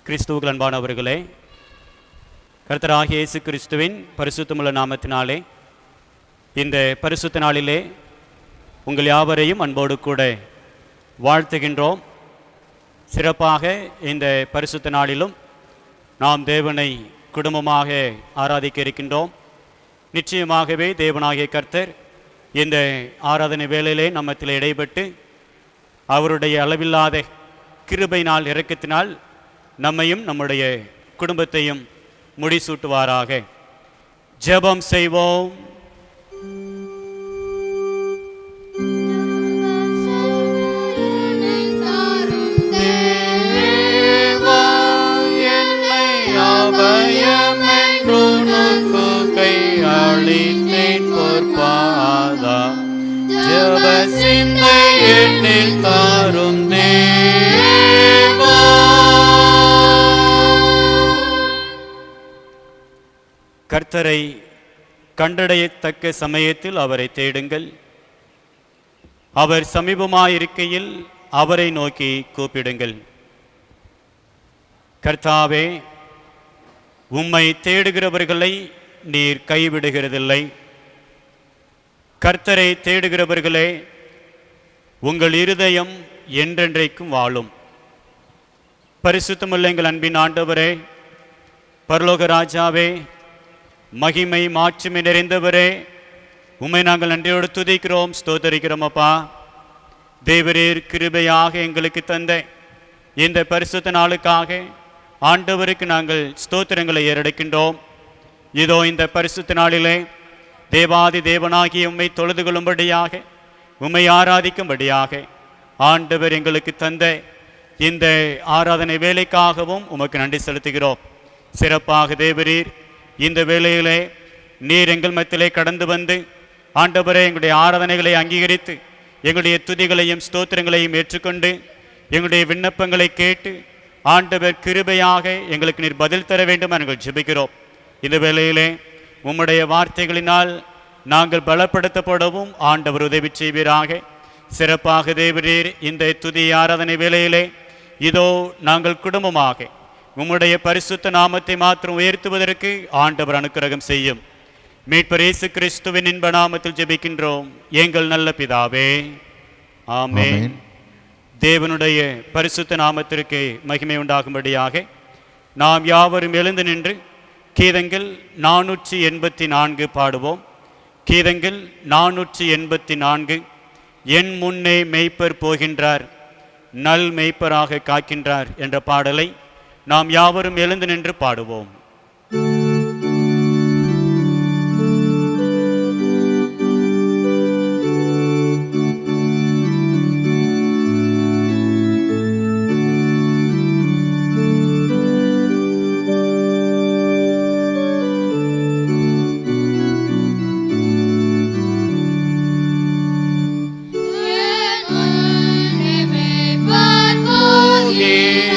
கிறிஸ்துவுக்கு அன்பானவர்களே, கர்த்தராகிய இயேசு கிறிஸ்துவின் பரிசுத்தமுள்ள நாமத்தினாலே இந்த பரிசுத்த நாளிலே உங்கள் யாவரையும் அன்போடு கூட வாழ்த்துகின்றோம். சிறப்பாக இந்த பரிசுத்த நாளிலும் நாம் தேவனை குடும்பமாக ஆராதிக்க இருக்கின்றோம். நிச்சயமாகவே தேவனாகிய கர்த்தர் இந்த ஆராதனை வேளையிலே நம்மத்தில் இடைப்பட்டு அவருடைய அளவில்லாத கிருபையினால் இரக்கத்தினால் நம்மையும் நம்முடைய குடும்பத்தையும் முடிசூட்டுவாராக. ஜெபம் செய்வோம். கர்த்தரை கண்டடையத்தக்க சமயத்தில் அவரை தேடுங்கள். அவர் சமீபமாயிருக்கையில் அவரை நோக்கி கூப்பிடுங்கள். கர்த்தாவே, உம்மை தேடுகிறவர்களை நீர் கைவிடுகிறதில்லை. கர்த்தரை தேடுகிறவர்களே, உங்கள் இருதயம் என்றென்றைக்கும் வாழும். பரிசுத்தமுள்ள எங்கள் அன்பின் ஆண்டவரே, பரலோக ராஜாவே, மகிமை மாட்சிமை நிறைந்தவரே, உம்மை நாங்கள் நன்றியோடு துதிக்கிறோம், ஸ்தோத்தரிக்கிறோம். அப்பா, தேவரீர் கிருபையாக எங்களுக்கு தந்த இந்த பரிசுத்த நாளுக்காக ஆண்டவருக்கு நாங்கள் ஸ்தோத்திரங்களை ஏறெடுக்கின்றோம். இதோ இந்த பரிசுத்த நாளிலே தேவாதி தேவனாகிய உம்மை தொழுது கொள்ளும்படியாக, உம்மை ஆராதிக்கும்படியாக ஆண்டவர் எங்களுக்கு தந்த இந்த ஆராதனை வேலைக்காகவும் உமக்கு நன்றி செலுத்துகிறோம். சிறப்பாக தேவரீர் இந்த வேளையிலே நீர் எங்கள் மத்தியிலே கடந்து வந்து ஆண்டவரே எங்களுடைய ஆராதனைகளை அங்கீகரித்து எங்களுடைய துதிகளையும் ஸ்தோத்திரங்களையும் ஏற்றுக்கொண்டு எங்களுடைய விண்ணப்பங்களை கேட்டு ஆண்டவர் கிருபையாக எங்களுக்கு நீர் பதில் தர வேண்டும் நாங்கள் ஜெபிக்கிறோம். இந்த வேளையிலே உம்முடைய வார்த்தைகளினால் நாங்கள் பலப்படுத்தப்படவும் ஆண்டவர் உதவி செய்வீராக. சிறப்பாக தேவரீர் இந்த துதி ஆராதனை வேளையிலே இதோ நாங்கள் குடும்பமாக உம்முடைய பரிசுத்த நாமத்தை மாத்திரம் உயர்த்துவதற்கு ஆண்டவர் அனுக்கிரகம் செய்யும். மீட்பர் இயேசு கிறிஸ்துவின் இன்ப நாமத்தில் ஜெபிக்கின்றோம் எங்கள் நல்ல பிதாவே, ஆமென். தேவனுடைய பரிசுத்த நாமத்திற்கு மகிமை உண்டாகும்படியாக நாம் யாவரும் எழுந்து நின்று கீதங்கள் 484 பாடுவோம். கீதங்கள் 484. என் முன்னே மெய்ப்பர் போகின்றார், நல் மெய்ப்பராக காக்கின்றார் என்ற பாடலை நாம் யாவரும் எழுந்து நின்று பாடுவோம்.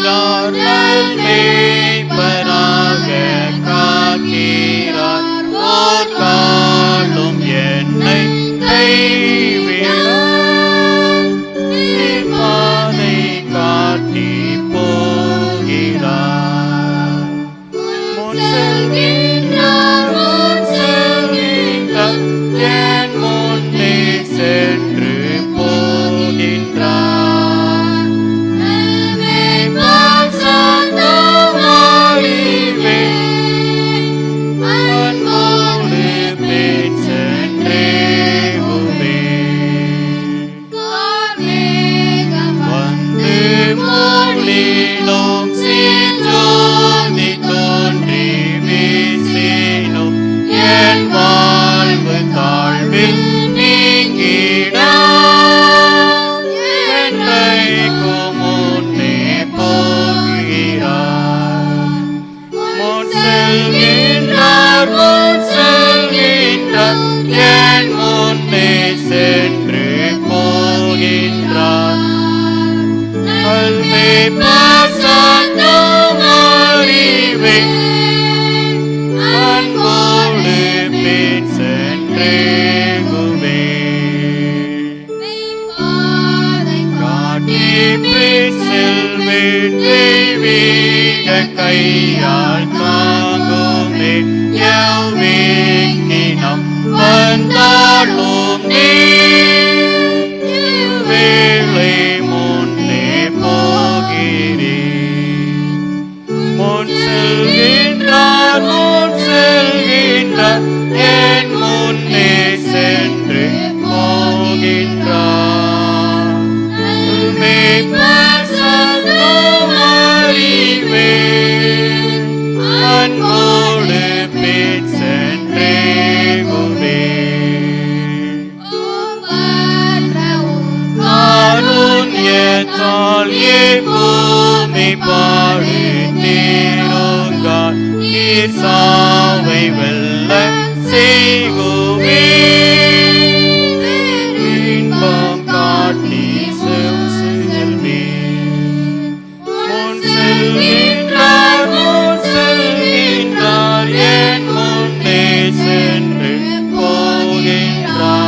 Lord, தெய்வீக கையால் தாங்குமே எவ்விக்கினம் வந்தாலும் நீ வேளை முன்னே போகிறேன். முன் செல்கின்றார் என் முன்னே சென்று போகின்றார். அன்போடு பின் சென்றேகுவேன். காருண்யத்தால் பூமி பாடு தீருங்கால் நீர் சாவை வெல்ல செய்குவே. இன்பம் காட்டி செல்வே முன் செல்கின்றார் என் முன்னே சென்று போகின்றார்.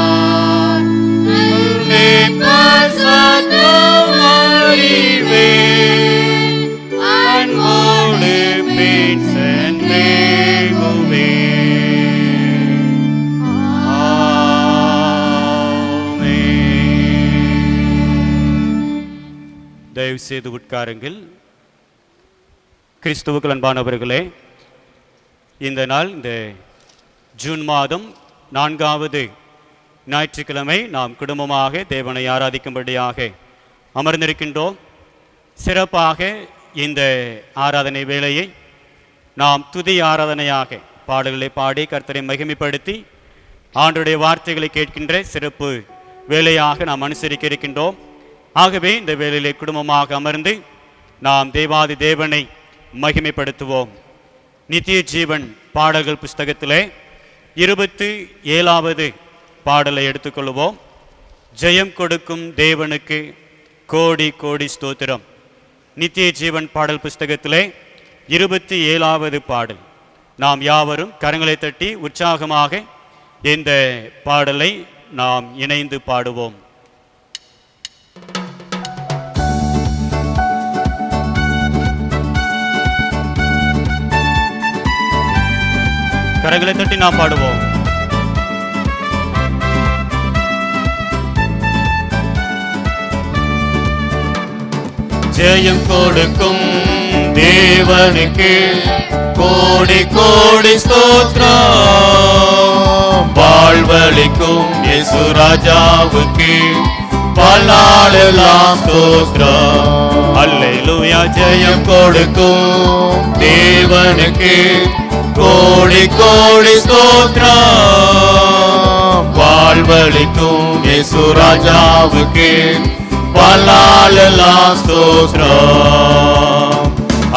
அன்போடு பின் சென்றேகுவே. தயவு செய்து உட்காருங்கள். கிறிஸ்துவுக்குள் அன்பானவர்களே, இந்த நாள் இந்த ஜூன் மாதம் 4வது ஞாயிற்றுக்கிழமை நாம் குடும்பமாக தேவனை ஆராதிக்கும்படியாக அமர்ந்திருக்கின்றோம். சிறப்பாக இந்த ஆராதனை வேளையை நாம் துதி ஆராதனையாக பாடல்களை பாடி கர்த்தரை மகிமைப்படுத்தி ஆண்டவருடைய வார்த்தைகளை கேட்கின்ற சிறப்பு வேளையாக நாம் அனுசரிக்க இருக்கின்றோம். ஆகவே இந்த வேளையிலே குடும்பமாக அமர்ந்து நாம் தேவாதி தேவனை மகிமைப்படுத்துவோம். நித்திய ஜீவன் பாடல்கள் புஸ்தகத்திலே 27வது பாடலை எடுத்துக்கொள்வோம். ஜெயம் கொடுக்கும் தேவனுக்கு கோடி கோடி ஸ்தோத்திரம். நித்திய ஜீவன் பாடல் புஸ்தகத்திலே 27வது பாடல். நாம் யாவரும் கரங்களை தட்டி உற்சாகமாக இந்த பாடலை நாம் இணைந்து பாடுவோம். கரங்களை தட்டி நாம் பாடுவோம். ஜெயம் கொடுக்கும் தேவனுக்கு கோடி கோடி ஸ்தோத்திரம். வாழ்வளிக்கும் இயேசு ராஜாவுக்கு பல்லாளெல்லாம் ஸ்தோத்திரம். அல்லேலூயா. ஜெயம் கொடுக்கும் தேவனுக்கு கோடி கோடி ஸ்தோத்திரம். வாழ்வளிக்கும் இயேசு ராஜாவுக்கு பல்லாளெல்லாம் ஸ்தோத்திரம்.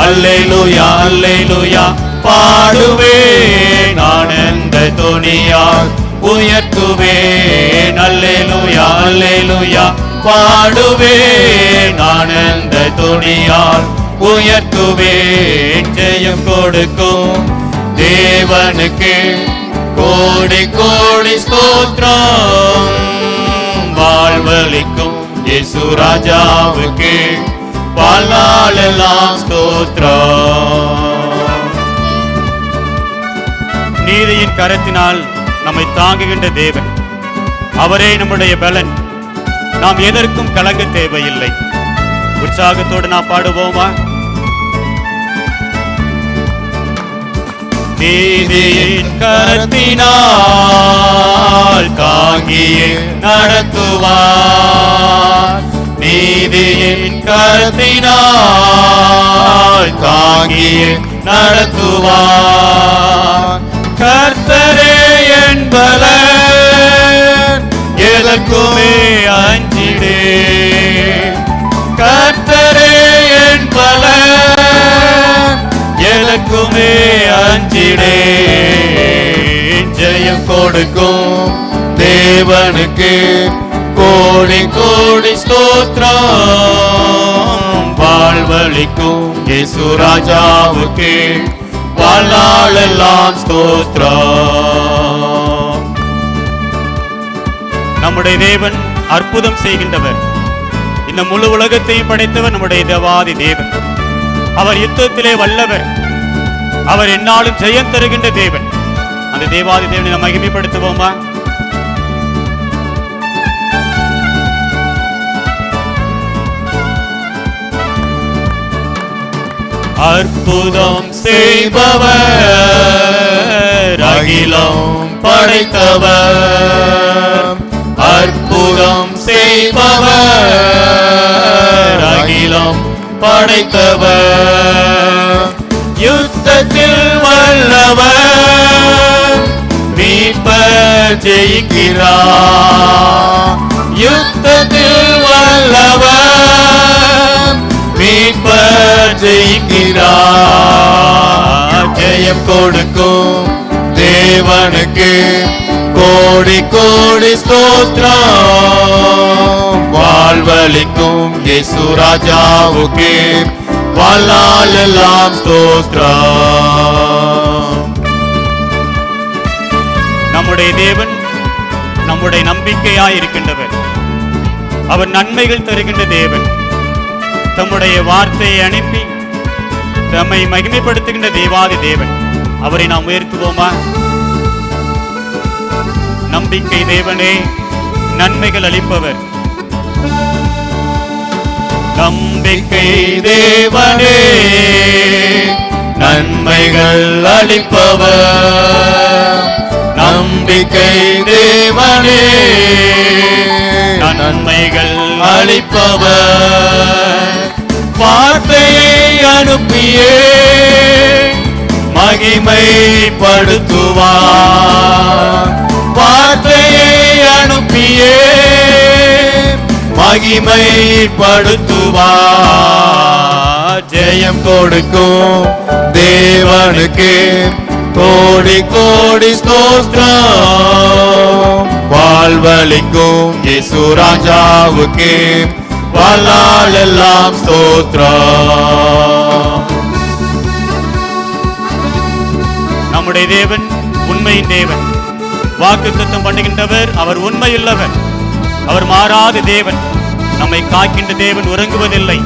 அல்லேலூயா அல்லேலூயா பாடுவேன் ஆனந்த தொனியால் உயர்த்துவேன். அல்லேலூயா அல்லேலூயா பாடுவேன் ஆனந்த தொனியால் உயர்த்துவேன். ஜெயம் கொடுக்கும் தேவனுக்கு கோடி கோடி ஸ்தோத்திரம். வாழ்வளிக்கும் இயேசு ராஜாவுக்கு பல்லாளெல்லாம் ஸ்தோத்திரம். நீதியின் கரத்தினால் நம்மை தாங்குகின்ற தேவன் அவரே நம்முடைய பலன். நாம் எதற்கும் கலங்க தேவையில்லை. உற்சாகத்தோடு நாம் பாடுவோமா? நீதியின் கரத்தினால் தாங்கியே நடத்துவார். நீதியின் கரத்தினால் தாங்கியே நடத்துவார். கர்த்தரே என் பலன், எதற்குமே அஞ்சிடே. கர்த்தரே என் பலன், எதற்குமே அஞ்சிடே. ஜெயம் கொடுக்கும் தேவனுக்கு கோடி கோடி ஸ்தோத்திரம். வாழ்வளிக்கும் இயேசு ராஜாவுக்கு பல்லாளெல்லாம் ஸ்தோத்திரம். நம்முடைய தேவன் அற்புதம் செய்கின்றவர். இந்த முழு உலகத்தையும் படைத்தவர் நம்முடைய தேவாதி தேவன். அவர் யுத்தத்திலே வல்லவர். அவர் என்னாலும் ஜெயம் தருகின்ற தேவன். அந்த தேவாதி தேவனை நாம் மகிமைப்படுத்துவோமா? அற்புதம் செய்பவர், அகிலம் படைத்தவர். அற்புதம் செய்பவர், அகிலம் படைத்தவர். யுத்தத்தில் வல்லவர், மீட்பர் ஜெயிக்கிறார். யுத்தத்தில் வல்லவர், மீட்பர் ஜெயிக்கிறார். ஜெயம் கொடுக்கும் தேவனுக்கு கோடி கோடி ஸ்தோத்திரம். வாழ்வளிக்கும் இயேசு ராஜாவுக்கு வாழ்நாள் எல்லாம் ஸ்தோத்திரம். நம்முடைய தேவன் நம்முடைய நம்பிக்கையாய் இருக்கின்றவர். அவர் நன்மைகள் தருகின்ற தேவன். தம்முடைய வார்த்தையை அனுப்பி தம்மை மகிமைப்படுத்துகின்ற தேவாதி தேவன். அவரை நாம் உயர்த்துவோமா? நம்பிக்கை தேவனே, நன்மைகள் அளிப்பவர். நம்பிக்கை தேவனே, நன்மைகள் அளிப்பவர். நம்பிக்கை தேவனே, நன்மைகள் அளிப்பவர். வார்த்தையை அனுப்பியே மகிமைப்படுத்துவார். வார்த்தையை அனுப்பியே மகிமைப்படுத்துவார். ஜெயம் கொடுக்கும் தேவனுக்கு கோடி கோடி ஸ்தோத்திரம். வாழ்வளிக்கும் இயேசு ராஜாவுக்கு வாழ்நாள் எல்லாம் ஸ்தோத்திரம். நம்முடைய தேவன் உண்மையின் தேவன். வாக்குத்தத்தம் பண்ணுகின்றவர். அவர் உண்மையுள்ளவர். அவர் மாறாத தேவன். நம்மை காக்கின்ற தேவன் உறங்குவதில்லை.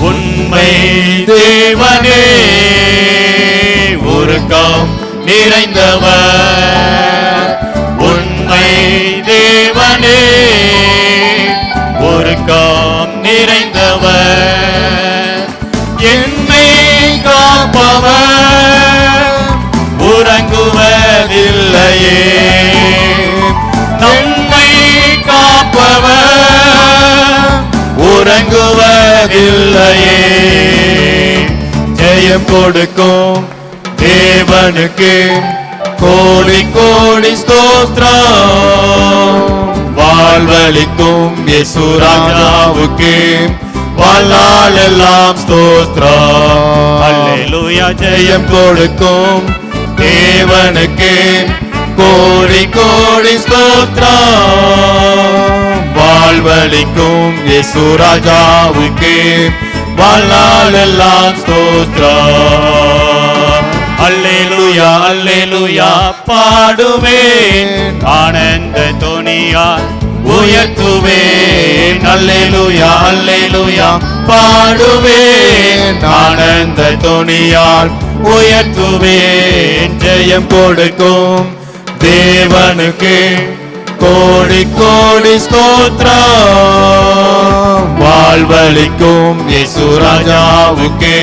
உண்மை தேவனே, உருக்கம் நிறைந்தவர். உண்மை தேவனே, உருக்கம் நிறைந்தவர். என்னை காப்பவர் உறங்குவதில்லையே. நம்மை காப்பவர் உறங்குவதில்லையே. ஜெயம் கொடுக்கும் தேவனுக்கு கோடி கோடி ஸ்தோத்திரம். வாழ்வளிக்கும் இயேசு ராஜாவுக்கு வாழ்நாள் எல்லாம் ஸ்தோத்திரம். அல்லேலூயா. ஜெயம் கொடுக்கும் தேவனுக்கு கோடி கோடி ஸ்தோத்திரம். வாழ்வளிக்கும் இயேசு ராஜாவுக்கு வாழ்நாள் எல்லாம் ஸ்தோத்திரம். அல்லேலூயா அல்லேலூயா பாடுவேன், ஆனந்த தொனியால் உயர்த்துவேன். அல்லேலூயா அல்லேலூயா பாடுவேன், ஆனந்த தொனியால் உயர்த்துவேன். ஜெயம் கொடுக்கும் தேவனுக்கு கோடி கோடி ஸ்தோத்திரம். வாழ்வளிக்கும் இயேசு ராஜாவுக்கு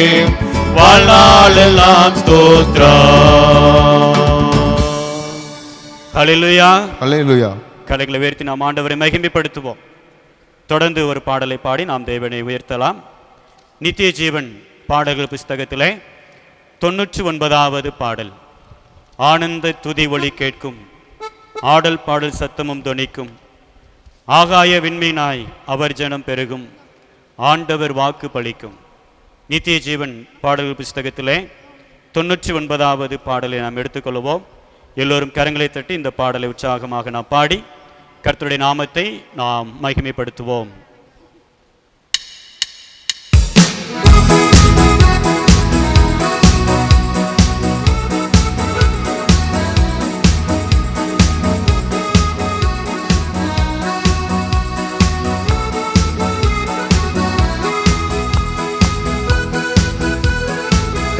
வாழ்நாள் எல்லாம் ஸ்தோத்திரம். ஹல்லேலூயா ஹல்லேலூயா. கலைகளை உயர்த்தி நாம் ஆண்டவரை மகிமைப்படுத்துவோம். தொடர்ந்து ஒரு பாடலை பாடி நாம் தேவனை உயர்த்தலாம். நித்திய ஜீவன் பாடல்கள் புஸ்தகத்திலே 99வது பாடல். ஆனந்த துதி ஒலி கேட்கும், ஆடல் பாடல் சத்தமும் தொனிக்கும். ஆகாய விண்மீனாய் அவர் ஜனம் பெருகும், ஆண்டவர் வாக்கு பலிக்கும். நித்திய ஜீவன் பாடல்கள் புஸ்தகத்திலே 99வது பாடலை நாம் எடுத்துக்கொள்வோம். எல்லோரும் கரங்களை தட்டி இந்த பாடலை உற்சாகமாக நாம் பாடி கர்த்தருடைய நாமத்தை நாம் மகிமைப்படுத்துவோம்.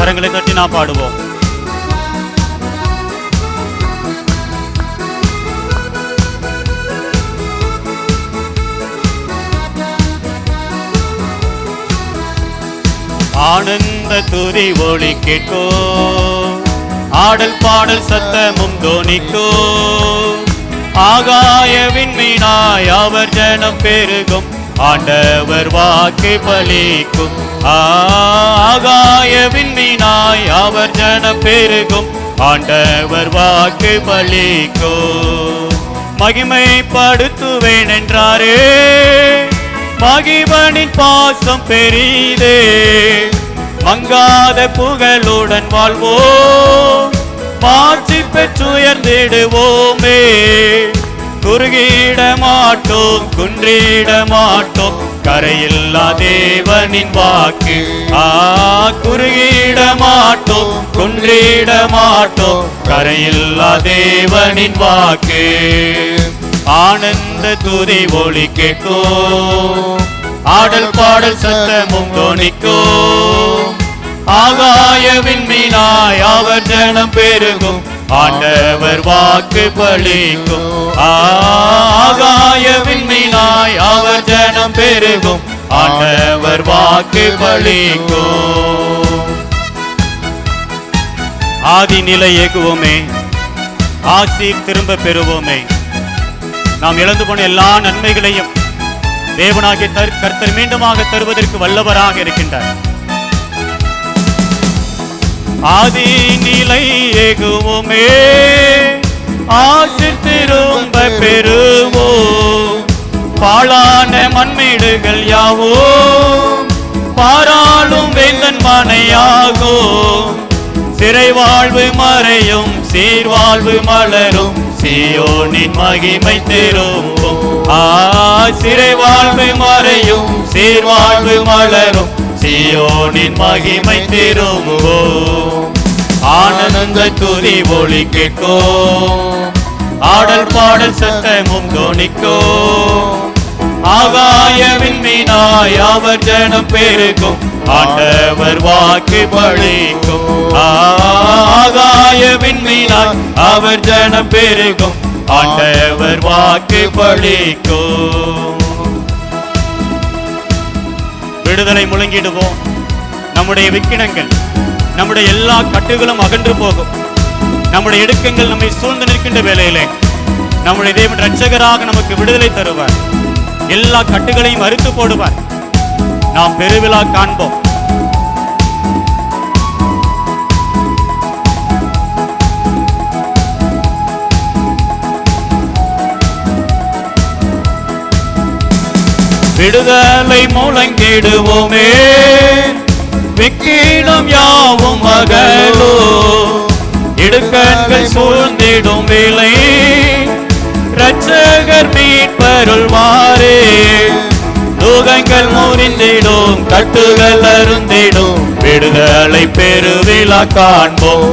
கரங்களை தட்டி நாம் பாடுவோம். ஆனந்த துதி ஒளி கேட்கோ, ஆடல் பாடல் சத்தமும் தோனிக்கோ, ஆகாய விண்மீனாய் அவர் ஜனம் பெருகும், ஆண்டவர் வாக்கு பலிக்கும். ஆகாய விண்மீனாய் அவர் ஜனம் பெருகும், ஆண்டவர் வாக்கு பலிக்கும். மகிமைப்படுத்துவேன் என்றாரே, மகிமனின் பாசம் பெரிதே, மங்காத புகழுடன் வாழ்வோம், மாட்சி பெற்றுயர்ந்திடுவோமே. குறுகிட மாட்டோம், குன்றிட மாட்டோம், கரையில்லா தேவனின் வாக்கு. குறுகிட மாட்டோம், குன்றிட மாட்டோம், கரையில்லா தேவனின் வாக்கு. ஆனந்த துதி ஒளி கேட்கோ, ஆடல் பாடல் சத்தமும் தோனிக்கோ, ஆகாய விண்மீனாய் அவர் ஜனம் பெருகும், ஆண்டவர் வாக்கு பலிக்கும். ஆகாய விண்மீனாய் அவர் ஜனம் பெருகும், ஆண்டவர் வாக்கு பலிக்கும். ஆதி நிலை ஏகுவோமே, ஆசீர் திரும்ப பெறுவோமே. நாம் இழந்து போன எல்லா நன்மைகளையும் தேவனாகிய கர்த்தர் மீண்டுமாக தருவதற்கு வல்லவராக இருக்கின்றார். ஆதி நிலை ஏகுவோமே, ஆசீர் திரும்ப பெறுவோம். பாழான மண்மேடுகள் யாவோ பாராளும் வேந்தன் மனையாகும், சிறை வாழ்வு மறையும் சீர்வாழ்வு மலரும், சீயோனின் மகிமை திரும்பும். சிறை வாழ்வு மறையும் சீர்வாழ்வு மலரும், சீயோனின் மகிமை திரும்பும். ஆனந்த துதி ஒளி கேட்கோ, ஆடல் பாடல் சத்தமும் தோனிக்கோ, ஆகாய விண்மீனாய் அவர் ஜனம் பெருகும், ஆண்டவர் வாக்கு பலிக்கும். ஆகாய விண்மீனாய் அவர் ஜனம் பெருகும், ஆண்டவர் வாக்கு பலிக்கும். விடுதலை முழங்கிடுவோம். நம்முடைய விக்கினங்கள், நம்முடைய எல்லா கட்டுகளும் அகன்று போகும். நம்முடைய இடுக்கங்கள் நம்மை சூழ்ந்து நிற்கின்ற வேளையிலே நம்முடைய தேவன் இரட்சகராக நமக்கு விடுதலை தருவார். எல்லா கட்டுகளையும் அறுத்து போடுவார். நாம் பெருவிழா காண்போம். விடுதலை முழங்கிடுவோமே, விக்கினம் யாவும் அகலோ, இடுக்கண்கள் சூழ்ந்திடும் வேளை இரட்சகர் மீட்பருள்வாரே. நுகங்கள் முறிந்திடும், கட்டுகள் அருந்திடும், விடுதலை பெருவிழா காண்போம்.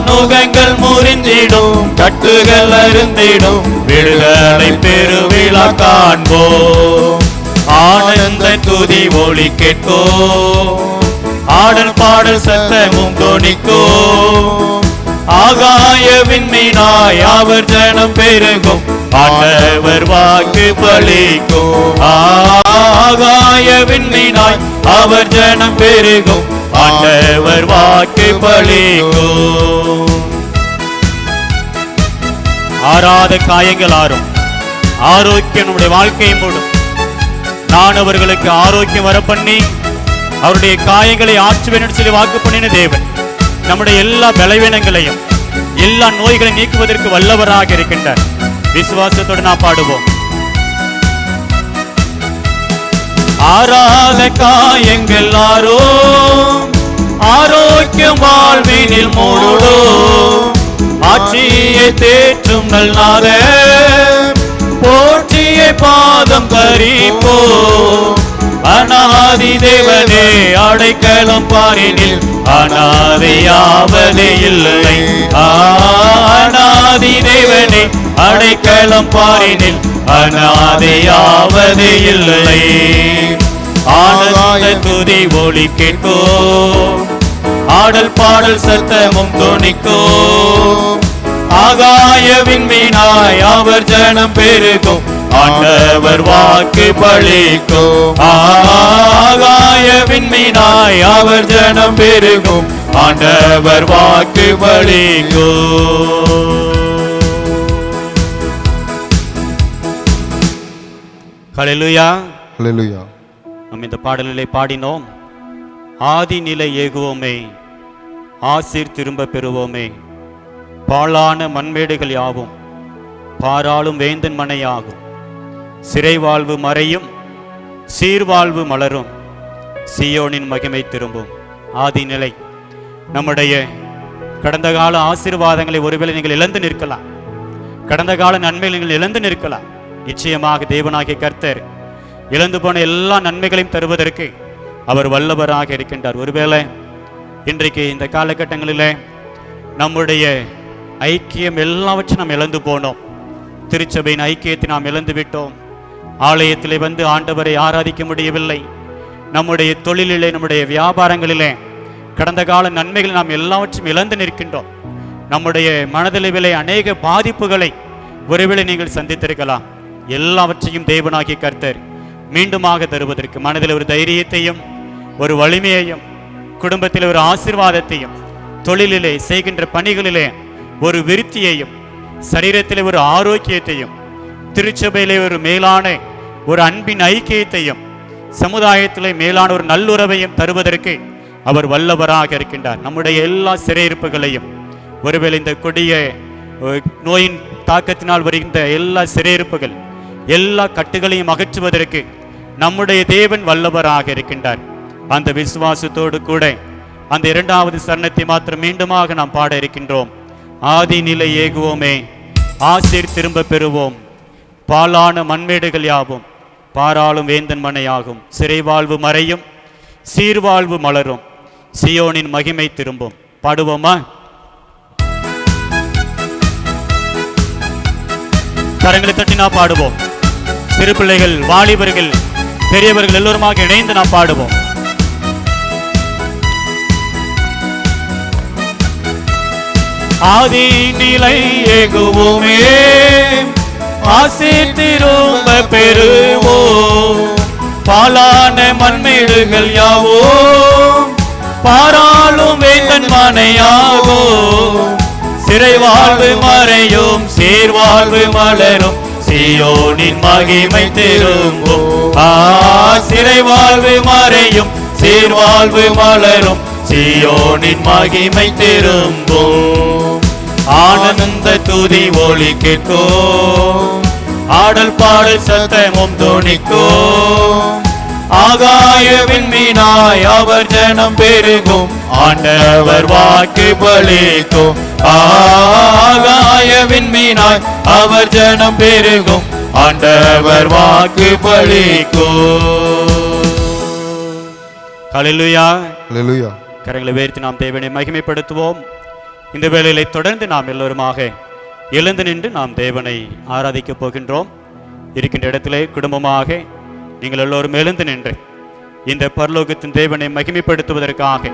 நுகங்கள் முறிந்திடும், கட்டுகள் அருந்திடும், விடுதலை பெருவிழா காண்போம். ஆனந்த துதி ஒளி கேட்கோ, ஆடல் பாடல் சத்தமும் தோனிக்கோ, ஆகாய விண்மீனாய் அவர் ஜனம் பெருகும், ஆண்டவர் வாக்கு பலிக்கும். ஆகாய விண்மீனாய் அவர் ஜனம் பெருகும், ஆண்டவர் வாக்கு பலிக்கும். ஆறாத காயங்கள் ஆறும், ஆரோக்கியம் நம்முடைய வாழ்க்கையை மூடும். நான் அவர்களுக்கு ஆரோக்கியம் வர பண்ணி அவருடைய காயங்களை ஆற்றுவேன் என்று சொல்லி வாக்கு பண்ணின தேவன் நம்முடைய எல்லா பலவீனங்களையும் எல்லா நோய்களை நீக்குவதற்கு வல்லவராக இருக்கின்றார். விசுவாசத்தோடு நாம் பாடுவோம். ஆறாத காயங்கள் ஆரோ, ஆரோக்கியம் வாழ்வினில் மூடோ, ஆட்சியை தேற்றும் நல்நாத, போற்றிய பாதம் பறிப்போ. அநாதி தேவனே அடைக்கலம் பாரினில், அநாதியாவதே இல்லை. அநாதி தேவனே அடைக்கலம் பாரினில், அநாதியாவதே இல்லை. ஆனந்த துதி ஒளி கேட்கோ, ஆடல் பாடல் சத்தமும் தொனிக்கும். ஆகாய விண்மீனாய் அவர் ஜனம் பெருகும், ஆண்டவர் வாக்கு பலிக்கும். ஆகாய விண்மீனாய் அவர் ஜனம் பெருகும், ஆண்டவர் வாக்கு பலிக்கும். ஹல்லேலூயா, ஹல்லேலூயா. நாம் இந்த பாடலிலே பாடினோம். ஆதி நிலை ஏகுவோமே, ஆசீர் திரும்ப பெறுவோமே. பாழான மண்மேடுகள் யாவும் பாராளும் வேந்தன் மனையாகும். சிறை வாழ்வு மறையும், சீர்வாழ்வு மலரும், சீயோனின் மகிமை திரும்பும். ஆதி நிலை, நம்முடைய கடந்த கால ஆசீர்வாதங்களை ஒருவேளை நீங்கள் இழந்து நிற்கலாம். கடந்த கால நன்மைகளை நீங்கள் இழந்து நிற்கலாம். நிச்சயமாக தேவனாகிய கர்த்தர் இழந்து போன எல்லா நன்மைகளையும் தருவதற்கு அவர் வல்லவராக இருக்கின்றார். ஒருவேளை இன்றைக்கு இந்த காலகட்டங்களில் நம்முடைய ஐக்கியம் எல்லாவற்றையும் நாம் இழந்து போனோம். திருச்சபையின் ஐக்கியத்தை நாம் இழந்து விட்டோம். ஆலயத்திலே வந்து ஆண்டவரை ஆராதிக்க முடியவில்லை. நம்முடைய தொழிலிலே, நம்முடைய வியாபாரங்களிலே கடந்த கால நன்மைகளை நாம் எல்லாவற்றையும் இழந்து நிற்கின்றோம். நம்முடைய மனதளவிலே அநேக பாதிப்புகளை ஒருவேளை நீங்கள் சந்தித்திருக்கலாம். எல்லாவற்றையும் தேவனாகிய கர்த்தர் மீண்டுமாக தருவதற்கு மனதில் ஒரு தைரியத்தையும் ஒரு வலிமையையும், குடும்பத்தில் ஒரு ஆசீர்வாதத்தையும், தொழிலிலே செய்கின்ற பணிகளிலே ஒரு விருத்தியையும், சரீரத்திலே ஒரு ஆரோக்கியத்தையும், திருச்சபையிலே ஒரு மேலான ஒரு அன்பின் ஐக்கியத்தையும், சமுதாயத்திலே மேலான ஒரு நல்லுறவையும் தருவதற்கு அவர் வல்லவராக இருக்கின்றார். நம்முடைய எல்லா சிறையிருப்புகளையும், ஒருவேளை இந்த கொடிய நோயின் தாக்கத்தினால் வருகின்ற எல்லா சிறையிருப்புகள், எல்லா கட்டுகளையும் அகற்றுவதற்கு நம்முடைய தேவன் வல்லவராக இருக்கின்றார். அந்த விசுவாசத்தோடு கூட அந்த இரண்டாவது சரணத்தை மாத்திரம் மீண்டுமாக நாம் பாட இருக்கின்றோம். ஆதி நிலை ஏகுவோமே, ஆசீர் திரும்ப பெறுவோம். பாலான மண்மேடுகள் யாவும் பாராளும் வேந்தன் மனையாகும். சிறைவாழ்வு மறையும், சீர்வாழ்வு மலரும், சியோனின் மகிமை திரும்பும். பாடுவோமா? கரங்களை தட்டி நாம் பாடுவோம். சிறு பிள்ளைகள், வாலிபர்கள், பெரியவர்கள் எல்லோருமாக இணைந்து நாம் பாடுவோம். ஆதி நிலை ஏகுவோமே, ஆசீர் திரும்ப பெறுவோம். பாலான மண்மேடுகள் யாவோ பாராளும் வேந்தன் மனையாகோ. சிறைவாழ்வு மறையும், சீர்வாழ்வு மலரும், சீயோனின் மகிமை திரும்பும். சிறைவாழ்வு மறையும், சீர்வாழ்வு மலரும், சீயோனின் மகிமை திரும்பும். ஆனந்த துதி ஒலி கேட்கும், ஆடல் பாடல் சத்தமும் தொனிக்கும். ஆகாய விண்மீனாய் அவர் ஜனம் பெருகும், ஆண்டவர் வாக்கு பலிக்கும். ஆகாய விண்மீனாய் அவர் ஜனம் பெருகும், ஆண்டவர் வாக்கு பலிக்கும். ஹல்லேலூயா, ஹல்லேலூயா. கரங்களை உயர்த்தி நாம் தேவனை மகிமைப்படுத்துவோம். இந்த வேளையிலே தொடர்ந்து நாம் எல்லோருமாக எழுந்து நின்று நாம் தேவனை ஆராதிக்கப் போகின்றோம். இருக்கின்ற இடத்திலே குடும்பமாக நீங்கள் எல்லோரும் எழுந்து நின்று இந்த பரலோகத்தின் தேவனை மகிமைப்படுத்துவதற்காக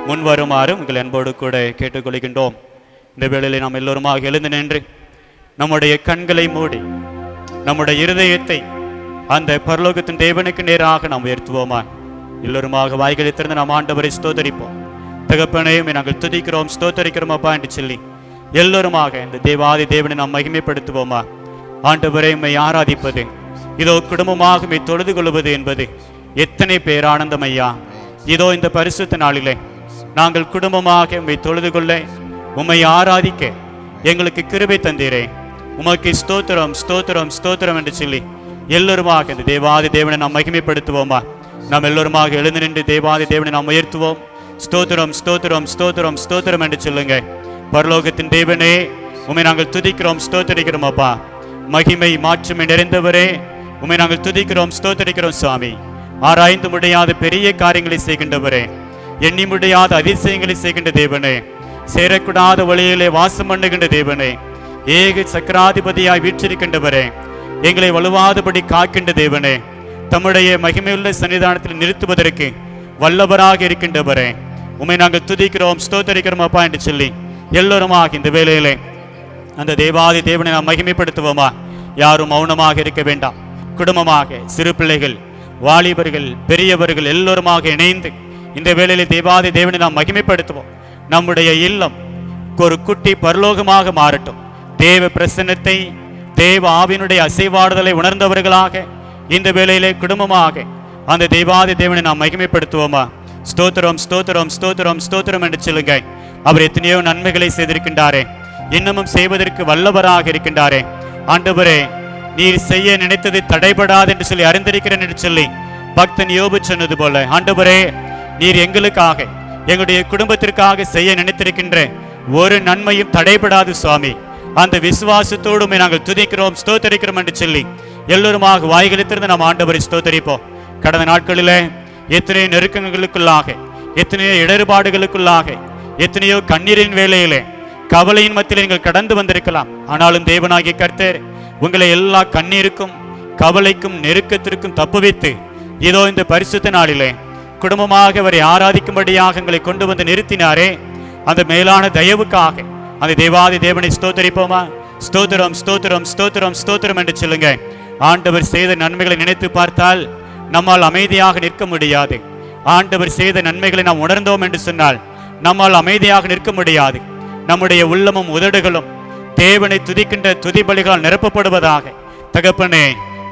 முன்வருமாறு உங்கள் அன்போடு கூட கேட்டுக்கொள்கின்றோம். இந்த வேளையிலே நாம் எல்லோருமாக எழுந்து நின்று நம்முடைய கண்களை மூடி நம்முடைய இருதயத்தை அந்த பரலோகத்தின் தேவனுக்கு நேராக நாம் உயர்த்துவோமா? எல்லோருமாக வாய்களை திறந்து நாம் ஆண்டவரை ஸ்தோத்தரிப்போம். தகப்பனையும் நாங்கள் துதிக்கிறோம், ஸ்தோத்தரிக்கிறோம் அப்பா என்று சொல்லி எல்லோருமாக இந்த தேவாதி தேவனை நாம் மகிமைப்படுத்துவோமா? ஆண்டவரை உம்மை ஆராதிப்பது, இதோ குடும்பமாக உம்மை தொழுது கொள்வது என்பது எத்தனை பேரானந்தம் ஐயா. இதோ இந்த பரிசுத்த நாளிலே நாங்கள் குடும்பமாக உம்மை தொழுது கொள்ள, உம்மை ஆராதிக்க எங்களுக்கு கிருபை தந்தீரே. உமக்கு ஸ்தோத்திரம் ஸ்தோத்திரம் ஸ்தோத்திரம் என்று சொல்லி எல்லோருமாக இந்த தேவாதி தேவனை நாம் மகிமைப்படுத்துவோமா? நாம் எல்லோருமாக எழுந்து நின்று தேவாதி தேவனை நாம் உயர்த்துவோம். ஸ்தோத்திரம் ஸ்தோத்திரம் ஸ்தோத்திரம் ஸ்தோத்திரம் என்று சொல்லுங்க. பரலோகத்தின் தேவனே உம்மை நாங்கள் துதிக்கிறோம், ஸ்தோத்தரிக்கிறோம் அப்பா. மகிமை மாற்றுமை நிறைந்தவரே உம்மை நாங்கள் துதிக்கிறோம், ஸ்தோத்தரிக்கிறோம் சுவாமி. ஆராய்ந்து முடியாத பெரிய காரியங்களை செய்கின்றவரே, எண்ணி முடியாத அதிசயங்களை செய்கின்ற தேவனே, சேரக்கூடாத வழியிலே வாசம் பண்ணுகின்ற தேவனே, ஏக சக்கராதிபதியாய் வீற்றிருக்கின்றவரே, எங்களை வலுவாதபடி காக்கின்ற தேவனே, தம்முடைய மகிமையுள்ள சன்னிதானத்தில் நிறுத்துவதற்கு வல்லவராக இருக்கின்றவரே, உம்மை நாங்கள் துதிக்கிறோம் ஸ்தோத்தரிக்கிறோம் அப்பா என்று சொல்லி எல்லோருமாக இந்த வேளையிலே அந்த தேவாதி தேவனை நாம் மகிமைப்படுத்துவோமா? யாரும் மௌனமாக இருக்க வேண்டாம். குடும்பமாக சிறு பிள்ளைகள், வாலிபர்கள், பெரியவர்கள் எல்லோருமாக இணைந்து இந்த வேளையிலே தேவாதி தேவனை நாம் மகிமைப்படுத்துவோம். நம்முடைய இல்லம் ஒரு குட்டி பரலோகமாக மாறட்டும். தேவ பிரசன்னத்தை, தேவ ஆவியினுடைய அசைவாடுதலை உணர்ந்தவர்களாக இந்த வேளையிலே குடும்பமாக அந்த தேவாதி தேவனை நாம் மகிமைப்படுத்துவோமா? ஸ்தோத்திரம் ஸ்தோத்திரம் ஸ்தோத்திரம் ஸ்தோத்திரம் என்று சொல்லுங்க. அவர் எத்தனையோ நன்மைகளை செய்திருக்கின்றாரே, இன்னமும் செய்வதற்கு வல்லவராக இருக்கின்றாரே. ஆண்டவரே, நீர் செய்ய நினைத்தது தடைபடாது என்று சொல்லி அறிந்திருக்கிறேன் என்று சொல்லி பக்தன் யோபு சொன்னது போல, ஆண்டவரே, நீர் எங்களுக்காக, எங்களுடைய குடும்பத்திற்காக செய்ய நினைத்திருக்கின்ற ஒரு நன்மையும் தடைபடாது சுவாமி. அந்த விசுவாசத்தோடு நாங்கள் துதிக்கிறோம் ஸ்தோத்தரிக்கிறோம் என்று சொல்லி எல்லோருமாக வாய்களித்திருந்து நாம் ஆண்டவரை ஸ்தோத்தரிப்போம். கடந்த நாட்களிலே எத்தனையோ நெருக்கங்களுக்குள்ளாக, எத்தனையோ இடர்பாடுகளுக்குள்ளாக, எத்தனையோ கண்ணீரின் வேளையிலே, கவலையின் மத்தியில் நீங்கள் கடந்து வந்திருக்கலாம். ஆனாலும் தேவனாகிய கர்த்தர் உங்களை எல்லா கண்ணீருக்கும், கவலைக்கும், நெருக்கத்திற்கும் தப்புவித்து இதோ இந்த பரிசுத்த நாளிலே குடும்பமாக அவரை ஆராதிக்கும்படியாக எங்களை கொண்டு வந்து நிறுத்தினாரே. அந்த மேலான தயவுக்காக அந்த தேவாதி தேவனை ஸ்தோத்தரிப்போமா? ஸ்தோத்திரம் ஸ்தோத்திரம் ஸ்தோத்திரம் ஸ்தோத்திரம் என்று சொல்லுங்க. ஆண்டவர் செய்த நன்மைகளை நினைத்து பார்த்தால் நம்மால் அமைதியாக நிற்க முடியாது. ஆண்டவர் செய்த நன்மைகளை நாம் உணர்ந்தோம் என்று சொன்னால் நம்மால் அமைதியாக நிற்க முடியாது. நம்முடைய உள்ளமும் உதடுகளும் தேவனை துதிக்கின்ற துதிபலிகளால் நிரப்பப்படுவதாக. தகப்பனே,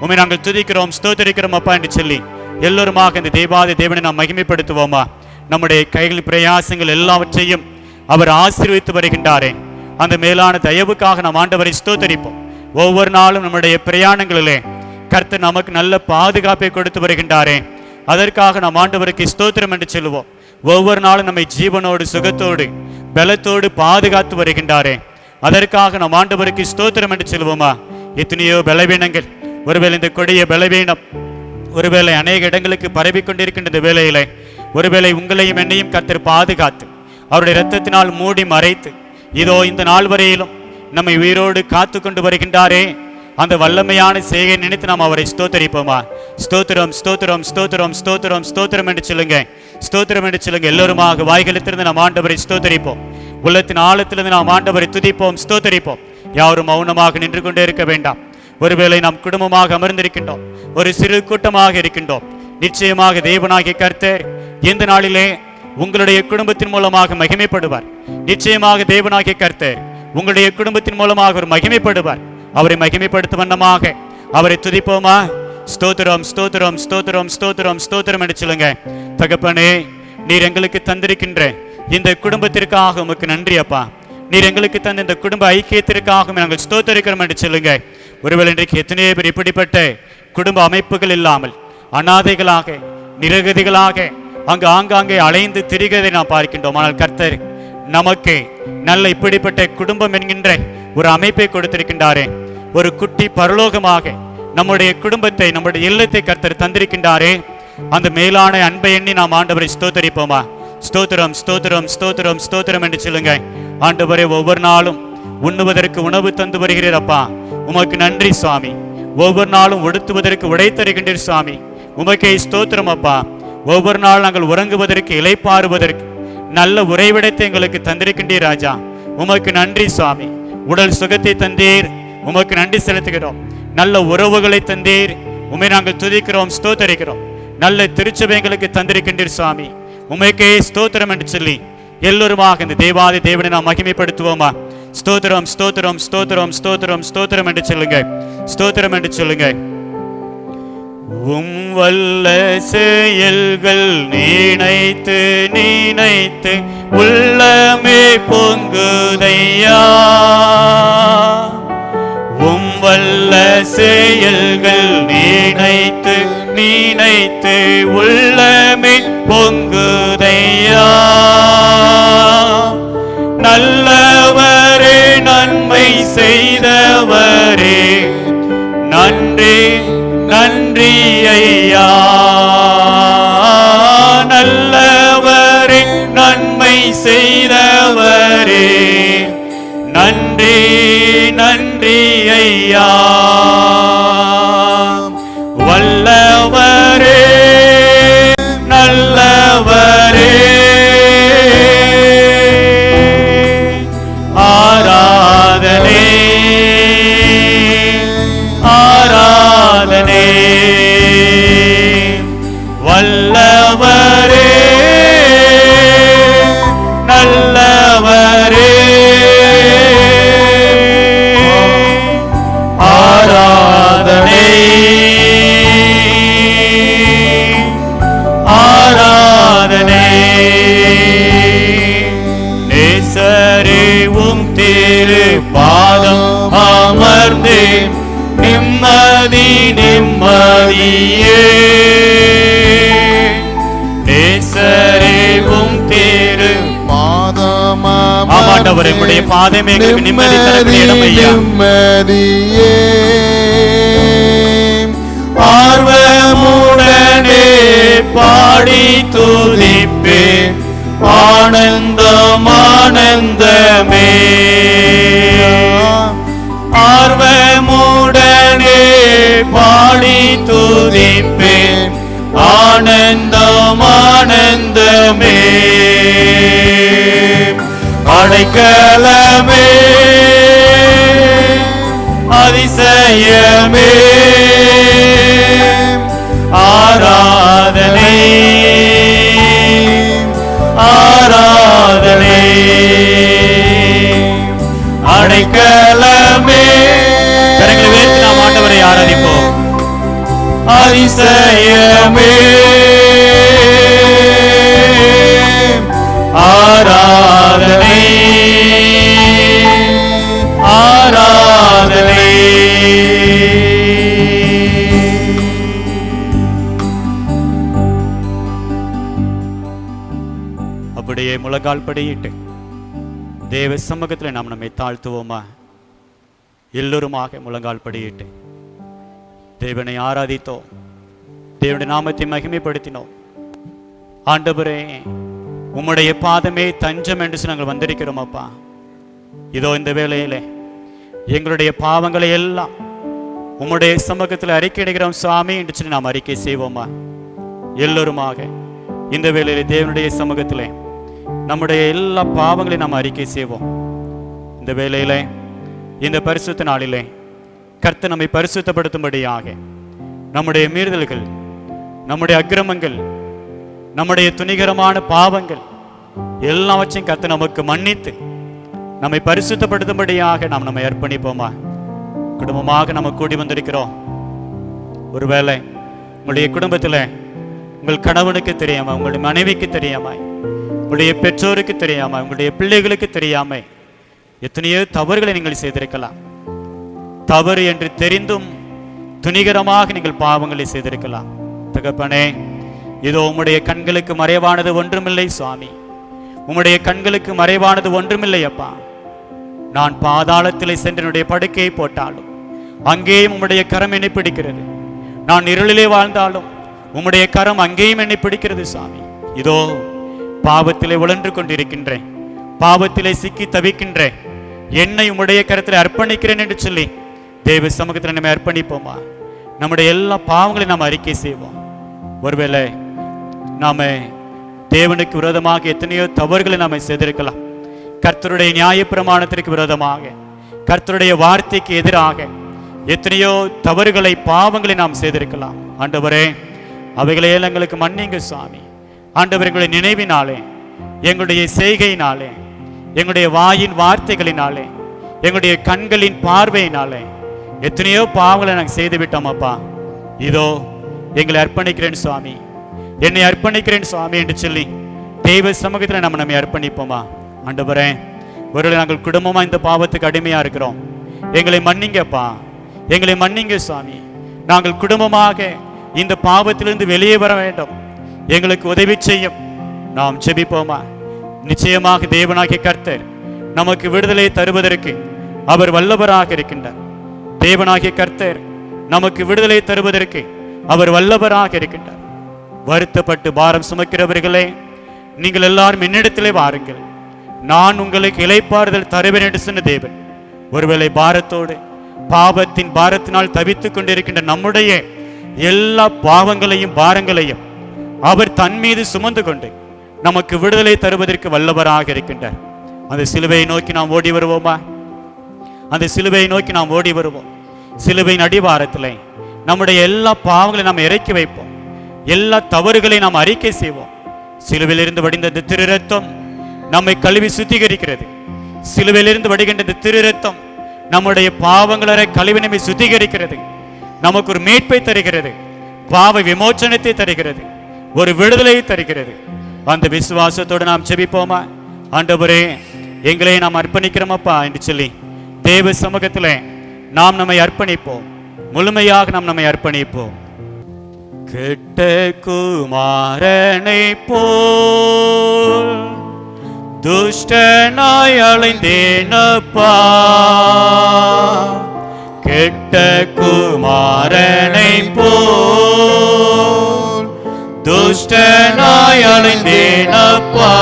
உம்மை நாங்கள் துதிக்கிறோம் ஸ்தோத்தரிக்கிறோம் அப்பா என்று சொல்லி எல்லோருமாக இந்த தேவாதி தேவனை நாம் மகிமைப்படுத்துவோமா? நம்முடைய கைகளின் பிரயாசங்கள் எல்லாவற்றையும் அவர் ஆசீர்வதித்து வருகின்றாரே. அந்த மேலான தயவுக்காக நாம் ஆண்டவரை ஸ்தோத்தரிப்போம். ஒவ்வொரு நாளும் நம்முடைய பிரயாணங்களிலே கர்த்தர் நமக்கு நல்ல பாதுகாப்பை கொடுத்து வருகின்றாரே. அதற்காக நாம் ஆண்டவருக்கு ஸ்தோத்திரம் என்று சொல்லுவோம். ஒவ்வொரு நாளும் நம்மை ஜீவனோடு, சுகத்தோடு, பலத்தோடு பாதுகாத்து வருகின்றாரே. அதற்காக நாம் ஆண்டவருக்கு ஸ்தோத்திரம் என்று சொல்லுவோமா? எத்தனையோ பலவீனங்கள், ஒருவேளை இந்த கொடிய பலவீனம் ஒருவேளை அநேக இடங்களுக்கு பரவி கொண்டிருக்கின்ற வேளையிலே ஒருவேளை உங்களையும் என்னையும் கர்த்தர் பாதுகாத்து அவருடைய இரத்தத்தினால் மூடி மறைத்து இதோ இந்த நாள் வரையிலும் நம்மை உயிரோடு காத்து கொண்டு வருகின்றாரே. அந்த வல்லமையான செய்கை நினைத்து நாம் அவரை ஸ்தோத்தரிப்போமா? ஸ்தோத்திரம் ஸ்தோத்திரம் ஸ்தோத்திரம் ஸ்தோத்திரம் ஸ்தோத்திரம் என்று சொல்லுங்க. ஸ்தோத்திரம் என்று சொல்லுங்க. எல்லோருமாக வாய்களிலிருந்து நாம் ஆண்டவரை ஸ்தோத்தரிப்போம். உள்ளத்தின் ஆழத்திலிருந்து நாம் ஆண்டவரை துதிப்போம், ஸ்தோத்தரிப்போம். யாரும் மௌனமாக நின்று கொண்டே இருக்க வேண்டாம். ஒருவேளை நாம் குடும்பமாக அமர்ந்திருக்கின்றோம், ஒரு சிறு கூட்டமாக இருக்கின்றோம். நிச்சயமாக தேவனாகிய கர்த்தர் இந்த நாளிலே உங்களுடைய குடும்பத்தின் மூலமாக மகிமைப்படுவார். நிச்சயமாக தேவனாகிய கர்த்தர் உங்களுடைய குடும்பத்தின் மூலமாக ஒரு மகிமைப்படுவார். அவரை மகிமைப்படுத்தும் வண்ணமாக அவரை துதிப்போமா? ஸ்தோத்திரம் ஸ்தோத்திரம் ஸ்தோத்திரம் ஸ்தோத்திரம் ஸ்தோத்திரம் என்று சொல்லுங்க. தகப்பனே, நீர் எங்களுக்கு தந்திருக்கின்ற இந்த குடும்பத்திற்காக உமக்கு நன்றி அப்பா. நீர் எங்களுக்கு தந்த இந்த குடும்ப ஐக்கியத்திற்காக நாங்கள் ஸ்தோத்தரிக்கிறோம் என்று சொல்லுங்க. ஒருவேளை இன்றைக்கு எத்தனையோ பேர் இப்படிப்பட்ட குடும்ப அமைப்புகள் இல்லாமல் அனாதைகளாக, நிரகதிகளாக அங்கு ஆங்காங்கே அலைந்து திரிகிறதை நாம் பார்க்கின்றோம். ஆனால் கர்த்தர் நமக்கு நல்ல இப்படிப்பட்ட குடும்பம் என்கின்ற ஒரு அமைப்பை கொடுத்திருக்கின்றாரே. ஒரு குட்டி பரலோகமாக நம்முடைய குடும்பத்தை, நம்முடைய இல்லத்தை கர்த்தர் தந்திருக்கின்றாரே. அந்த மேலான அன்பை எண்ணி நாம் ஆண்டவரை ஸ்தோத்தரிப்போமா? ஸ்தோத்திரம் ஸ்தோத்திரம் ஸ்தோத்திரம் ஸ்தோத்திரம் என்று சொல்லுங்க. ஆண்டவரே, ஒவ்வொரு நாளும் உண்ணுவதற்கு உணவு தந்து வருகிறீர் அப்பா, உமக்கு நன்றி சுவாமி. ஒவ்வொரு நாளும் உடுத்துவதற்கு உடை தருகின்றீர் சுவாமி, உமக்கே ஸ்தோத்திரம் அப்பா. ஒவ்வொரு நாள் நாங்கள் உறங்குவதற்கு, இளைப்பாறுவதற்கு நல்ல உறைவிடத்தை எங்களுக்கு தந்திருக்கின்றீர் ராஜா, உமக்கு நன்றி சுவாமி. உடல் சுகத்தை தந்தீர், உமக்கு நன்றி செலுத்துகிறோம். நல்ல உறவுகளை தந்தீர், உம்மை நாங்கள் துதிக்கிறோம், ஸ்தோத்தரிக்கிறோம். நல்ல திருச்சபை எங்களுக்கு தந்திருக்கின்றீர் சுவாமி, உமைக்கே ஸ்தோத்திரம் என்று சொல்லி எல்லோருமாக இந்த தேவாதி தேவனை நாம் மகிமைப்படுத்துவோமா? ஸ்தோத்திரம் ஸ்தோத்திரம் ஸ்தோத்திரம் ஸ்தோத்திரம் ஸ்தோத்திரம் என்று சொல்லுங்க. ஸ்தோத்திரம் என்று சொல்லுங்க. உம் வல்ல செயல்கள் நினைத்து நினைத்து உள்ளமே பொங்குதையா. உம் வல்ல செயல்கள் நினைத்து நினைத்து உள்ளமே பொங்குதையா. நல்லவரே, நன்மை செய்தவரே, நன்றி நன்றி ஐயா. நல்லவரே, நன்மை செய்தவரே, நன்றி நன்றி ஐயா. வல்லவரே, நல்லவரே, நல்லவரே ஆராதனை ஆராதனை நேசரே உம் திரு பாதம் அமர்ந்து நிம்மதி நிம்மதியே நேசரே உம் திரு பாதம் ஆமாண்டவர் எங்களுடைய பாதமே எங்களுக்கு நிம்மதி தரக்கூடிய இடம் ஐயா நிம்மதியே ஆர்வமுடனே பாடி துதிப்பேன் ஆனந்தம் ஆனந்தமே ஆர்வமுடனே பாடி துதிப்பேன் ஆனந்தம் ஆனந்தமே அடைக்கலமே அதிசயமே ஆராதனை ஆராதனை அடைக்கலமே கரங்களை உயர்த்தி நாம் ஆண்டவரை ஆராதிப்போம் அதிசயமே ஆராதனை ஆராதனை அப்படியே முழங்கால் படியிட்டு தேவ சமூகத்தில் நாம் நம்மை தாழ்த்துவோமா? எல்லோருமாக முழங்கால் படியிட்டு தேவனை ஆராதித்தோம், தேவனுடைய நாமத்தை மகிமைப்படுத்தினோம். ஆண்டவரே, உம்முடைய பாதமே தஞ்சம் என்று நாங்கள் வந்திருக்கிறோம் அப்பா. இதோ இந்த வேளையிலே எங்களுடைய பாவங்களை எல்லாம் உம்முடைய சமூகத்தில் அறிக்கையிடுகிறோம் சுவாமி என்று சொல்லி நாம் அறிக்கை செய்வோமா? எல்லோருமாக இந்த வேளையிலே தேவனுடைய சமூகத்திலே நம்முடைய எல்லா பாவங்களையும் நாம் அறிக்கை செய்வோம். இந்த வேளையிலே இந்த பரிசுத்த நாளிலே கர்த்தர் நம்மை பரிசுத்தப்படுத்தும்படியாக நம்முடைய மீறுதல்கள், நம்முடைய அக்கிரமங்கள், நம்முடைய துணிகரமான பாவங்கள் எல்லாவற்றையும் கர்த்தர் நமக்கு மன்னித்து நம்மை பரிசுத்தப்படுத்தும்படியாக நாம் நம்மை அர்ப்பணிப்போமா? குடும்பமாக நம்ம கூடி வந்திருக்கிறோம். ஒருவேளை உங்களுடைய குடும்பத்தில் உங்கள் கணவனுக்கு தெரியாம, உங்களுடைய மனைவிக்கு தெரியாம, உங்களுடைய பெற்றோருக்கு தெரியாம, உங்களுடைய பிள்ளைகளுக்கு தெரியாம எத்தனையோ தவறுகளை நீங்கள் செய்திருக்கலாம். தவறு என்று தெரிந்தும் துணிகரமாக நீங்கள் பாவங்களை செய்திருக்கலாம். தகப்பனே, இதோ உம்முடைய கண்களுக்கு மறைவானது ஒன்றுமில்லை சுவாமி, உம்முடைய கண்களுக்கு மறைவானது ஒன்றுமில்லை அப்பா. நான் பாதாளத்திலே சென்று என்னுடைய படுக்கையை போட்டாலும் அங்கேயும் உம்முடைய கரம் என்னை பிடிக்கிறது. நான் இருளிலே வாழ்ந்தாலும் உம்முடைய கரம் அங்கேயும் என்னை பிடிக்கிறது சுவாமி. இதோ பாவத்திலே உழன்று கொண்டிருக்கின்றேன், பாவத்திலே சிக்கி தவிக்கின்றேன், என்னை உம்முடைய கரத்தில் அர்ப்பணிக்கிறேன் என்று சொல்லி தேவ சமூகத்தில் நம்ம அர்ப்பணிப்போமா? நம்முடைய எல்லா பாவங்களையும் நாம் அறிக்கை செய்வோம். ஒருவேளை நாம தேவனுக்கு விரோதமாக எத்தனையோ தவறுகளை நாம செய்திருக்கலாம். கர்த்தருடைய நியாயப்பிரமாணத்திற்கு விரோதமாக, கர்த்தருடைய வார்த்தைக்கு எதிராக எத்தனையோ தவறுகளை, பாவங்களை நாம் செய்திருக்கலாம். ஆண்டவரே, அவைகளையெல்லாம் எங்களுக்கு மன்னிங்க சுவாமி. ஆண்டவர், எங்களுடைய நினைவினாலே, எங்களுடைய செய்கையினாலே, எங்களுடைய வாயின் வார்த்தைகளினாலே, எங்களுடைய கண்களின் பார்வையினாலே எத்தனையோ பாவங்களை நாங்கள் செய்து விட்டோம் அப்பா. இதோ எங்களை அர்ப்பணிக்கிறேன் சுவாமி, என்னை அர்ப்பணிக்கிறேன் சுவாமி என்று சொல்லி தெய்வ சமூகத்தில் நம்மை அர்ப்பணிப்போமா? ஆண்டவரே, ஒருவேளை நாங்கள் குடும்பமா இந்த பாவத்துக்கு அடிமையா இருக்கிறோம், எங்களை மன்னிங்கப்பா, எங்களை மன்னிங்க சுவாமி. நாங்கள் குடும்பமாக இந்த பாவத்திலிருந்து வெளியே வர வேண்டும், எங்களுக்கு உதவி செய்யும். நாம் ஜெபிப்போமா? நிச்சயமாக தேவனாகிய கர்த்தர் நமக்கு விடுதலை தருவதற்கு அவர் வல்லவராக இருக்கின்றார். தேவனாகிய கர்த்தர் நமக்கு விடுதலை தருவதற்கு அவர் வல்லவராக இருக்கின்றார். வருத்தப்பட்டு பாரம் சுமக்கிறவர்களே, நீங்கள் எல்லாரும் என்னிடத்திலே வாருங்கள், நான் உங்களுக்கு இளைப்பாறுதல் தருவேன் என்று சொன்ன தேவன். ஒருவேளை பாரத்தோடு, பாவத்தின் பாரத்தினால் தவித்துக் கொண்டிருக்கின்ற நம்முடைய எல்லா பாவங்களையும் பாரங்களையும் அவர் தன் மீது சுமந்து கொண்டு நமக்கு விடுதலை தருவதற்கு வல்லவராக இருக்கின்றார். அந்த சிலுவையை நோக்கி நாம் ஓடி வருவோமா? அந்த சிலுவையை நோக்கி நாம் ஓடி வருவோம். சிலுவையின் அடிவாரத்திலே நம்முடைய எல்லா பாவங்களையும் நாம் இறக்கி வைப்போம். எல்லா தவறுகளையும் நாம் அறிக்கை செய்வோம். சிலுவையிலிருந்து வடிந்த இந்த திரு ரத்தம் நம்மை கழுவி சுத்திகரிக்கிறது. சிலுவையிலிருந்து வடிகின்ற இந்த திரு ரத்தம் நம்முடைய பாவங்களை கழுவி நம்மை சுத்திகரிக்கிறது. நமக்கு ஒரு மீட்பை தருகிறது, பாவ விமோச்சனத்தை தருகிறது, ஒரு விடுதலையை தருகிறது. அந்த விசுவாசத்தோடு நாம் ஜெபிப்போமா? ஆண்டவரே, எங்களை நாம் அர்ப்பணிக்கிறோமப்பா என்று சொல்லி தேவ சமூகத்திலே நாம் நம்மை அர்ப்பணிப்போம். முழுமையாக நாம் நம்மை அர்ப்பணிப்போம். கெட்ட குமாரனை போல் துஷ்டனாய் அலைந்தேனப்பா, கெட்ட குமாரனை போல் துஷ்டனாய் அலைந்தேனப்பா,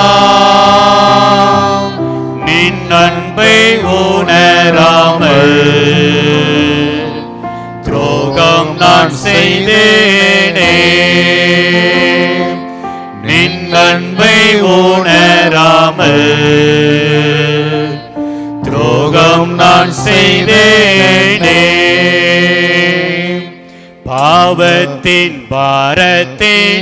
நின் அன்பை உணராமல் துரோகம் நான் செய்தேனே, நின் அன்பை உணராமல் துரோகம் நான் செய்தேனே. பாவத்தின் பாரத்தினால்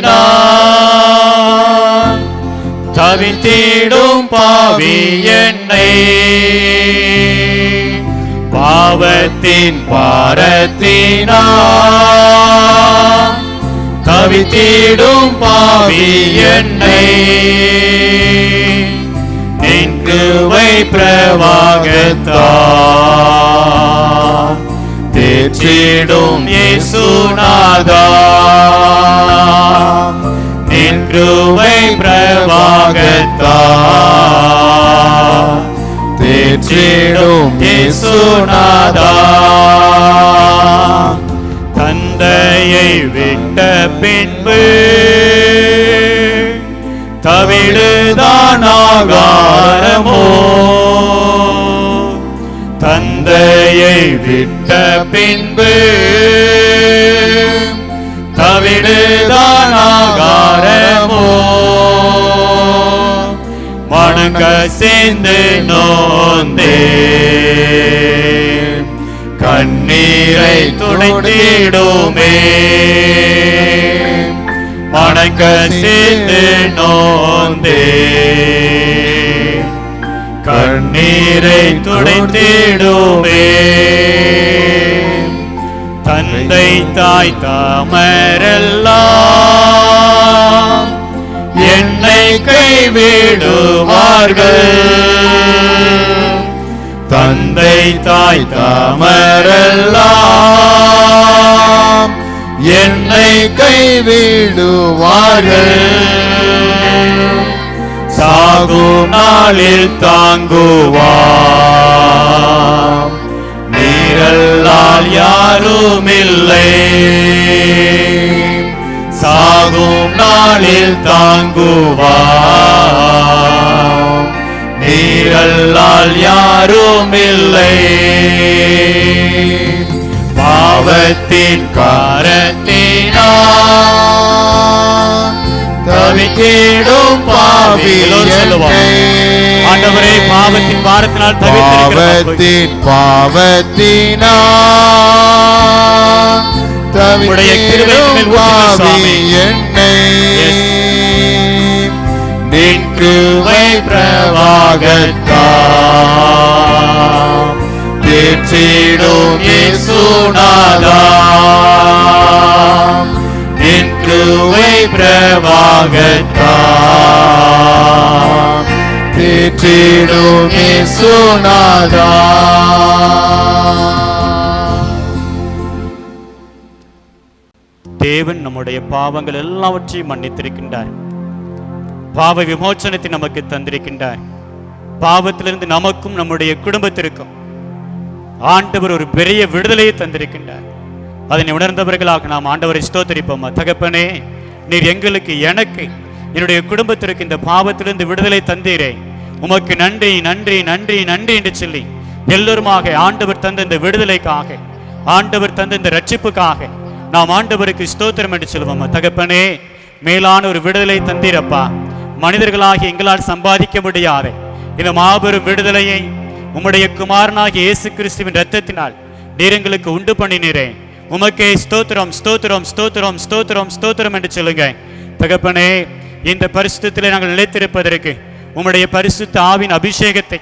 தவித்திடும் பாவி என்னை, பாவத்தின் பாரத்தினால் தவித்திடும் பாவி என்னை, நின் கிருபை பிரவாகத்தால் தேற்றிடும் இயேசுநாதா, நின் கிருபை பிரவாகத்தால் தேற்றிடும் இயேசுநாதா. தந்தையை விட்ட பின்பு தவிடுதான் ஆகாரமோ, தந்தையை விட்ட பின்பு தவிடுதான் ஆகாரமோ, மனங்க சேர்ந்து நோந்தே கண்ணீரை துடைத்திடுமே, மனங்க சேர்ந்து நோந்தே கண்ணீரை துடைத்திடுமே. தந்தை தாய் தாமரெல்லாம் என்னை கைவிடுவார்கள், தந்தை தாய் தாமரெல்லாம் என்னை கைவிடுவார்கள், சாகும் நாளில் தாங்குவார், நீரல்லால் யாருமில்லை, சாகும் நாளில் தாங்குவார், நீரல்லால் யாருமில்லை. பாவத்தின் காரத்தினால் தவித்திடும் பாவி என்னை, ஆண்டவரே, பாவத்தின் பாரத்தினால் பாவத்தின் பாவத்தினால் தவித்திடும் பாவி என்னை, நின் கிருபை பிரவாகத்தால் தேற்றிடும் இயேசுநாதா, நின் கிருபை பிரவாகத்தால் தேற்றிடும் இயேசுநாதா. தேவன் நம்முடைய பாவங்கள் எல்லாவற்றையும் மன்னித்திருக்கின்றார். பாவ விமோச்சனத்தை நமக்கு தந்திருக்கின்றார். பாவத்திலிருந்து நமக்கும் நம்முடைய குடும்பத்திற்கும் ஆண்டவர் ஒரு பெரிய விடுதலையை தந்திருக்கின்றார். அதனை உணர்ந்தவர்களாக நாம் ஆண்டவரை ஸ்தோத்திரிப்போம். தகப்பனே, நீர் எங்களுக்கு, எனக்கு, என்னுடைய குடும்பத்திற்கு இந்த பாவத்திலிருந்து விடுதலை தந்தீரே, உமக்கு நன்றி நன்றி நன்றி நன்றி என்று சொல்லி எல்லோருமாக ஆண்டவர் தந்த இந்த விடுதலைக்காக, ஆண்டவர் தந்த இந்த ரட்சிப்புக்காக நாம் ஆண்டவருக்கு ஸ்தோத்திரம் என்று சொல்வோம். தகப்பனே, மேலான ஒரு விடுதலை தந்தீரப்பா. மனிதர்களாகி எங்களால் சம்பாதிக்க முடியாத இந்த மாபெரும் விடுதலையை உம்முடைய குமாரனாகிய இயேசு கிறிஸ்துவின் இரத்தத்தினால் நீர் எங்களுக்கு உண்டு பண்ணினீரே. உமக்கே ஸ்தோத்திரம் ஸ்தோத்திரம் ஸ்தோத்திரம் ஸ்தோத்திரம் ஸ்தோத்திரம் என்று சொல்லுங்க. தகப்பனே, இந்த பரிசுத்தத்திலே நாங்கள் நிலைத்திருப்பதற்கு உம்முடைய பரிசுத்த ஆவின் அபிஷேகத்தை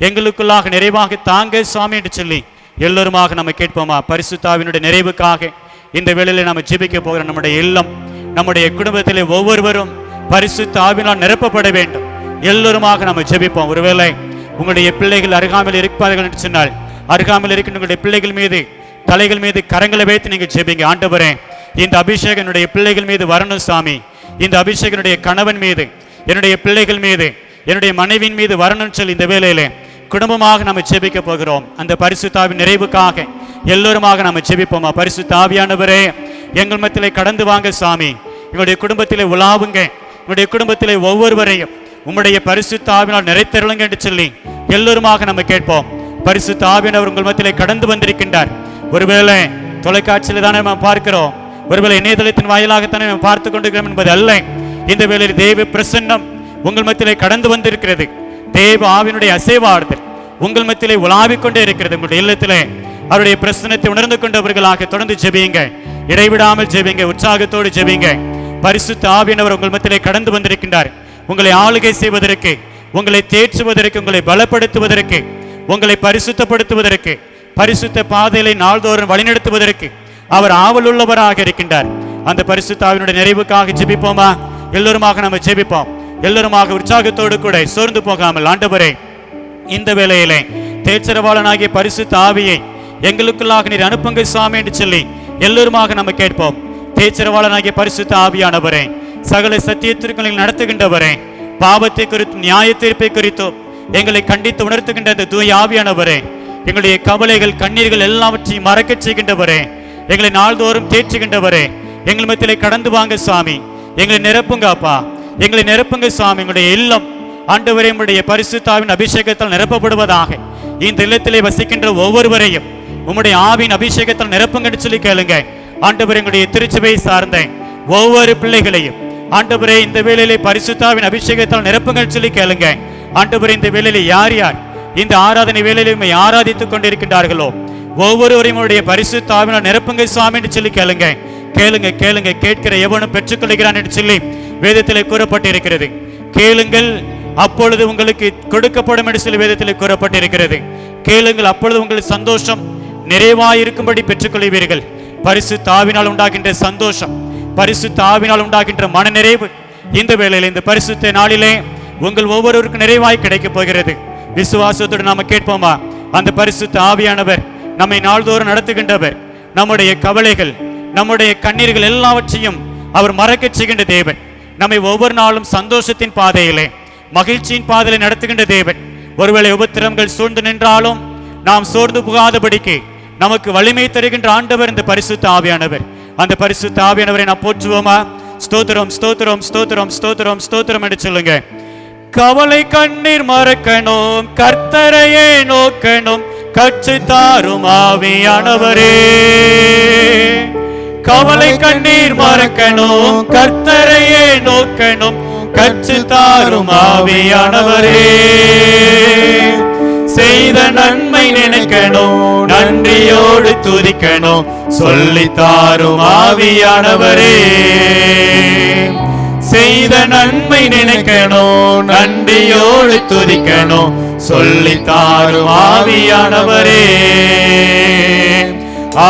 எங்களுக்குள்ளாக நிறைவாக தாங்க சுவாமி என்று சொல்லி எல்லோருமாக நம்ம கேட்போமா? பரிசுத்த ஆவினுடைய நிறைவுக்காக இந்த வேளையில நம்ம ஜெபிக்க போகிற நம்முடைய இல்லம், நம்முடைய குடும்பத்திலே ஒவ்வொருவரும் பரிசுத்த ஆவினால் நிரப்பப்பட வேண்டும். எல்லோருமாக நம்ம ஜெபிப்போம். ஒருவேளை உங்களுடைய பிள்ளைகள் அருகாமையில் இருப்பார்கள் என்று சொன்னால், அருகாமையில் இருக்கின்ற உங்களுடைய பிள்ளைகள் மீது, தலைகள் மீது கரங்களை வைத்து நீங்கள் ஜெபிங்க. ஆண்டவரே, இந்த அபிஷேகம் என்னுடைய பிள்ளைகள் மீது வரணும் சாமி. இந்த அபிஷேகம் என்னுடைய கணவன் மீது, என்னுடைய பிள்ளைகள் மீது, என்னுடைய மனைவியின் மீது வரணும்னு சொல்லி இந்த வேளையிலே குடும்பமாக நம்ம ஜெபிக்க போகிறோம். அந்த பரிசுத்த ஆவியின் நிறைவுக்காக எல்லோருமாக நம்ம ஜெபிப்போமா? பரிசுத்த ஆவியானவரே, எங்கள் மத்தியிலே கடந்து வாங்க சாமி. எங்களுடைய குடும்பத்திலே உலாவுங்க. எங்களுடைய குடும்பத்திலே ஒவ்வொருவரையும் உம்முடைய பரிசுத்த ஆவியினால் நிறைத்தருளுங்க என்று சொல்லி எல்லோருமாக நம்ம கேட்போம். பரிசுத்த ஆவியானவர் உங்கள் மத்தியிலே கடந்து வந்திருக்கின்றார். ஒருவேளை தொலைக்காட்சியில் தானே நம்ம பார்க்கிறோம், ஒருவேளை இணையதளத்தின் வாயிலாகத்தானே நம்ம பார்த்து கொண்டிருக்கிறோம் என்பது அல்ல. இந்த வேளையில் தேவ பிரசன்னம் உங்கள் மத்தியிலே கடந்து வந்திருக்கிறது. தேவ ஆவியினுடைய அசைவாடுதல் உங்கள் மத்தியிலே உலாவிக் கொண்டே இருக்கிறது. உங்களுடைய இல்லத்திலே அவருடைய பிரசன்னத்தை உணர்ந்து கொண்டவர்களாக தொடர்ந்து ஜெபியுங்க. இடைவிடாமல் ஜெபிங்க, உற்சாகத்தோடு ஜெபிங்க. பரிசுத்த ஆவியானவர் உங்கள் மத்தியிலே கடந்து வந்திருக்கின்றார். உங்களை ஆளுகை செய்வதற்கு, உங்களை தேற்றுவதற்கு, உங்களை பலப்படுத்துவதற்கு, உங்களை பரிசுத்தப்படுத்துவதற்கு, பரிசுத்த பாதையிலே நாள்தோறும் வழிநடத்துவதற்கு அவர் ஆவல் உள்ளவராக இருக்கின்றார். அந்த பரிசுத்த ஆவியினுடைய நிறைவுக்காக ஜெபிப்போமா? எல்லோருமாக நம்ம ஜெபிப்போம். எல்லோருமாக உற்சாகத்தோடு கூட சோர்ந்து போகாமல், ஆண்டவரே, இந்த வேளையிலே தேச்சரவாளனாகிய பரிசுத்த ஆவியை எங்களுக்குள்ளாக நீர் அனுப்புங்க சுவாமி என்று சொல்லி எல்லோருமாக நம்ம கேட்போம். தேச்சரவாளனாகிய பரிசுத்த ஆவியானவரே, சகல சத்தியத்திற்கு நடத்துகின்றவரே, பாவத்தை குறித்தும் நியாய தீர்ப்பை குறித்தும் எங்களை கண்டித்து உணர்த்துகின்ற அந்த தூய ஆவியானவரே, எங்களுடைய கவலைகள் கண்ணீர்கள் எல்லாவற்றையும் மறக்க செய்கின்றவரே, எங்களை நாள்தோறும் தேற்றுகின்றவரே, எங்கள் மத்தியிலே கடந்து வாங்க சுவாமி. எங்களை நிரப்புங்க அப்பா, எங்களை நிரப்புங்க சுவாமி. எங்களுடைய இல்லம் ஆண்டவரே உம்முடைய பரிசுத்த ஆவியின் அபிஷேகத்தால் நிரப்பப்படுவதாக. இந்த இல்லத்திலே வசிக்கின்ற ஒவ்வொருவரையும் உம்முடைய ஆவியின் அபிஷேகத்தால் நிரப்புங்கன்னு சொல்லி கேளுங்க. ஆண்டவரே, எங்களுடைய திருச்சபையை சார்ந்த ஒவ்வொரு பிள்ளைகளையும் ஆண்டவரே இந்த வேளையிலே பரிசுத்த ஆவியின் அபிஷேகத்தால் நிரப்புங்கன்னு சொல்லி கேளுங்க. ஆண்டவரே, இந்த வேளையிலே யார் யார் இந்த ஆராதனை வேளையிலே ஆராதித்துக் கொண்டிருக்கின்றார்களோ ஒவ்வொருவரையும் உடைய பரிசுத்த ஆவியினால் நிரப்புங்க சுவாமி என்று சொல்லி கேளுங்க. கேளுங்க கேளுங்க, கேட்கிற எவனும் பெற்றுக்கொள்கிறான் என்று சொல்லி வேதத்திலே கூறப்பட்டிருக்கிறது. கேளுங்கள், அப்பொழுது உங்களுக்கு கொடுக்கப்படும் என்று சொல்லி வேதத்திலே கூறப்பட்டிருக்கிறது. கேளுங்கள், அப்பொழுது உங்களுக்கு சந்தோஷம் நிறைவாயிருக்கும்படி பெற்றுக்கொள்வீர்கள். பரிசுத்த ஆவியினால் உண்டாகின்ற சந்தோஷம், பரிசுத்த ஆவியினால் உண்டாகின்ற மன நிறைவு இந்த வேளையில், இந்த பரிசுத்த நாளிலே உங்கள் ஒவ்வொருவருக்கும் நிறைவாய் கிடைக்கப் போகிறது. விசுவாசத்தோடு நாம கேட்போமா? அந்த பரிசுத்த ஆவியானவர் நம்மை நாள்தோறும் நடத்துகின்றவர். நம்முடைய கவலைகள், நம்முடைய கண்ணீர்கள் எல்லாவற்றையும் அவர் மறக்க செய்கின்ற தேவன். நம்மை ஒவ்வொரு நாளும் சந்தோஷத்தின் பாதையிலே, மகிழ்ச்சியின் பாதையிலே நடத்துகின்ற தேவன். ஒருவேளை உபத்திரங்கள் சூழ்ந்து நின்றாலும் நாம் சோர்ந்து போகாதபடிக்கு நமக்கு வலிமை தருகின்ற ஆண்டவர் இந்த பரிசுத்த ஆவியானவர். அந்த பரிசுத்த ஆவியானவரை நாம் போற்றுவோமா? ஸ்தோத்திரம் ஸ்தோத்திரம் ஸ்தோத்திரம் ஸ்தோத்திரம் ஸ்தோத்திரம் என்று சொல்லுங்க. கவலை கண்ணீர் மறக்கணும், கர்த்தரையே நோக்கணும், கற்று தாரும் ஆவியானவரே. கவலை கண்ணீர் மறக்கணும், கர்த்தரையே நோக்கணும், கற்று தாரும் ஆவியானவரே. செய்த நன்மை நினைக்கணும், நன்றியோடு துதிக்கணும், சொல்லி தாரும் ஆவியானவரே. செய்த நன்மை நினைக்கணும், நன்றியோடு துதிக்கணும், சொல்லி தாரும் ஆவியானவரே.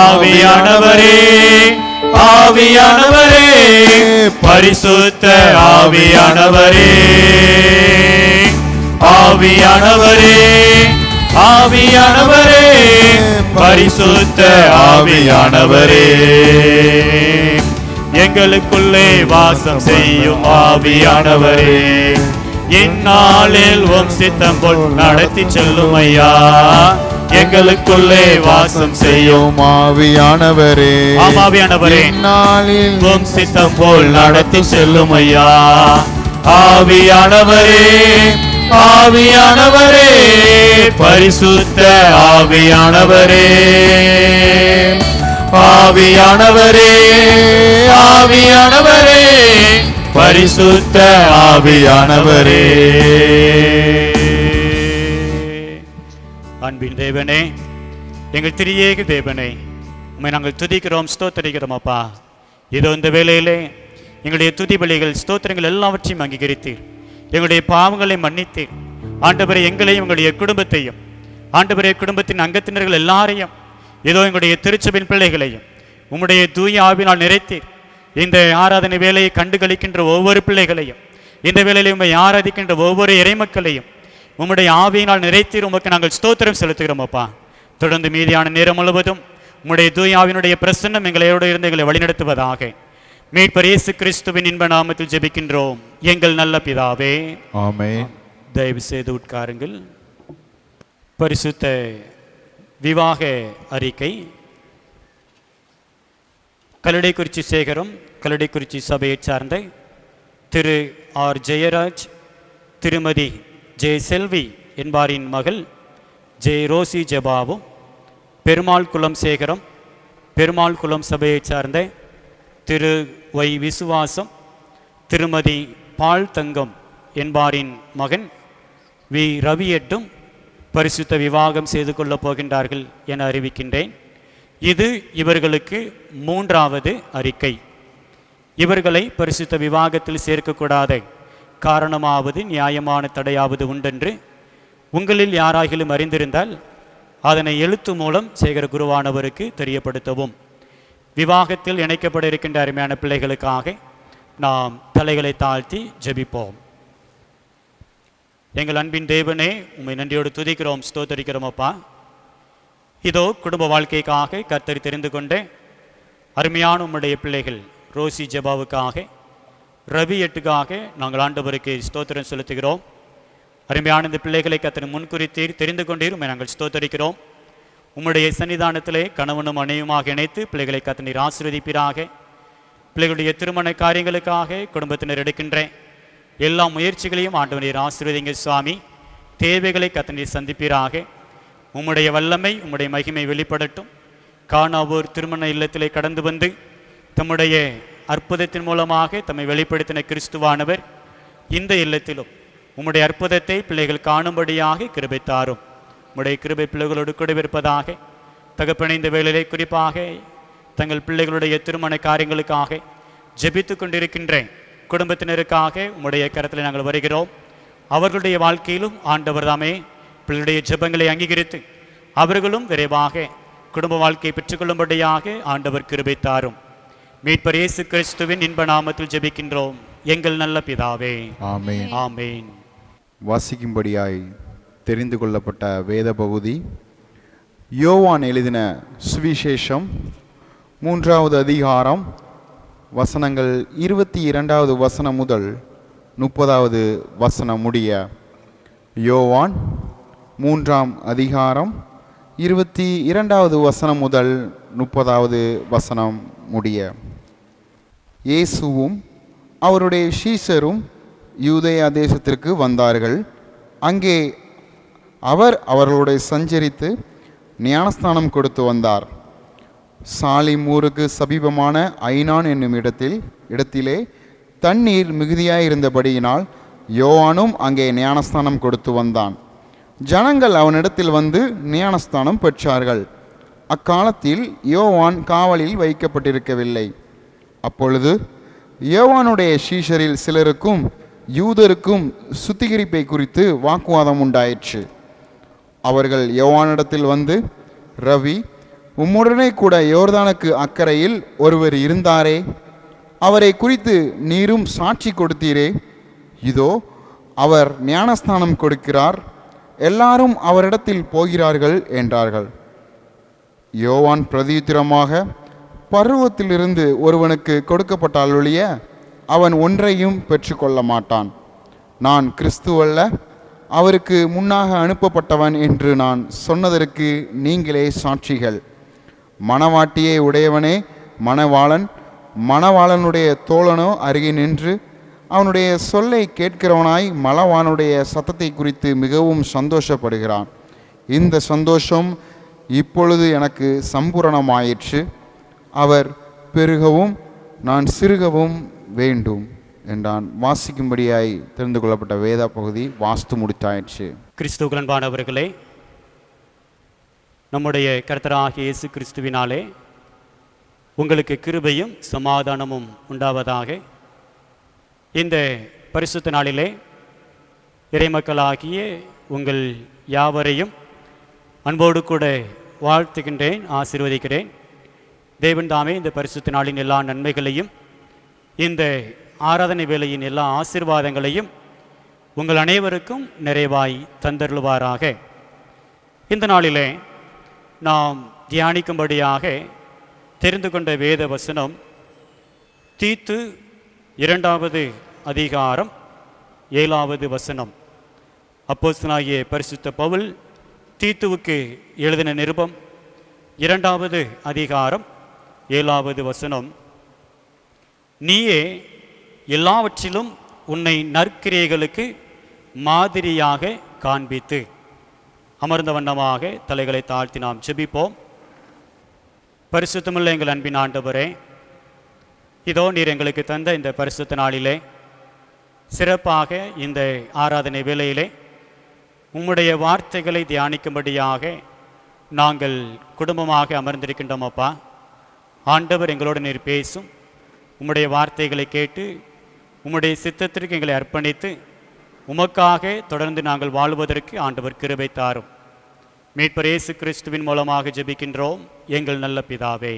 ஆவியானவரே, ஆவியானவரே, பரிசுத்த ஆவியானவரே. ஆவியானவரே, ஆவியானவரே, பரிசுத்த ஆவியானவரே. எங்களுக்குள்ளே வாசம் செய்யும் ஆவியானவரே, இந்நாளில் உம் சித்தம் போல் நடத்தி செல்லும் ஐயா. எங்களுக்குள்ளே வாசம் செய்யும் ஆவியானவரே, ஆவியானவரே, இந்நாளில் உம் சித்தம் போல் நடத்தி செல்லும் ஐயா. ஆவியானவரே, ஆவியானவரே, பரிசுத்த ஆவியானவரே. ஆவியானவரே, ஆவியானவரே, பரிசுத்த ஆவியானவரே. அன்பின் தேவனே, எங்கள் திரியேக தேவனே, உம்மை நாங்கள் துதிக்கிறோம், ஸ்தோத்தரிக்கிறோம் அப்பா. இதோ இந்த வேளையிலே எங்களுடைய துதி பலிகள், ஸ்தோத்திரங்கள் எல்லாவற்றையும் அங்கீகரித்தீர். எங்களுடைய பாவங்களை மன்னித்தீர் ஆண்டவரே. எங்களையும் எங்களுடைய குடும்பத்தையும் ஆண்டவரே, குடும்பத்தின் அங்கத்தினர்கள் எல்லாரையும், ஏதோ எங்களுடைய திருச்சபையின் பிள்ளைகளையும் உம்முடைய தூய ஆவினால் நிறைத்தீர். இந்த ஆராதனை வேலையை கண்டு களிக்கின்ற ஒவ்வொரு பிள்ளைகளையும், இந்த வேளையிலே உம்மை ஆராதிக்கின்ற ஒவ்வொரு இறைமக்களையும் உம்முடைய ஆவியினால் நிறைத்தீர். உமக்கு நாங்கள் ஸ்தோத்திரம் செலுத்துகிறோம் அப்பா. தொடர்ந்து மீதியான நேரம் முழுவதும் உம்முடைய தூய ஆவியினுடைய பிரசன்னம் எங்களோடு இருந்து எங்களை வழிநடத்துவதாக. மீட்பர் இயேசு கிறிஸ்துவின் இன்ப நாமத்தில் ஜெபிக்கின்றோம் எங்கள் நல்ல பிதாவே, ஆமென். தயவு செய்து உட்காருங்கள். பரிசுத்த விவாக அறிக்கை. கல்லடைக்குறிச்சி சேகரம் கல்லடைக்குறிச்சி சபையை சார்ந்த திரு ஆர் ஜெயராஜ், திருமதி ஜே செல்வி என்பாரின் மகள் ஜே ரோசி ஜெபாவும், பெருமாள் குளம் சேகரம் பெருமாள் குளம் சபையை சார்ந்த திரு ஒய் விசுவாசம், திருமதி பால் தங்கம் என்பாரின் மகன் வி ரவியட்டும் பரிசுத்த விவாகம் செய்து கொள்ளப் போகின்றார்கள் என அறிவிக்கின்றேன். இது இவர்களுக்கு 3வது அறிக்கை. இவர்களை பரிசுத்த விவாகத்தில் சேர்க்கக்கூடாத காரணமாவது நியாயமான தடையாவது உண்டென்று உங்களில் யாராகிலும் அறிந்திருந்தால் அதனை எழுத்து மூலம் சேகர குருவானவருக்கு தெரியப்படுத்தவும். விவாகத்தில் இணைக்கப்பட இருக்கின்ற அருமையான பிள்ளைகளுக்காக நாம் தலைகளை தாழ்த்தி ஜெபிப்போம். எங்கள் அன்பின் தேவனே, உம்மை நன்றியோடு துதிக்கிறோம், ஸ்தோத்தரிக்கிறோம் அப்பா. இதோ குடும்ப வாழ்க்கைக்காக கர்த்தர் தெரிந்து கொண்டே அருமையான உம்முடைய பிள்ளைகள் ரோசி ஜெபாவுக்காக, ரவி எட்டுக்காக நாங்கள் ஆண்டவருக்கு ஸ்தோத்திரம் செலுத்துகிறோம். அருமையான இந்த பிள்ளைகளை கர்த்தர் முன்குறித்தீர், தெரிந்து கொண்டீர், உம்மை நாங்கள் ஸ்தோத்தரிக்கிறோம். உம்முடைய சன்னிதானத்திலே கணவனும் அணையுமாக இணைத்து பிள்ளைகளை கர்த்தர் நீர் ஆசீர்வதிப்பீராக. பிள்ளைகளுடைய திருமண காரியங்களுக்காக குடும்பத்தினர் எடுக்கின்ற எல்லா முயற்சிகளையும் ஆண்டவர் நீர் ஆசீர்வதிங்க சுவாமி. தேவைகளை கர்த்தர் நீர் சந்திப்பீராக. உம்முடைய வல்லமை, உம்முடைய மகிமை வெளிப்படட்டும். காணாவூர் திருமண இல்லத்திலே கடந்து வந்து தம்முடைய அற்புதத்தின் மூலமாக தம்மை வெளிப்படுத்தின கிறிஸ்துவானவர் இந்த இல்லத்திலும் உம்முடைய அற்புதத்தை பிள்ளைகள் காணும்படியாக கிருபை தாரும். உம்முடைய கிருபை பிள்ளைகளோடு கூட இருப்பதாக. தகப்பனை இந்த வேளையிலே குறிப்பாக தங்கள் பிள்ளைகளுடைய திருமண காரியங்களுக்காக ஜெபித்து கொண்டிருக்கின்ற குடும்பத்தினருக்காக உம்முடைய கரத்தில் நாங்கள் வருகிறோம். அவர்களுடைய வாழ்க்கையிலும் ஆண்டவர் தாமே பிள்ளைகளுடைய ஜெபங்களை அங்கீகரித்து அவர்களும் விரைவாக குடும்ப வாழ்க்கையை பெற்றுக்கொள்ளும்படியாக ஆண்டவர் கிருபை தாரும். மீட்பர் இயேசு கிறிஸ்துவின் இன்ப நாமத்தில் ஜெபிக்கின்றோம் எங்கள் நல்ல பிதாவே, ஆமென். ஆமென். வாசிக்கும்படியாய் தெரிந்து கொள்ளப்பட்ட வேத பகுதி யோவான் எழுதின சுவிசேஷம் 3வது அதிகாரம் வசனங்கள் 22வது வசனம் முதல் 30வது வசனம் முடிய. யோவான் 3ஆம் அதிகாரம் 22வது வசனம் முதல் 30வது வசனம் முடிய. இயேசுவும் அவருடைய சீஷரும் யூதேயா தேசத்திற்கு வந்தார்கள். அங்கே அவர் அவர்களுடைய சஞ்சரித்து ஞானஸ்நானம் கொடுத்து வந்தார். சாலிம் ஊருக்கு சமீபமான ஐனான் என்னும் இடத்திலே தண்ணீர் மிகுதியாயிருந்தபடியினால் யோவானும் அங்கே ஞானஸ்நானம் கொடுத்து வந்தான். ஜனங்கள் அவனிடத்தில் வந்து ஞானஸ்நானம் பெற்றார்கள். அக்காலத்தில் யோவான் காவலில் வைக்கப்பட்டிருக்கவில்லை. அப்பொழுது யோவானுடைய சீஷரில் சிலருக்கும் யூதருக்கும் சுத்திகரிப்பை குறித்து வாக்குவாதம் உண்டாயிற்று. அவர்கள் யோவானிடத்தில் வந்து, ரவி, உம்முடனே கூட யோர்தானுக்கு அக்கறையில் ஒருவர் இருந்தாரே, அவரை குறித்து நீரும் சாட்சி கொடுத்தீரே. இதோ அவர் ஞானஸ்நானம் கொடுக்கிறார், எல்லாரும் அவரிடத்தில் போகிறார்கள் என்றார்கள். யோவான் பிரதியுத்திரமாக, பருவத்திலிருந்து ஒருவனுக்கு கொடுக்கப்பட்டாலொழிய அவன் ஒன்றையும் பெற்றுக்கொள்ள மாட்டான். நான் கிறிஸ்துவல்ல, அவருக்கு முன்னாக அனுப்பப்பட்டவன் என்று நான் சொன்னதற்கு நீங்களே சாட்சிகள். மணவாட்டியை உடையவனே மணவாளன், மணவாளனுடைய தோழனோ அருகே நின்று அவனுடைய சொல்லை கேட்கிறவனாய் மணவாளனுடைய சத்தத்தை குறித்து மிகவும் சந்தோஷப்படுகிறான். இந்த சந்தோஷம் இப்பொழுது எனக்கு சம்பூரணமாயிற்று. அவர் பெருகவும் நான் சிறுகவும் வேண்டும் என்றான். வாசிக்கும்படியாய் தெரிந்து கொள்ளப்பட்ட வேத பகுதி வாஸ்து முடித்தாயிற்று. கிறிஸ்துவன்பானவர்களே, நம்முடைய கர்த்தராகிய இயேசு கிறிஸ்துவினாலே உங்களுக்கு கிருபையும் சமாதானமும் உண்டாவதாக. இந்த பரிசுத்த நாளிலே இறைமக்களாகிய உங்கள் யாவரையும் அன்போடு கூட வாழ்த்துகின்றேன், ஆசீர்வதிக்கிறேன். தேவன் தாமே இந்த பரிசுத்த நாளின் எல்லா நன்மைகளையும், இந்த ஆராதனை வேளையின் எல்லா ஆசீர்வாதங்களையும் உங்கள் அனைவருக்கும் நிறைவாய் தந்தருள்வாராக. இந்த நாளிலே நாம் தியானிக்கும்படியாக தெரிந்து கொண்ட வேத வசனம் தீத்து 2வது அதிகாரம் 7வது வசனம். அப்போஸ்தலனாகிய பரிசுத்த பவுல் தீத்துவுக்கு எழுதின நிருபம் 2வது அதிகாரம் 7வது வசனம். நீயே எல்லாவற்றிலும் உன்னை நற்கிரியைகளுக்கு மாதிரியாக காண்பித்து. அமர்ந்த வண்ணமாக தலைகளை தாழ்த்தி நாம் ஜெபிப்போம். பரிசுத்தமுள்ள எங்கள் அன்பின் ஆண்டவரே, இதோ நீர் எங்களுக்கு தந்த இந்த பரிசுத்த நாளிலே சிறப்பாக இந்த ஆராதனை வேளையிலே உம்முடைய வார்த்தைகளை தியானிக்கும்படியாக நாங்கள் குடும்பமாக அமர்ந்திருக்கின்றோம். அப்பா ஆண்டவர், எங்களோடு நீர் பேசும். உம்முடைய வார்த்தைகளை கேட்டு உம்முடைய சித்தத்திற்கு எங்களை அர்ப்பணித்து உமக்காக தொடர்ந்து நாங்கள் வாழ்வதற்கு ஆண்டவர் கிருபை தாரும். மீட்பர் இயேசு கிறிஸ்துவின் மூலமாக ஜெபிக்கின்றோம் எங்கள் நல்ல பிதாவே,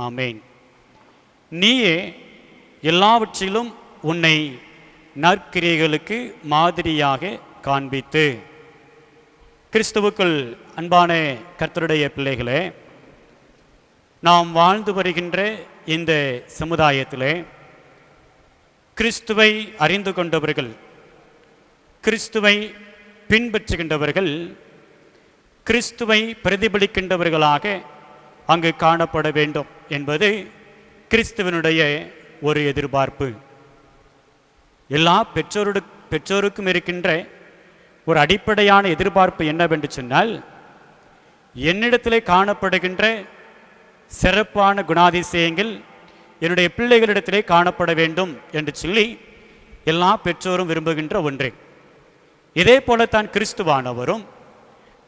ஆமேன். நீயே எல்லாவற்றிலும் உன்னை நற்கிரியைகளுக்கு மாதிரியாக காண்பித்து. கிறிஸ்துவுக்குள் அன்பான கர்த்தருடைய பிள்ளைகளே, நாம் வாழ்ந்து வருகின்ற இந்த சமுதாயத்திலே கிறிஸ்துவை அறிந்து கொண்டவர்கள், கிறிஸ்துவை பின்பற்றுகின்றவர்கள், கிறிஸ்துவை பிரதிபலிக்கின்றவர்களாக அங்கு காணப்பட வேண்டும் என்பது கிறிஸ்துவனுடைய ஒரு எதிர்பார்ப்பு. எல்லா பெற்றோருக்கும் இருக்கின்ற ஒரு அடிப்படையான எதிர்பார்ப்பு என்னவென்று சொன்னால், என்னிடத்திலே காணப்படுகின்ற சிறப்பான குணாதிசயங்கள் என்னுடைய பிள்ளைகளிடத்திலே காணப்பட வேண்டும் என்று சொல்லி எல்லா பெற்றோரும் விரும்புகின்ற ஒன்று. இதே போலத்தான் கிறிஸ்துவானவரும்,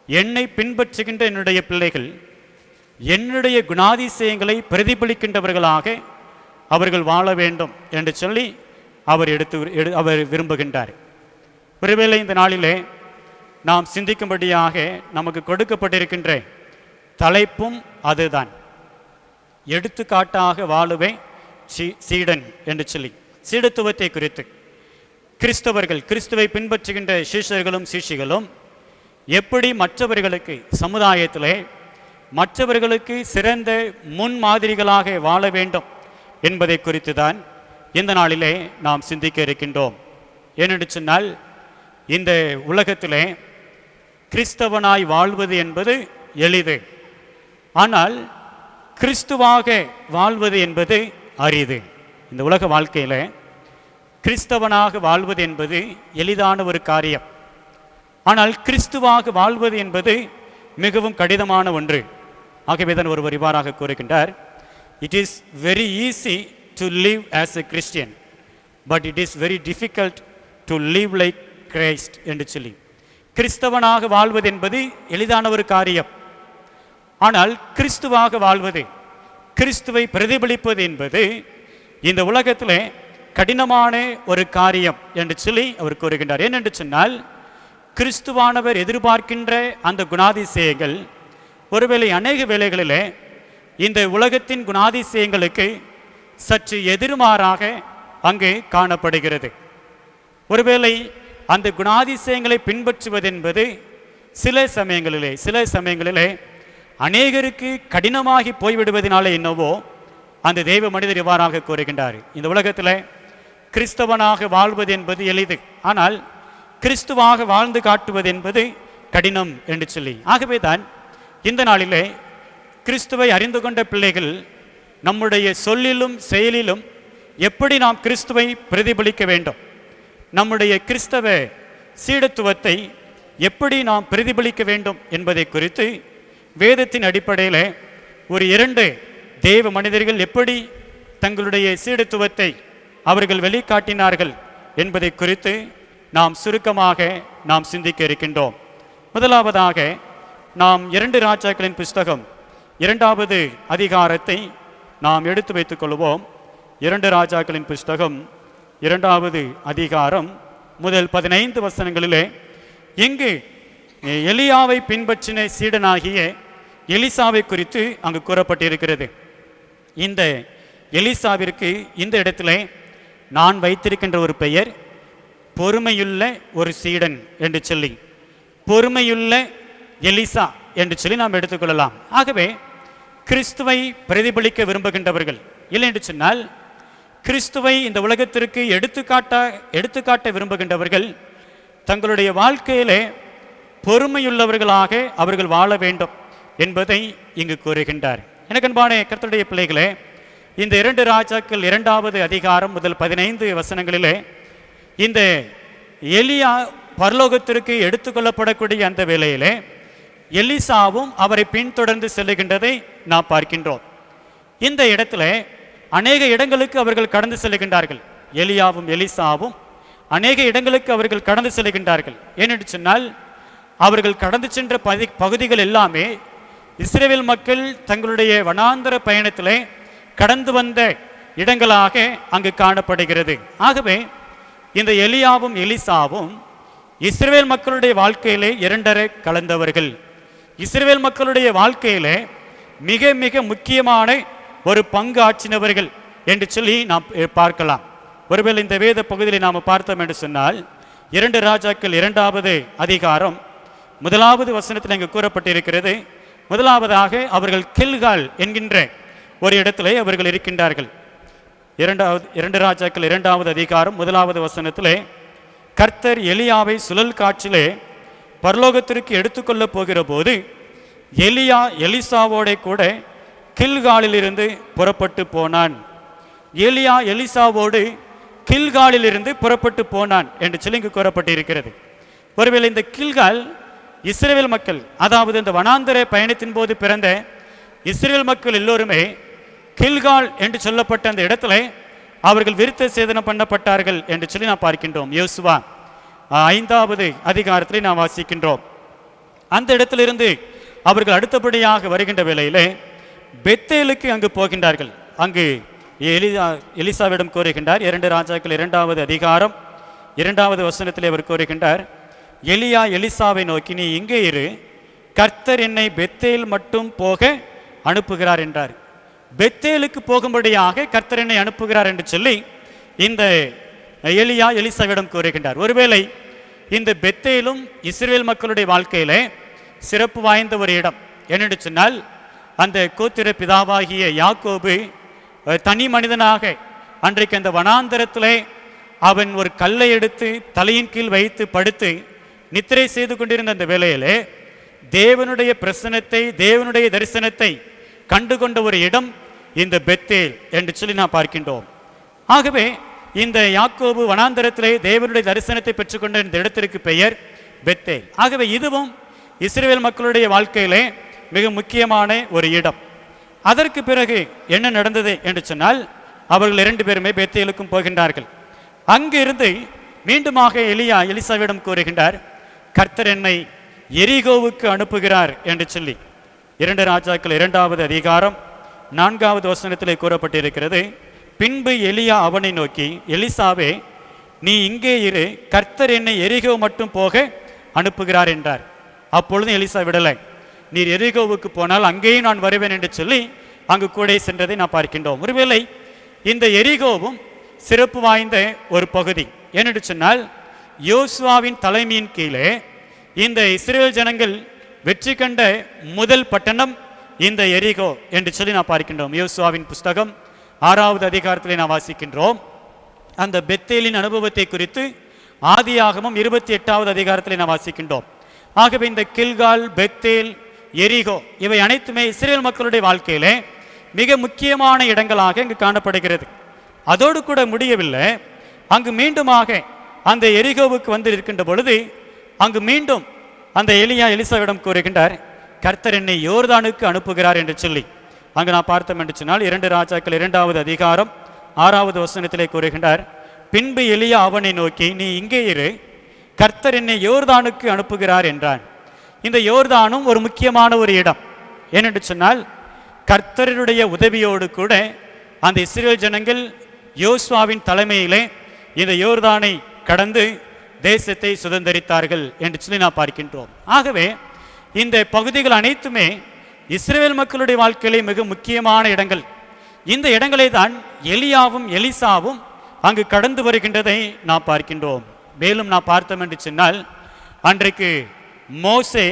என்னை பின்பற்றுகின்ற என்னுடைய பிள்ளைகள் என்னுடைய குணாதிசயங்களை பிரதிபலிக்கின்றவர்களாக அவர்கள் வாழ வேண்டும் என்று சொல்லி அவர் விரும்புகின்றார். ஒருவேளை இந்த நாளிலே நாம் சிந்திக்கும்படியாக நமக்கு கொடுக்கப்பட்டிருக்கின்ற தலைப்பும் அதுதான். எடுத்துக்காட்டாக வாழுவேன் சீடன் என்று சொல்லி சீடத்துவத்தை குறித்து கிறிஸ்தவர்கள், கிறிஸ்துவை பின்பற்றுகின்ற சீஷர்களும் சீஷிகளும் எப்படி மற்றவர்களுக்கு, சமுதாயத்திலே மற்றவர்களுக்கு சிறந்த முன்மாதிரிகளாக வாழ வேண்டும் என்பதை குறித்து தான் இந்த நாளிலே நாம் சிந்திக்க இருக்கின்றோம். ஏனென்று சொன்னால், இந்த உலகத்திலே கிறிஸ்தவனாய் வாழ்வது என்பது எளிது. ஆனால் கிறிஸ்துவாக வாழ்வது என்பது அரிது. இந்த உலக வாழ்க்கையில் கிறிஸ்தவனாக வாழ்வது என்பது எளிதான ஒரு காரியம். ஆனால் கிறிஸ்துவாக வாழ்வது என்பது மிகவும் கடினமான ஒன்று. ஆகவே தான் ஒருவர் இவ்வாறாக கூறுகின்றார், it is very easy to live as a Christian, but it is very difficult to live like Christ என்று சொல்லி. கிறிஸ்தவனாக வாழ்வது என்பது எளிதான ஒரு காரியம். ஆனால் கிறிஸ்துவாக வாழ்வது, கிறிஸ்துவை பிரதிபலிப்பது என்பது இந்த உலகத்தில் கடினமான ஒரு காரியம் என்று சொல்லி அவர் கூறுகின்றார். ஏனென்று சொன்னால், கிறிஸ்துவானவர் எதிர்பார்க்கின்ற அந்த குணாதிசயங்கள் ஒருவேளை அநேக வேளைகளிலே இந்த உலகத்தின் குணாதிசயங்களுக்கு சற்று எதிர்மாறாக அங்கு காணப்படுகிறது. ஒருவேளை அந்த குணாதிசயங்களை பின்பற்றுவது என்பது சில சமயங்களிலே அநேகருக்கு கடினமாகி போய்விடுவதனால என்னவோ அந்த தெய்வ மனிதர் இவ்வாறாக கூறுகின்றார், இந்த உலகத்தில் கிறிஸ்தவனாக வாழ்வது என்பது எளிது, ஆனால் கிறிஸ்துவாக வாழ்ந்து காட்டுவது என்பது கடினம் என்று சொல்லி. ஆகவே தான் இந்த நாளிலே கிறிஸ்துவை அறிந்து கொண்ட பிள்ளைகள் நம்முடைய சொல்லிலும் செயலிலும் எப்படி நாம் கிறிஸ்துவை பிரதிபலிக்க வேண்டும், நம்முடைய கிறிஸ்தவ சீடத்துவத்தை எப்படி நாம் பிரதிபலிக்க வேண்டும் என்பதை குறித்து வேதத்தின் அடிப்படையில் ஒரு 2 தேவ மனிதர்கள் எப்படி தங்களுடைய சீடத்துவத்தை அவர்கள் வெளிக்காட்டினார்கள் என்பதை குறித்து நாம் சுருக்கமாக நாம் சிந்திக்க இருக்கின்றோம். முதலாவதாக நாம் 2 ராஜாக்களின் புஸ்தகம் 2வது அதிகாரத்தை நாம் எடுத்து வைத்துக் கொள்வோம். 2 ராஜாக்களின் புஸ்தகம் 2வது அதிகாரம் முதல் 15 வசனங்களிலே இங்கு எலியாவை பின்பற்றின சீடனாகிய எலிசாவை குறித்து அங்கு கூறப்பட்டிருக்கிறது. இந்த எலிசாவிற்கு இந்த இடத்திலே நான் வைத்திருக்கின்ற ஒரு பெயர் பொறுமையுள்ள ஒரு சீடன் என்று சொல்லி, பொறுமையுள்ள எலிசா என்று சொல்லி நாம் எடுத்துக்கொள்ளலாம். ஆகவே கிறிஸ்துவை பிரதிபலிக்க விரும்புகின்றவர்கள், இல்லை என்று சொன்னால் கிறிஸ்துவை இந்த உலகத்திற்கு எடுத்துக்காட்ட விரும்புகின்றவர்கள் தங்களுடைய வாழ்க்கையிலே பொறுமையுள்ளவர்களாக அவர்கள் வாழ வேண்டும் என்பதை இங்கு கூறுகின்றார். எனக்கு அன்பான கர்த்தருடைய பிள்ளைகளே, இந்த 2 ராஜாக்கள் 2வது அதிகாரம் முதல் 15 வசனங்களிலே இந்த எலியா பரலோகத்திற்கு எடுத்துக்கொள்ளப்படக்கூடிய அந்த வேளையிலே எலிசாவும் அவரை பின்தொடர்ந்து செல்லுகின்றதை நாம் பார்க்கின்றோம். இந்த இடத்துல அநேக இடங்களுக்கு அவர்கள் கடந்து செல்லுகின்றார்கள். எலியாவும் எலிசாவும் அநேக இடங்களுக்கு அவர்கள் கடந்து செல்லுகின்றார்கள். ஏனென்று சொன்னால் அவர்கள் கடந்து சென்ற பகுதிகள் எல்லாமே இஸ்ரவேல் மக்கள் தங்களுடைய வனாந்தர பயணத்திலே கடந்து வந்த இடங்களாக அங்கு காணப்படுகிறது. ஆகவே இந்த எலியாவும் எலிசாவும் இஸ்ரவேல் மக்களுடைய வாழ்க்கையிலே இரண்டரை கலந்தவர்கள். இஸ்ரவேல் மக்களுடைய வாழ்க்கையிலே மிக மிக முக்கியமான ஒரு பங்கு ஆற்றினவர்கள் என்று சொல்லி நாம் பார்க்கலாம். ஒருவேளை இந்த வேத பகுதியில் நாம் பார்த்தோம் என்று சொன்னால் 2 ராஜாக்கள் 2வது அதிகாரம் 1வது வசனத்தில் இங்கு கூறப்பட்டிருக்கிறது. முதலாவதாக அவர்கள் கில்கால் என்கின்ற ஒரு இடத்திலே அவர்கள் இருக்கின்றார்கள். 2 ராஜாக்கள் 2வது அதிகாரம் 1வது வசனத்திலே கர்த்தர் எலியாவை சுழல் காற்றிலே பரலோகத்திற்கு எடுத்துக்கொள்ள போகிற போது எலியா எலிசாவோட கூட கில்காலிலிருந்து புறப்பட்டு போனான். எலியா எலிசாவோடு கில்காலிலிருந்து புறப்பட்டு போனான் என்று சொல்லி இங்கு கூறப்பட்டிருக்கிறது. ஒருவேளை இந்த கில்கால் இஸ்ரவேல் மக்கள், அதாவது இந்த வனாந்தர பயணத்தின் போது பிறந்த இஸ்ரவேல் மக்கள் எல்லோருமே கில்கால் என்று சொல்லப்பட்ட அந்த இடத்துல அவர்கள் விருத்த சேதனம் பண்ணப்பட்டார்கள் என்று சொல்லி நாம் பார்க்கின்றோம். யோசுவா 5வது அதிகாரத்திலே நாம் வாசிக்கின்றோம். அந்த இடத்திலிருந்து அவர்கள் அடுத்தபடியாக வருகின்ற வேளையிலே பெத்தேலுக்கு அங்கு போகின்றார்கள். அங்கு எலிசாவிடம் கூறுகின்றார். 2 ராஜாக்கள் 2வது அதிகாரம் 2வது வசனத்திலே அவர் கூறுகின்றார், எலியா எலிசாவை நோக்கி, நீ இங்கே இரு, கர்த்தர் என்னை பெத்தேல் மட்டும் போக அனுப்புகிறார் என்றார். பெத்தேலுக்கு போகும்படியாக கர்த்தர் என்னை அனுப்புகிறார் என்று சொல்லி இந்த எலியா எலிசாவிடம் கூறுகின்றார். ஒருவேளை இந்த பெத்தேலும் இஸ்ரவேல் மக்களுடைய வாழ்க்கையிலே சிறப்பு வாய்ந்த ஒரு இடம். என்னென்று சொன்னால் அந்த கோத்திர பிதாவாகிய யாக்கோபு தனி மனிதனாக அன்றைக்கு அந்த வனாந்தரத்திலே அவன் ஒரு கல்லை எடுத்து தலையின் கீழ் வைத்து படுத்து நித்திரை செய்து கொண்டிருந்த அந்த வேளையிலே தேவனுடைய பிரசனத்தை, தேவனுடைய தரிசனத்தை கண்டுகொண்ட ஒரு இடம் இந்த பெத்தேல் என்று சொல்லி நாம் பார்க்கின்றோம். ஆகவே இந்த யாக்கோபு வனாந்தரத்திலே தேவனுடைய தரிசனத்தை பெற்றுக்கொண்ட இந்த இடத்திற்கு பெயர் பெத்தேல். ஆகவே இதுவும் இஸ்ரவேல் மக்களுடைய வாழ்க்கையிலே மிக முக்கியமான ஒரு இடம். அதற்கு பிறகு என்ன நடந்தது என்று சொன்னால் அவர்கள் 2 பேருமே பெத்தேலுக்கும் போகின்றார்கள். அங்கிருந்து மீண்டுமாக எலியா எலிசாவிடம் கூறுகின்றார், கர்த்தர் என்னை எரிகோவுக்கு அனுப்புகிறார் என்று சொல்லி. 2 ராஜாக்கள் 2வது அதிகாரம் 4வது வசனத்திலே கூறப்பட்டிருக்கிறது, பின்பு எலியா அவனை நோக்கி, எலிசாவே நீ இங்கே இரு, கர்த்தர் என்னை எரிகோ மட்டும் போக அனுப்புகிறார் என்றார். அப்பொழுது எலிசா விடலை, நீர் எரிகோவுக்கு போனால் அங்கேயும் நான் வருவேன் என்று சொல்லி அங்கு கூட சென்றதை நான் பார்க்கின்றோம். ஒருவேளை இந்த எரிகோவும் சிறப்பு வாய்ந்த ஒரு பகுதி. ஏனென்று சொன்னால் யோசுவாவின் தலைமையின் கீழே இந்த இஸ்ரேல் ஜனங்கள் வெற்றி கண்ட முதல் பட்டணம் இந்த எரிகோ என்று சொல்லி நான் பார்க்கின்றோம். யோசுவாவின் புஸ்தகம் 6வது அதிகாரத்திலே நான் வாசிக்கின்றோம். அந்த பெத்தேலின் அனுபவத்தை குறித்து ஆதியாகமம் 28வது அதிகாரத்திலே நான் வாசிக்கின்றோம். ஆகவே இந்த கில்கால், பெத்தேல், எரிகோ இவை அனைத்துமே இஸ்ரேல் மக்களுடைய வாழ்க்கையிலே மிக முக்கியமான இடங்களாக இங்கு காணப்படுகிறது. அதோடு கூட முடியவில்லை. அங்கு மீண்டுமாக அந்த எரிகோவுக்கு வந்து இருக்கின்ற பொழுது அங்கு மீண்டும் அந்த எலியா எலிசாவிடம் கூறுகின்றார், கர்த்தர் என்னை யோர்தானுக்கு அனுப்புகிறார் என்று சொல்லி. அங்கு நான் பார்த்தோம் என்று சொன்னால் 2 ராஜாக்கள் 2வது அதிகாரம் 6வது வசனத்திலே கூறுகின்றார், பின்பு எலியா அவனை நோக்கி, நீ இங்கே இரு, கர்த்தர் என்னை யோர்தானுக்கு அனுப்புகிறார் என்றான். இந்த யோர்தானும் ஒரு முக்கியமான ஒரு இடம். ஏனென்று சொன்னால் கர்த்தருடைய உதவியோடு கூட அந்த இஸ்ரேல் ஜனங்கள் யோசுவாவின் தலைமையிலே இந்த யோர்தானை கடந்து தேசத்தை சுதந்திரித்தார்கள் என்று சொல்லி நாம் பார்க்கின்றோம். ஆகவே இந்த பகுதிகள் அனைத்துமே இஸ்ரேல் மக்களுடைய வாழ்க்கையிலே மிக முக்கியமான இடங்கள். இந்த இடங்களை தான் எலியாவும் எலிசாவும் அங்கு கடந்து வருகின்றதை நாம் பார்க்கின்றோம். மேலும் நாம் பார்த்தோம் என்று சொன்னால், அன்றைக்கு மோசே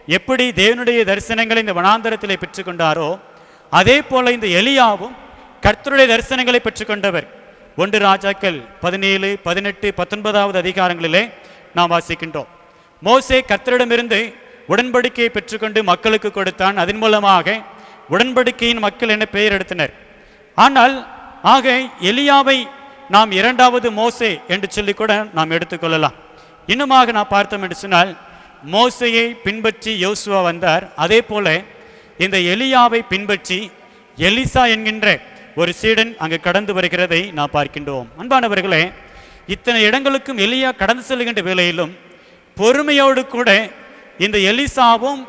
எப்படி தேவனுடைய தரிசனங்களை இந்த வனாந்தரத்திலே பெற்றுக்கொண்டாரோ அதே போல இந்த எலியாவும் கர்த்தருடைய தரிசனங்களை பெற்றுக்கொண்டவர். 1 ராஜாக்கள் 17, 18, 19 அதிகாரங்களிலே நாம் வாசிக்கின்றோம். மோசே கர்த்தரிடமிருந்து உடன்படிக்கையை பெற்றுக்கொண்டு மக்களுக்கு கொடுத்தான். அதன் மூலமாக உடன்படிக்கையின் மக்கள் என பெயர் எடுத்தனர். ஆனால் ஆக எலியாவை நாம் 2வது மோசே என்று சொல்லி கூட நாம் எடுத்துக்கொள்ளலாம். இன்னுமாக நாம் பார்த்தோம் என்று சொன்னால், மோசையை பின்பற்றி யோசுவா வந்தார். அதே போல இந்த எலியாவை பின்பற்றி எலிசா என்கின்ற ஒரு சீடன் அங்கு கடந்து வருகிறதை நாம் பார்க்கின்றோம். அன்பானவர்களே, இத்தனை இடங்களுக்கும் எலியா கடந்து செல்கின்ற வேளையிலும் பொறுமையோடு கூட இந்த எலிசாவும்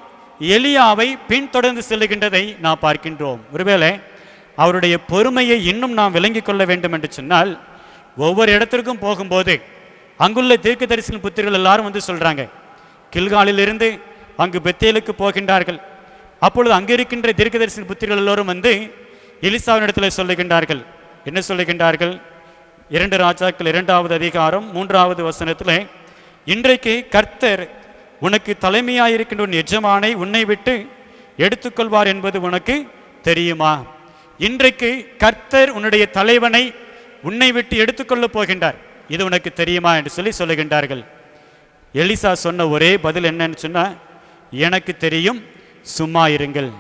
எலியாவை பின்தொடர்ந்து செல்லுகின்றதை நாம் பார்க்கின்றோம். ஒருவேளை அவருடைய பொறுமையை இன்னும் நாம் விளங்கிக் கொள்ள வேண்டும் என்று சொன்னால், ஒவ்வொரு இடத்திற்கும் போகும்போது அங்குள்ள தீர்க்கதரிசி புத்திரர்கள் எல்லாரும் வந்து சொல்றாங்க, கில்காலிலிருந்து அங்கு பெத்தேலுக்கு போகின்றார்கள். அப்பொழுது அங்கு இருக்கின்ற தீர்க்கதரிசி புத்திரர்கள் எல்லோரும் வந்து எலிசாவின் இடத்துல சொல்லுகின்றார்கள். என்ன சொல்லுகின்றார்கள்? 2 ராஜாக்கள் 2வது அதிகாரம் 3வது வசனத்தில், இன்றைக்கு கர்த்தர் உனக்கு தலைமையாயிருக்கின்ற உன் எஜமானை உன்னை விட்டு எடுத்துக்கொள்வார் என்பது உனக்கு தெரியுமா? இன்றைக்கு கர்த்தர் உன்னுடைய தலைவனை உன்னை விட்டு எடுத்துக்கொள்ளப் போகின்றார், இது உனக்கு தெரியுமா என்று சொல்லுகின்றார்கள். எலிசா சொன்ன ஒரே பதில் என்னன்னு சொன்னா, எனக்கு தெரியும், சும்மா இருங்கள்,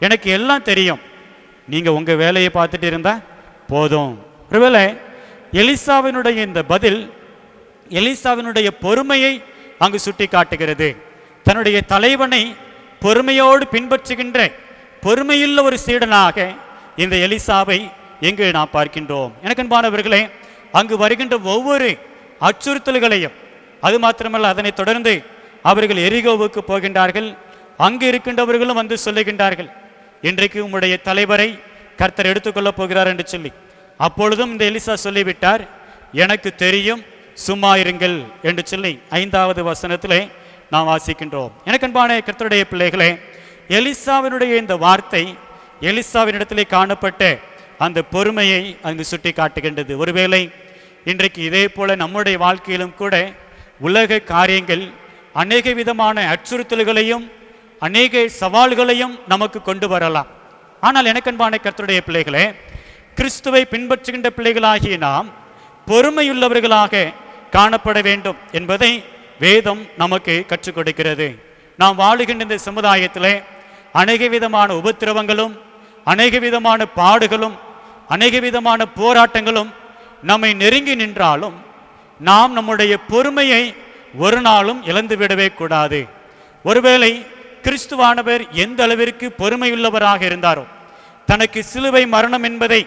எனக்கு எல்லாம் தெரியும், நீங்க உங்க வேலையை பார்த்துட்டு இருந்தா போதும். ஒருவேளை எலிசாவினுடைய இந்த பதில் எலிசாவினுடைய பொறுமையை அங்கு சுட்டி காட்டுகிறது. தன்னுடைய தலைவனை பொறுமையோடு பின்பற்றுகின்ற பொறுமையுள்ள ஒரு சீடனாக இந்த எலிசாவை எங்கு நாம் பார்க்கின்றோம். எனக்கு அன்பானவர்களே, அங்கு வருகின்ற ஒவ்வொரு அச்சுறுத்தல்களையும், அது மாத்திரமல்ல, அதனை தொடர்ந்து அவர்கள் எரிகோவுக்கு போகின்றார்கள். அங்கு இருக்கின்றவர்களும் வந்து சொல்லுகின்றார்கள், இன்றைக்கு உம்முடைய தலைவரை கர்த்தர் எடுத்துக்கொள்ளப் போகிறார் என்று சொல்லி. அப்பொழுதும் இந்த எலிசா சொல்லிவிட்டார், எனக்கு தெரியும், சும்மா இருங்கள் என்று சொல்லி 5வது வசனத்திலே நாம் வாசிக்கின்றோம். எனக்கு அன்பான கர்த்தருடைய பிள்ளைகளே, எலிசாவினுடைய இந்த வார்த்தை எலிசாவின் இடத்திலே காணப்பட்ட அந்த பொறுமையை அங்கு சுட்டி காட்டுகின்றது. ஒருவேளை இன்றைக்கு இதே போல நம்முடைய வாழ்க்கையிலும் கூட உலக காரியங்கள் அநேக விதமான அச்சுறுத்தல்களையும் அநேக சவால்களையும் நமக்கு கொண்டு வரலாம். ஆனால் எனக்கு அன்பான கர்த்தருடைய பிள்ளைகளே, கிறிஸ்துவை பின்பற்றுகின்ற பிள்ளைகளாகிய நாம் பொறுமையுள்ளவர்களாக காணப்பட வேண்டும் என்பதை வேதம் நமக்கு கற்றுக் கொடுக்கிறது. நாம் வாழுகின்ற இந்த சமுதாயத்திலே அநேக விதமான உபத்திரவங்களும் அநேக விதமான பாடுகளும் அநேக விதமான போராட்டங்களும் நம்மை நெருங்கி நின்றாலும் நாம் நம்முடைய பொறுமையை ஒரு நாளும் இழந்துவிடவே கூடாது. ஒருவேளை கிறிஸ்துவானவர் எந்த அளவிற்கு பொறுமையுள்ளவராக இருந்தாரோ, தனக்கு சிலுவை மரணம் என்பதை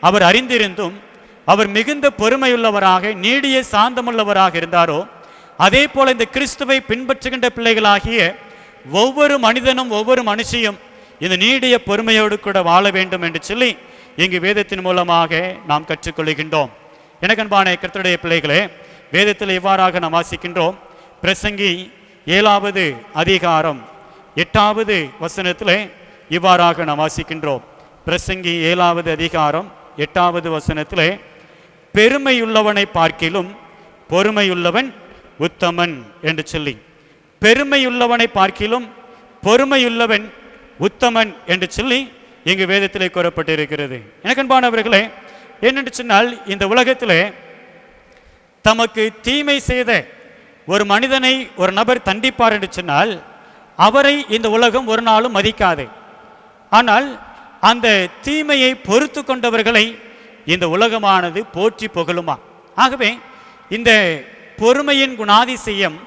அவர் அறிந்திருந்தும் அவர் மிகுந்த பொறுமையுள்ளவராக நீடிய சாந்தமுள்ளவராக இருந்தாரோ, அதே போல இந்த கிறிஸ்துவை பின்பற்றுகின்ற பிள்ளைகளாகிய ஒவ்வொரு மனிதனும் ஒவ்வொரு மனுஷியும் இந்த நீடிய பொறுமையோடு கூட வாழ வேண்டும் என்று சொல்லி இங்கு வேதத்தின் மூலமாக நாம் கற்றுக்கொள்கின்றோம். எனக்கு அன்பான கர்த்தருடைய பிள்ளைகளே, வேதத்தில் இவ்வாறாக நாம் வாசிக்கின்றோம். பிரசங்கி 7வது அதிகாரம் 8வது வசனத்திலே இவ்வாறாக நாம் வாசிக்கின்றோம். பிரசங்கி 7வது அதிகாரம் 8வது வசனத்திலே, பெருமையுள்ளவனை பார்க்கிலும் பொறுமையுள்ளவன் உத்தமன் என்று சொல்லி, பெருமையுள்ளவனை பார்க்கிலும் பொறுமையுள்ளவன் உத்தமன் என்று சொல்லி இங்கு வேதத்திலே கூறப்பட்டிருக்கிறது. எனக்கு அன்பானவர்களே, என்னென்று சொன்னால், இந்த உலகத்திலே தமக்கு தீமை செய்த ஒரு மனிதனை ஒரு நபர் தண்டிப்பார் என்று சொன்னால் அவரை இந்த உலகம் ஒரு நாளும் மதிக்காது. ஆனால் அந்த தீமையை பொறுத்து கொண்டவர்களை இந்த உலகமானது போற்றி புகழுமா. ஆகவே இந்த பொறுமையின் குணாதிசயம்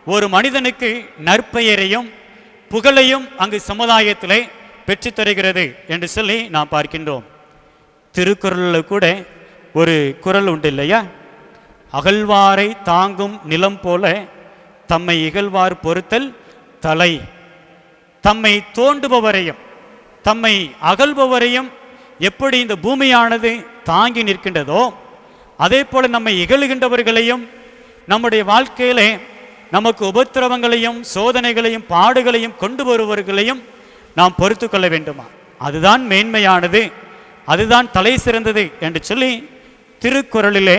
ஒரு மனிதனுக்கு நற்பெயரையும் புகழையும் அங்கு சமுதாயத்திலே பெற்றுத்தருகிறது என்று சொல்லி நாம் பார்க்கின்றோம். திருக்குறளில் கூட ஒரு குறள் உண்டு இல்லையா? அகழ்வாரை தாங்கும் நிலம் போல தம்மை இகழ்வார் பொறுத்தல் தலை. தம்மை தோண்டுபவரையும் தம்மை அகழ்பவரையும் எப்படி இந்த பூமியானது தாங்கி நிற்கின்றதோ, அதே போல நம்மை இகழுகின்றவர்களையும் நம்முடைய வாழ்க்கையிலே நமக்கு உபத்திரவங்களையும் சோதனைகளையும் பாடுகளையும் கொண்டு வருபவர்களையும் நாம் பொறுத்து கொள்ள வேண்டுமா? அதுதான் மேன்மையானது, அதுதான் தலை சிறந்தது என்று சொல்லி திருக்குறளிலே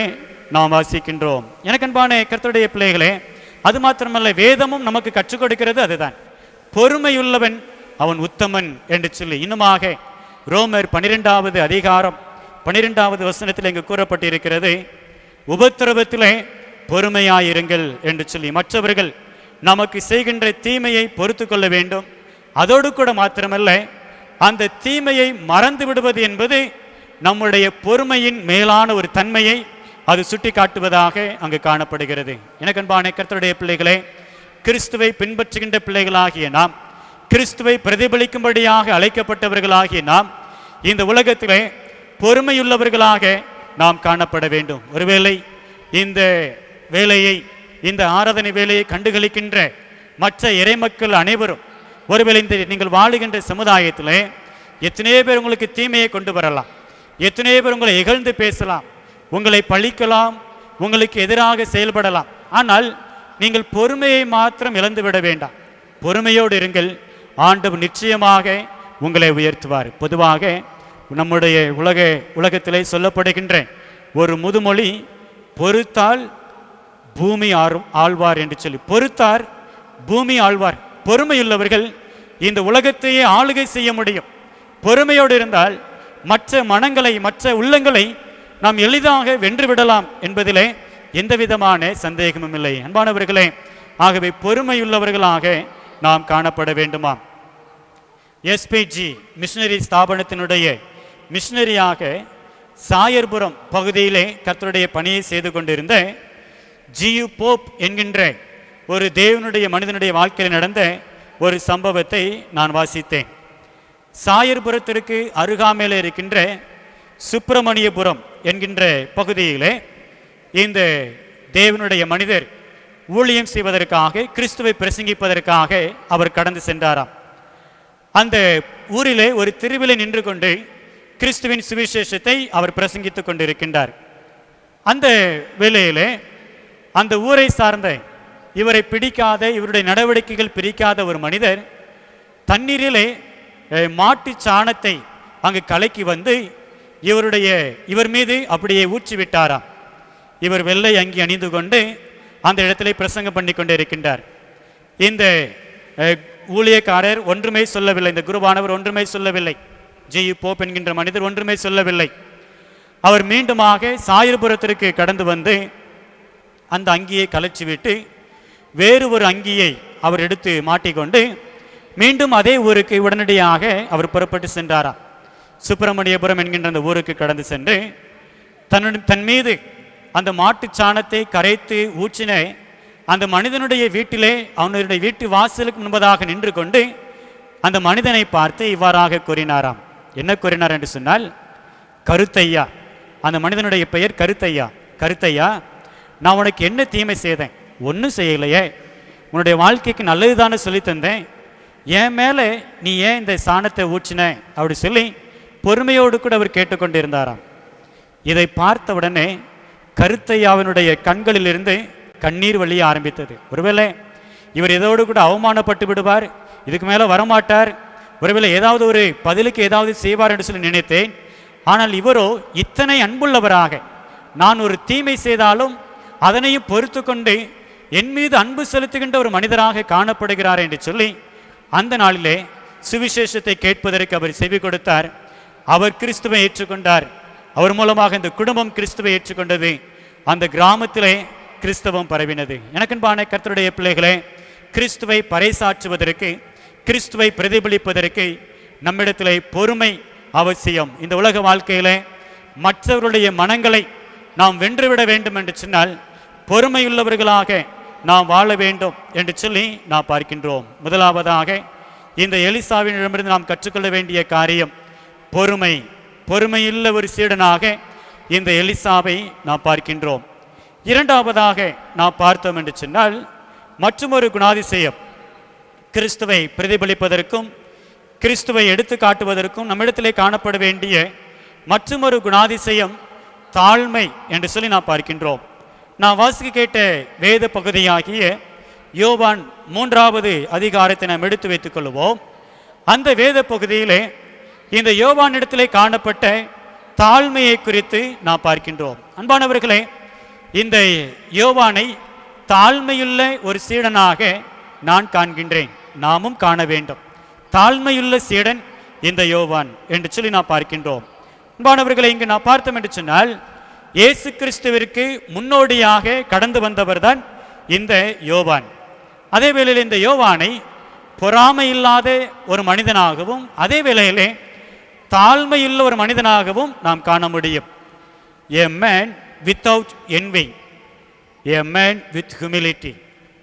நாம் வாசிக்கின்றோம். எனக்கு அன்பான கர்த்தருடைய பிள்ளைகளே, அது மாத்திரமல்ல, வேதமும் நமக்கு கற்றுக் கொடுக்கிறது அதுதான். பொறுமையுள்ளவன் அவன் உத்தமன் என்று சொல்லி இன்னுமாக ரோமர் 12வது அதிகாரம் 12வது வசனத்தில் இங்கு கூறப்பட்டிருக்கிறது, உபத்திரவத்திலே பொறுமையாயிருங்கள் என்று சொல்லி மற்றவர்கள் நமக்கு செய்கின்ற தீமையை பொறுத்து கொள்ள வேண்டும். அதோடு கூட மாத்திரமல்ல, அந்த தீமையை மறந்து விடுவது என்பது நம்முடைய பொறுமையின் மேலான ஒரு தன்மையை அது சுட்டி காட்டுவதாக அங்கு காணப்படுகிறது. எனக்கு அன்பான கர்த்தருடைய பிள்ளைகளே, கிறிஸ்துவை பின்பற்றுகின்ற பிள்ளைகளாகிய நாம், கிறிஸ்துவை பிரதிபலிக்கும்படியாக அழைக்கப்பட்டவர்களாகிய நாம் இந்த உலகத்திலே பொறுமையுள்ளவர்களாக நாம் காணப்பட வேண்டும். ஒருவேளை இந்த வேலையை, இந்த ஆராதனை வேலையை கண்டுகளிக்கின்ற மற்ற இறைமக்கள் அனைவரும், ஒருவேளை இந்த நீங்கள் வாழுகின்ற சமுதாயத்தில் எத்தனையோ பேர் உங்களுக்கு தீமையை கொண்டு வரலாம், எத்தனையோ பேர் உங்களை இகழ்ந்து பேசலாம், உங்களை பழிக்கலாம், உங்களுக்கு எதிராக செயல்படலாம். ஆனால் நீங்கள் பொறுமையை மாத்திரம் இழந்துவிட வேண்டாம். பொறுமையோடு இருங்கள், ஆண்டவர் நிச்சயமாக உங்களை உயர்த்துவார். பொதுவாக நம்முடைய உலகத்திலே சொல்லப்படுகின்ற ஒரு முதுமொழி, பொறுத்தால் பூமி ஆழ்வார் என்று சொல்லி. பொறுத்தார் பூமி ஆழ்வார். பொறுமையுள்ளவர்கள் இந்த உலகத்தையே ஆளுகை செய்ய முடியும். பொறுமையோடு இருந்தால் மற்ற மனங்களை, மற்ற உள்ளங்களை நாம் எளிதாக வென்றுவிடலாம் என்பதிலே எந்த விதமான சந்தேகமும் இல்லை. அன்பானவர்களே, ஆகவே பொறுமையுள்ளவர்களாக நாம் காணப்பட வேண்டுமாம். எஸ்பிஜி மிஷனரி ஸ்தாபனத்தினுடைய மிஷனரியாக சாயர்புரம் பகுதியிலே கர்த்தருடைய பணியை செய்து கொண்டிருந்த ஜியு போப் என்கின்ற ஒரு தேவனுடைய மனிதனுடைய வாழ்க்கையில் நடந்த ஒரு சம்பவத்தை நான் வாசித்தேன். சாயர்புரத்திற்கு அருகாமையில் இருக்கின்ற சுப்பிரமணியபுரம் என்கின்ற பகுதியிலே இந்த தேவனுடைய மனிதர் ஊழியம் செய்வதற்காக, கிறிஸ்துவை பிரசங்கிப்பதற்காக அவர் கடந்து சென்றாராம். அந்த ஊரிலே ஒரு தெருவிலே நின்று கொண்டு கிறிஸ்துவின் சுவிசேஷத்தை அவர் பிரசங்கித்துக் கொண்டிருக்கின்றார். அந்த வேளையிலே அந்த ஊரை சார்ந்த, இவரை பிடிக்காத, இவருடைய நடவடிக்கைகள் பிடிக்காத ஒரு மனிதர் தண்ணீரிலே மாட்டு சாணத்தை அங்கு கலக்கி வந்து இவர் மீது அப்படியே ஊற்றி விட்டாராம். இவர் வெள்ளை அங்கி அணிந்து கொண்டு அந்த இடத்திலே பிரசங்கம் பண்ணி கொண்டு இருக்கின்றார். இந்த ஊழியக்காரர் ஒன்றுமே சொல்லவில்லை, இந்த குருவானவர் ஒன்றுமே சொல்லவில்லை, ஜியு போப் என்கின்ற மனிதர் ஒன்றுமே சொல்லவில்லை. அவர் மீண்டுமாக சாயர்புரத்திற்கு கடந்து வந்து அந்த அங்கியை கலைச்சி விட்டு வேறு ஒரு அங்கியை அவர் எடுத்து மாட்டிக்கொண்டு மீண்டும் அதே ஊருக்கு உடனடியாக அவர் புறப்பட்டு சென்றாராம். சுப்பிரமணியபுரம் என்கின்ற அந்த ஊருக்கு கடந்து சென்று தன் மீது அந்த மாட்டு சாணத்தை கரைத்து ஊற்றின அந்த மனிதனுடைய வீட்டிலே, அவனுடைய வீட்டு வாசலுக்கு முன்பதாக நின்று கொண்டு அந்த மனிதனை பார்த்து இவ்வாறாக கூறினாராம். என்ன கூறினார் என்று சொன்னால், கருத்தையா, அந்த மனிதனுடைய பெயர் கருத்தையா. கருத்தையா, நான் உனக்கு என்ன தீமை செய்தேன்? ஒன்றும் செய்யலையே, உன்னுடைய வாழ்க்கைக்கு நல்லது தானே சொல்லி தந்தேன், என் மேலே நீ ஏன் இந்த சாணத்தை ஊற்றின அப்படி சொல்லி பொறுமையோடு கூட அவர் கேட்டுக்கொண்டிருந்தாராம். இதை பார்த்த உடனே கருத்தையாவினுடைய கண்களிலிருந்து கண்ணீர் வழிய ஆரம்பித்தது. ஒருவேளை இவர் இதோடு கூட அவமானப்பட்டு விடுவார், இதுக்கு மேலே வரமாட்டார், ஒருவேளை ஏதாவது ஒரு பதிலுக்கு ஏதாவது செய்வார் என்று சொல்லி நினைத்தேன். ஆனால் இவரோ இத்தனை அன்புள்ளவராக, நான் ஒரு தீமை செய்தாலும் அதனையும் பொறுத்து கொண்டு என் மீது அன்பு செலுத்துகின்ற ஒரு மனிதராக காணப்படுகிறார் என்று சொல்லி அந்த நாளிலே சுவிசேஷத்தை கேட்பதற்கு அவர் செவி கொடுத்தார். அவர் கிறிஸ்துவை ஏற்றுக்கொண்டார். அவர் மூலமாக இந்த குடும்பம் கிறிஸ்துவை ஏற்றுக்கொண்டது. அந்த கிராமத்திலே கிறிஸ்தவம் பரவினது. எனக்கன்பான கர்த்தருடைய பிள்ளைகளே, கிறிஸ்துவை பறைசாற்றுவதற்கு, கிறிஸ்துவை பிரதிபலிப்பதற்கு நம்மிடத்திலே பொறுமை அவசியம். இந்த உலக வாழ்க்கையிலே மற்றவர்களுடைய மனங்களை நாம் வென்றுவிட வேண்டும் என்று சொன்னால் பொறுமையுள்ளவர்களாக நாம் வாழ வேண்டும் என்று சொல்லி நாம் பார்க்கின்றோம். முதலாவதாக இந்த எலிசாவினிடமிருந்து நாம் கற்றுக்கொள்ள வேண்டிய காரியம் பொறுமை. பொறுமையுள்ள ஒரு சீடனாக இந்த எலிசாவை நாம் பார்க்கின்றோம். இரண்டாவதாக நாம் பார்த்தோம் என்று சொன்னால் மற்றொரு குணாதிசயம், கிறிஸ்துவை பிரதிபலிப்பதற்கும் கிறிஸ்துவை எடுத்து காட்டுவதற்கும் நம்மிடத்திலே காணப்பட வேண்டிய மற்றொரு குணாதிசயம் தாழ்மை என்று சொல்லி நாம் பார்க்கின்றோம். நான் வாசிக்க கேட்ட வேத பகுதியாகிய யோவான் 3வது அதிகாரத்தை நாம் எடுத்து வைத்துக் கொள்வோம். அந்த வேத பகுதியிலே இந்த யோவானிடத்திலே காணப்பட்ட தாழ்மையை குறித்து நாம் பார்க்கின்றோம். அன்பானவர்களே, இந்த யோவானை தாழ்மையுள்ள ஒரு சீடனாக நான் காண்கின்றேன். நாமும் காண வேண்டும். தாழ்மையுள்ள சீடன் இந்த யோவான் என்று சொல்லி நாம் பார்க்கின்றோம். அன்பானவர்களை, இங்கு நான் பார்த்தோம் என்று சொன்னால் இயேசு கிறிஸ்துவிற்கு முன்னோடியாக கடந்து வந்தவர் தான் இந்த யோவான். அதே வேளையில் இந்த யோவானை பொறாமை இல்லாத ஒரு மனிதனாகவும் அதே வேளையிலே தாழ்மையுள்ள ஒரு மனிதனாகவும் நாம் காண முடியும். A man without envy, a man with humility.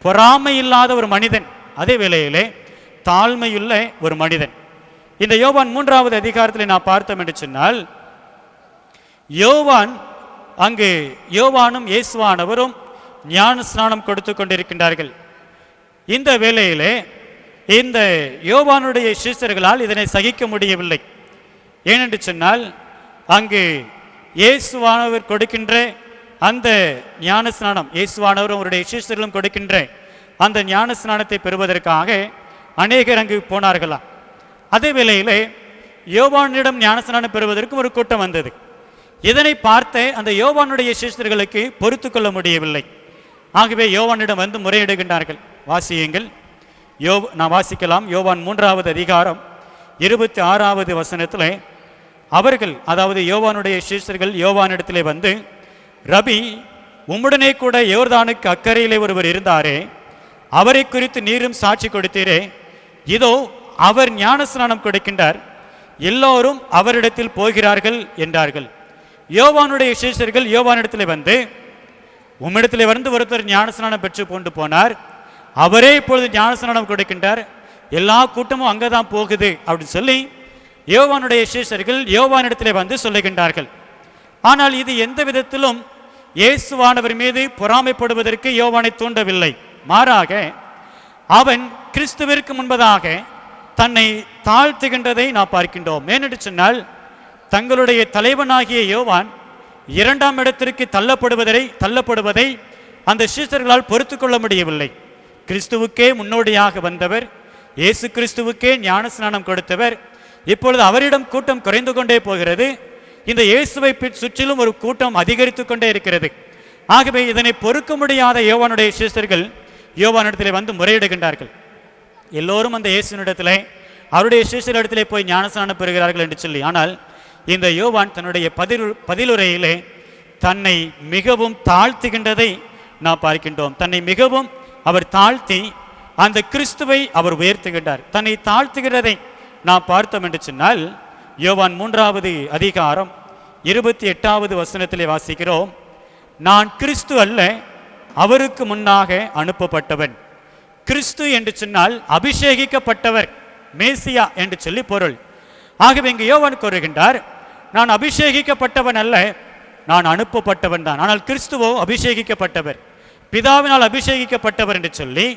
பொறாமை இல்லாத ஒரு மனிதன், அதே வேளையிலே தாழ்மையுள்ள ஒரு மனிதன். இந்த யோவான் 3வது அதிகாரத்தில் நான் பார்த்தோம் என்று சொன்னால் யோவானும் இயேசுவானவரும் ஞான ஸ்நானம் கொடுத்து கொண்டிருக்கின்றார்கள். இந்த வேளையிலே இந்த யோவானுடைய சீஷர்களால் இதனை சகிக்க முடியவில்லை. ஏனென்று சொன்னால் அங்கு இயேசுவானவர் கொடுக்கின்ற அந்த ஞான ஸ்நானம், இயேசுவானவரும் அவருடைய சீஷர்களும் கொடுக்கின்ற அந்த ஞான ஸ்நானத்தை பெறுவதற்காக அநேகர் அங்கு போனார்களாம். அதே வேளையிலே யோவானிடம் ஞான ஸ்நானம் பெறுவதற்கு ஒரு கூட்டம் வந்தது. இதனை பார்த்த அந்த யோவானுடைய சீஷர்களுக்கு பொறுத்து கொள்ள முடியவில்லை. ஆகவே யோவானிடம் வந்து முறையிடுகின்றார்கள். வாசியுங்கள், நான் வாசிக்கலாம். யோவான் 3வது அதிகாரம் 26வது வசனத்தில் அவர்கள், அதாவது யோவானுடைய சீஷர்கள் யோவானிடத்திலே வந்து, ரபி, உம்முடனே கூட யோர்தானுக்கு அக்கறையிலே ஒருவர் இருந்தாரே, அவரை குறித்து நீரும் சாட்சி கொடுத்தீரே, இதோ அவர் ஞானஸ்நானம் கொடுக்கின்றார், எல்லோரும் அவரிடத்தில் போகிறார்கள் என்றார்கள். யோவானுடைய சீஷர்கள் யோவானிடத்திலே வந்து, உம்மிடத்திலே வந்து ஒருத்தர் ஞானஸ்நானம் பெற்று கொண்டு போனார், அவரே இப்பொழுது ஞானஸ்நானம் கொடுக்கின்றார், எல்லா கூட்டமும் அங்கதான் போகுது அப்படின்னு சொல்லி யோவானுடைய சீஷர்கள் யோவானிடத்திலே வந்து சொல்லுகின்றார்கள். ஆனால் இது எந்த விதத்திலும் இயேசுவானவர் மீது பொறாமைப்படுவதற்கு யோவானை தூண்டவில்லை. மாறாக அவன் கிறிஸ்துவிற்கு முன்பதாக தன்னை தாழ்த்துகின்றதை நாம் பார்க்கின்றோம். ஏனென்று சொன்னால் தங்களுடைய தலைவனாகிய யோவான் 2ஆம் இடத்திற்கு தள்ளப்படுவதை அந்த சீஷர்களால் பொறுத்து கொள்ள முடியவில்லை. கிறிஸ்துவுக்கே முன்னோடியாக வந்தவர், இயேசு கிறிஸ்துவுக்கே ஞானஸ்நானம் கொடுத்தவர், இப்பொழுது அவரிடம் கூட்டம் குறைந்து கொண்டே போகிறது. இந்த இயேசுவை சுற்றிலும் ஒரு கூட்டம் அதிகரித்து கொண்டே இருக்கிறது. ஆகவே இதனை பொறுக்க முடியாத யோவானுடைய சீஷர்கள் யோவானிடத்திலே வந்து முறையிடுகின்றார்கள். எல்லோரும் அந்த இயேசுனிடத்திலே அவருடைய சீஷரிடத்திலே போய் ஞானஸ்நானம் பெறுகிறார்கள் என்று சொல்லி. ஆனால் இந்த யோவான் தன்னுடைய பதிலுரையிலே தன்னை மிகவும் தாழ்த்துகின்றதை நாம் பார்க்கின்றோம். தன்னை மிகவும் அவர் தாழ்த்தி அந்த கிறிஸ்துவை அவர் உயர்த்துகின்றார். தன்னை தாழ்த்துகிறதை நாம் பார்த்தோம் என்று சொன்னால் யோவான் 3வது அதிகாரம் 28வது வசனத்திலே வாசிக்கிறோம், நான் கிறிஸ்து அல்ல, அவருக்கு முன்னாக அனுப்பப்பட்டவன். கிறிஸ்து என்று சொன்னால் அபிஷேகிக்கப்பட்டவர், மேசியா என்று சொல்லி பொருள். ஆகவே இங்கு யோவான் கூறுகின்றார், நான் அபிஷேகிக்கப்பட்டவன் அல்ல, நான் அனுப்பப்பட்டவன் தான். ஆனால் கிறிஸ்துவோ அபிஷேகிக்கப்பட்டவர், பிதாவினால் அபிஷேகிக்கப்பட்டவர் என்று சொல்லி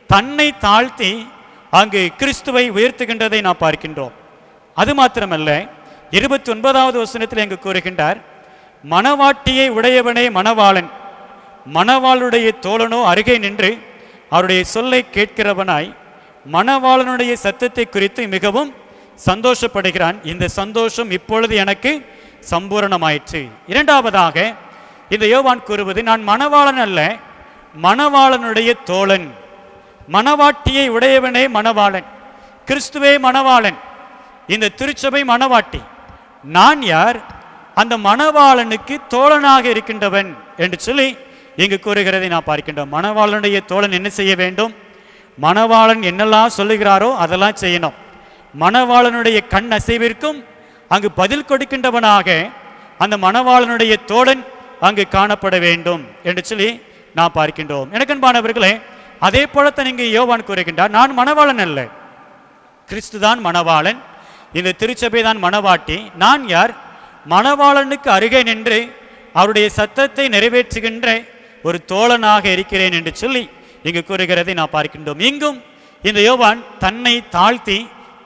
தன்னை தாழ்த்தி அங்கு கிறிஸ்துவை உயர்த்துகின்றதை நாம் பார்க்கின்றோம். அது மாத்திரமல்ல, 29வது வசனத்தில் இங்கு கூறுகின்றார், மணவாட்டியை உடையவனே மணவாளன், மணவாளுடைய தோழனோ அருகே நின்று அவருடைய சொல்லை கேட்கிறவனாய் மணவாளனுடைய சத்தத்தை குறித்து மிகவும் சந்தோஷப்படுகிறான். இந்த சந்தோஷம் இப்பொழுது எனக்கு சம்பூரணமாயிற்று. 2வதாக இந்த யோவான் கூறுவது, நான் மணவாளன் அல்ல, மணவாளனுடைய தோழன். மணவாட்டியை உடையவனே மணவாளன், கிறிஸ்துவே மணவாளன், இந்த திருச்சபை மணவாட்டி. நான் யார்? அந்த மணவாளனுக்கு தோழனாக இருக்கின்றவன் என்று சொல்லி இங்கு கூறுகிறதை நான் பார்க்கின்றோம். மணவாளனுடைய தோழன் என்ன செய்ய வேண்டும்? மணவாளன் என்னெல்லாம் சொல்லுகிறாரோ அதெல்லாம் செய்யணும். மணவாளனுடைய கண் அசைவிற்கும் அங்கு பதில் கொடுக்கின்றவனாக அந்த மணவாளனுடைய தோழன் அங்கு காணப்பட வேண்டும் என்று சொல்லி நான் பார்க்கின்றோம். எனக்கன்பானவர்களே, அதே போலத்தான் இங்கு யோவான் கூறுகின்றார், நான் மணவாளன் அல்ல, கிறிஸ்து தான் மணவாளன், இந்த திருச்சபை தான் மணவாட்டி. நான் யார்? மணவாளனுக்கு அருகே நின்று அவருடைய சத்தத்தை நிறைவேற்றுகின்ற ஒரு தோழனாக இருக்கிறேன் என்று சொல்லி இங்கு கூறுகிறதை நான் பார்க்கின்றோம். இங்கும் இந்த யோவான் தன்னை தாழ்த்தி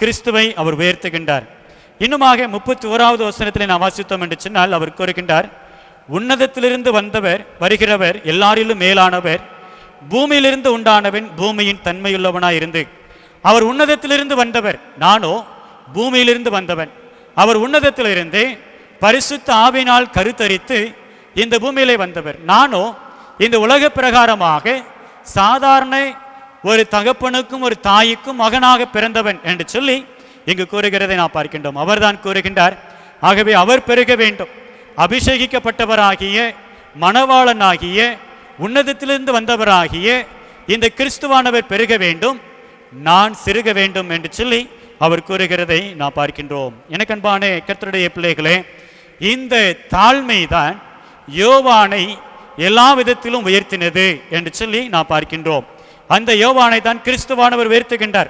கிறிஸ்துவை அவர் உயர்த்துகின்றார். இன்னுமாக 31வது வசனத்தில் நாம் வாசித்தோம் என்று சொன்னால் அவர் கூறுகின்றார், உன்னதத்திலிருந்து வந்தவர் வருகிறவர் எல்லாரிலும் மேலானவர், பூமியிலிருந்து உண்டானவன் பூமியின் தன்மையுள்ளவனாய் இருந்து. அவர் உன்னதத்திலிருந்து வந்தவர், நானோ பூமியிலிருந்து வந்தவன். அவர் உன்னதத்திலிருந்து பரிசுத்த ஆவியினால் கருத்தரித்து இந்த பூமியிலே வந்தவர். நானோ இந்த உலக பிரகாரமாக சாதாரண ஒரு தகப்பனுக்கும் ஒரு தாய்க்கும் மகனாக பிறந்தவன் என்று சொல்லி இங்கு கூறுகிறதை நாம் பார்க்கின்றோம். அவர்தான் கூறுகின்றார், ஆகவே அவர் பெருக வேண்டும், அபிஷேகிக்கப்பட்டவராகிய மணவாளனாகிய உன்னதத்திலிருந்து வந்தவராகிய இந்த கிறிஸ்துவானவர் பெருக வேண்டும், நான் சிறுக வேண்டும் என்று சொல்லி அவர் கூறுகிறதை நாம் பார்க்கின்றோம். எனக்கு அன்பான கர்த்தருடைய பிள்ளைகளே, இந்த தாழ்மை தான் யோவானை எல்லா விதத்திலும் உயர்த்தினது என்று சொல்லி நாம் பார்க்கின்றோம். அந்த யோவானை தான் கிறிஸ்துவானவர் உயர்த்துகின்றார்.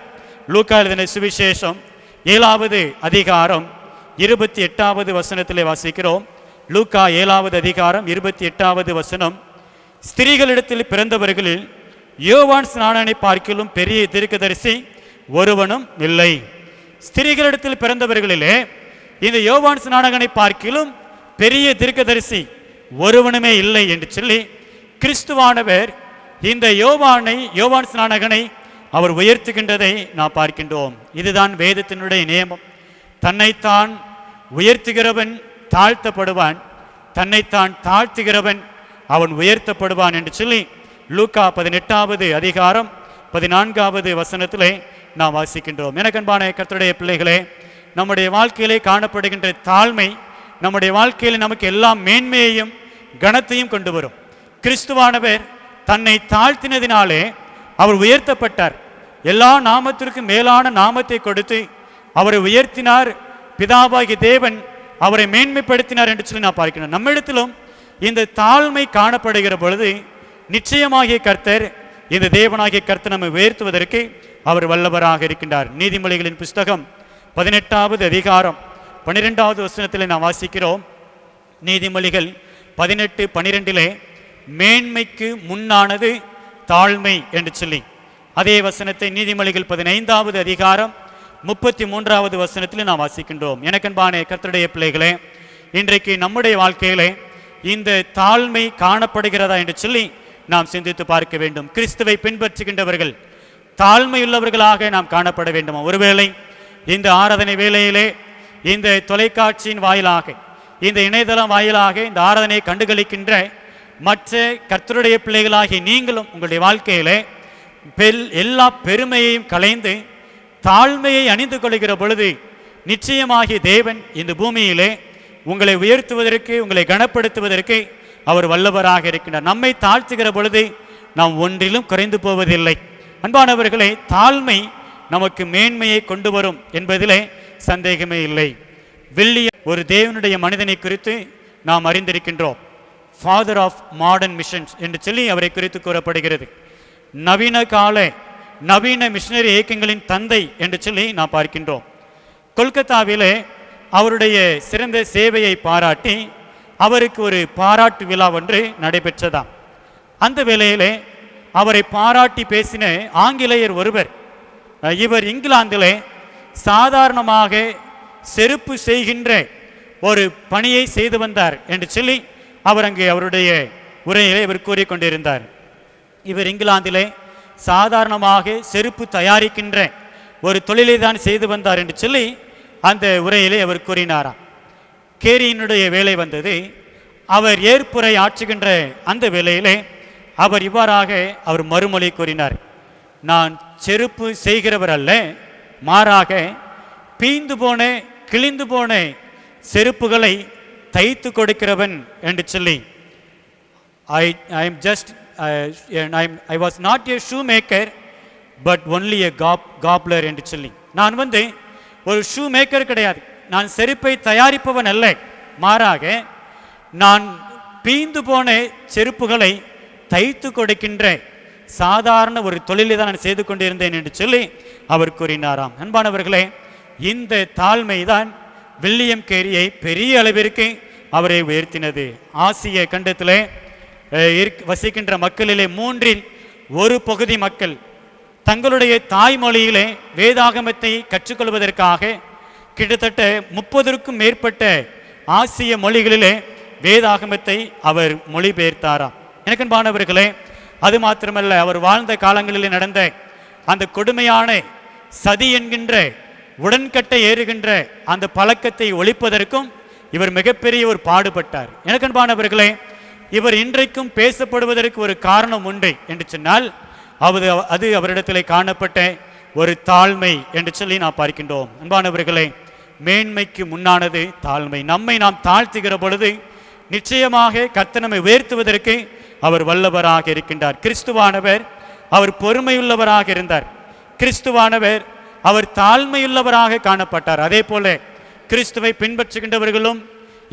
லூக்கா எழுதின சுவிசேஷம் 7வது அதிகாரம் 28வது வசனத்திலே வாசிக்கிறோம். லூக்கா 7வது அதிகாரம் 28வது வசனம், ஸ்திரீகளிடத்தில் பிறந்தவர்களில் யோவான் ஸ்நானனை பார்க்கிலும் பெரிய தீர்க்கதரிசி ஒருவனும் இல்லை. ஸ்திரீகளிடத்தில் பிறந்தவர்களிலே இந்த யோவான் ஸ்நானகனை பார்க்கிலும் பெரிய தீர்க்கதரிசி ஒருவனுமே இல்லை என்று சொல்லி கிறிஸ்துவானவர் இந்த யோவான் ஸ்நானகனை அவர் உயர்த்துகின்றதை நாம் பார்க்கின்றோம். இதுதான் வேதத்தினுடைய நியமம். தன்னைத்தான் உயர்த்துகிறவன் தாழ்த்தப்படுவான், தன்னைத்தான் தாழ்த்துகிறவன் அவன் உயர்த்தப்படுவான் என்று சொல்லி லூக்கா 18வது அதிகாரம் 14வது வசனத்திலே நாம் வாசிக்கின்றோம். எனக்கன்பான கர்த்தருடைய பிள்ளைகளே, நம்முடைய வாழ்க்கையிலே காணப்படுகின்ற தாழ்மை நம்முடைய வாழ்க்கையில் நமக்கு எல்லா மேன்மையையும் கனத்தையும் கொண்டு வரும். கிறிஸ்துவானவர் தன்னை தாழ்த்தினதினாலே அவர் உயர்த்தப்பட்டார். எல்லா நாமத்திற்கும் மேலான நாமத்தை கொடுத்து அவரை உயர்த்தினார். பிதாவாகிய தேவன் அவரை மேன்மைப்படுத்தினார் என்று சொல்லி நான் பார்க்கிறேன். நம்மிடத்திலும் இந்த தாழ்மை காணப்படுகிற பொழுது நிச்சயமாகிய கர்த்தர், இந்த தேவனாகிய கர்த்தர் நம்மை உயர்த்துவதற்கு அவர் வல்லவராக இருக்கின்றார். நீதிமொழிகளின் புஸ்தகம் 18வது அதிகாரம் 12வது வசனத்தில் நாம் வாசிக்கிறோம். நீதிமொழிகள் 18:12 மேன்மைக்கு முன்னானது தாழ்மை என்று சொல்லி அதே வசனத்தை நீதிமொழிகள் 15வது அதிகாரம் 33வது வசனத்தில் நாம் வாசிக்கின்றோம். எனக்கன்பான கர்த்தருடைய பிள்ளைகளே, இன்றைக்கு நம்முடைய வாழ்க்கையிலே இந்த தாழ்மை காணப்படுகிறதா என்று சொல்லி நாம் சிந்தித்து பார்க்க வேண்டும். கிறிஸ்துவை பின்பற்றுகின்றவர்கள் தாழ்மையுள்ளவர்களாக நாம் காணப்பட வேண்டுமா? ஒருவேளை இந்த ஆராதனை வேளையிலே இந்த தொலைக்காட்சியின் வாயிலாக, இந்த இணையதளம் வாயிலாக இந்த ஆராதனையை கண்டுகளிக்கின்ற மற்ற கர்த்தருடைய பிள்ளைகளாகிய நீங்களும் உங்களுடைய வாழ்க்கையிலே எல்லா பெருமையையும் களைந்து தாழ்மையை அணிந்து கொள்கிற பொழுது நிச்சயமாகிய தேவன் இந்த பூமியிலே உங்களை உயர்த்துவதற்கு, உங்களை கனப்படுத்துவதற்கு அவர் வல்லவராக இருக்கின்றார். நம்மை தாழ்த்துகிற பொழுது நாம் ஒன்றிலும் குறைந்து போவதில்லை. அன்பானவர்களே, தாழ்மை நமக்கு மேன்மையை கொண்டு வரும் என்பதிலே சந்தேகமே இல்லை. வில்லியம் ஒரு தேவனுடைய மனிதனை குறித்து நாம் அறிந்திருக்கின்றோம். ஃபாதர் ஆஃப் மாடர்ன் மிஷன்ஸ் என்று சொல்லி அவரை குறித்து கூறப்படுகிறது. நவீன மிஷனரி இயக்கங்களின் தந்தை என்று சொல்லி நாம் பார்க்கின்றோம். கொல்கத்தாவிலே அவருடைய சிறந்த சேவையை பாராட்டி அவருக்கு ஒரு பாராட்டு விழா ஒன்று நடைபெற்றதாம். அந்த வேளையிலே அவரை பாராட்டி பேசின ஆங்கிலேயர் ஒருவர், இவர் இங்கிலாந்திலே சாதாரணமாக செருப்பு செய்கின்ற ஒரு பணியை செய்து வந்தார் என்று சொல்லி அவர் அங்கே அவருடைய உரையிலே இவர் கூறிக்கொண்டிருந்தார். இவர் இங்கிலாந்திலே சாதாரணமாக செருப்பு தயாரிக்கின்ற ஒரு தொழிலை தான் செய்து வந்தார் என்று சொல்லி அந்த உரையிலே அவர் கூறினாராம். கேரியினுடைய வேலை வந்தது. அவர் ஏற்புரை ஆற்றுகின்ற அந்த வேளையிலே அவர் இவ்வாறாக அவர் மறுமொழி கூறினார், நான் செருப்பு செய்கிறவர் அல்ல, மாறாக பீந்து போன கிழிந்து போன செருப்புகளை தைத்து கொடுக்கிறவன் என்று சொல்லி I was not a shoemaker but only a gobbler என்று சொல்லி, நான் ஒரு ஷூ மேக்கர் கிடையாது, நான் செருப்பை தயாரிப்பவன் அல்ல, மாறாக நான் பீந்து போன செருப்புகளை தைத்து கொடுக்கின்ற சாதாரண ஒரு தொழிலை தான் நான் செய்து கொண்டிருந்தேன் என்று சொல்லி அவர் கூறினாராம். அன்பானவர்களே, இந்த தாழ்மை தான் வில்லியம் கேரியை பெரிய அளவிற்கு அவரை உயர்த்தினது. ஆசிய கண்டத்திலே வசிக்கின்ற மக்களிலே 1/3 பகுதி மக்கள் தங்களுடைய தாய்மொழியிலே வேதாகமத்தை கற்றுக்கொள்வதற்காக கிட்டத்தட்ட 30க்கும் மேற்பட்ட ஆசிய மொழிகளிலே வேதாகமத்தை அவர் மொழிபெயர்த்தாராம். எனக்கன்பானவர்களே, அது மாத்திரமல்ல, அவர் வாழ்ந்த காலங்களில் நடந்த அந்த கொடுமையான சதி என்கின்ற உடன்கட்டை ஏறுகின்ற அந்த பழக்கத்தை ஒழிப்பதற்கும் இவர் மிகப்பெரிய ஒரு பாடுபட்டார். எனக்கன்பானவர்களே, இவர் இன்றைக்கும் பேசப்படுவதற்கு ஒரு காரணம் உண்டு என்று சொன்னால் அது அவரிடத்திலே காணப்பட்ட ஒரு தாழ்மை என்று சொல்லி நாம் பார்க்கின்றோம். அன்பானவர்களே, மேன்மைக்கு முன்னானது தாழ்மை. நம்மை நாம் தாழ்த்துகிற பொழுது நிச்சயமாக கர்த்தர் நம்மை உயர்த்துவதற்கு அவர் வல்லவராக இருக்கின்றார். கிறிஸ்துவானவர் அவர் பொறுமையுள்ளவராக இருந்தார். கிறிஸ்துவானவர் அவர் தாழ்மையுள்ளவராக காணப்பட்டார். அதே போல கிறிஸ்துவை பின்பற்றுகின்றவர்களும்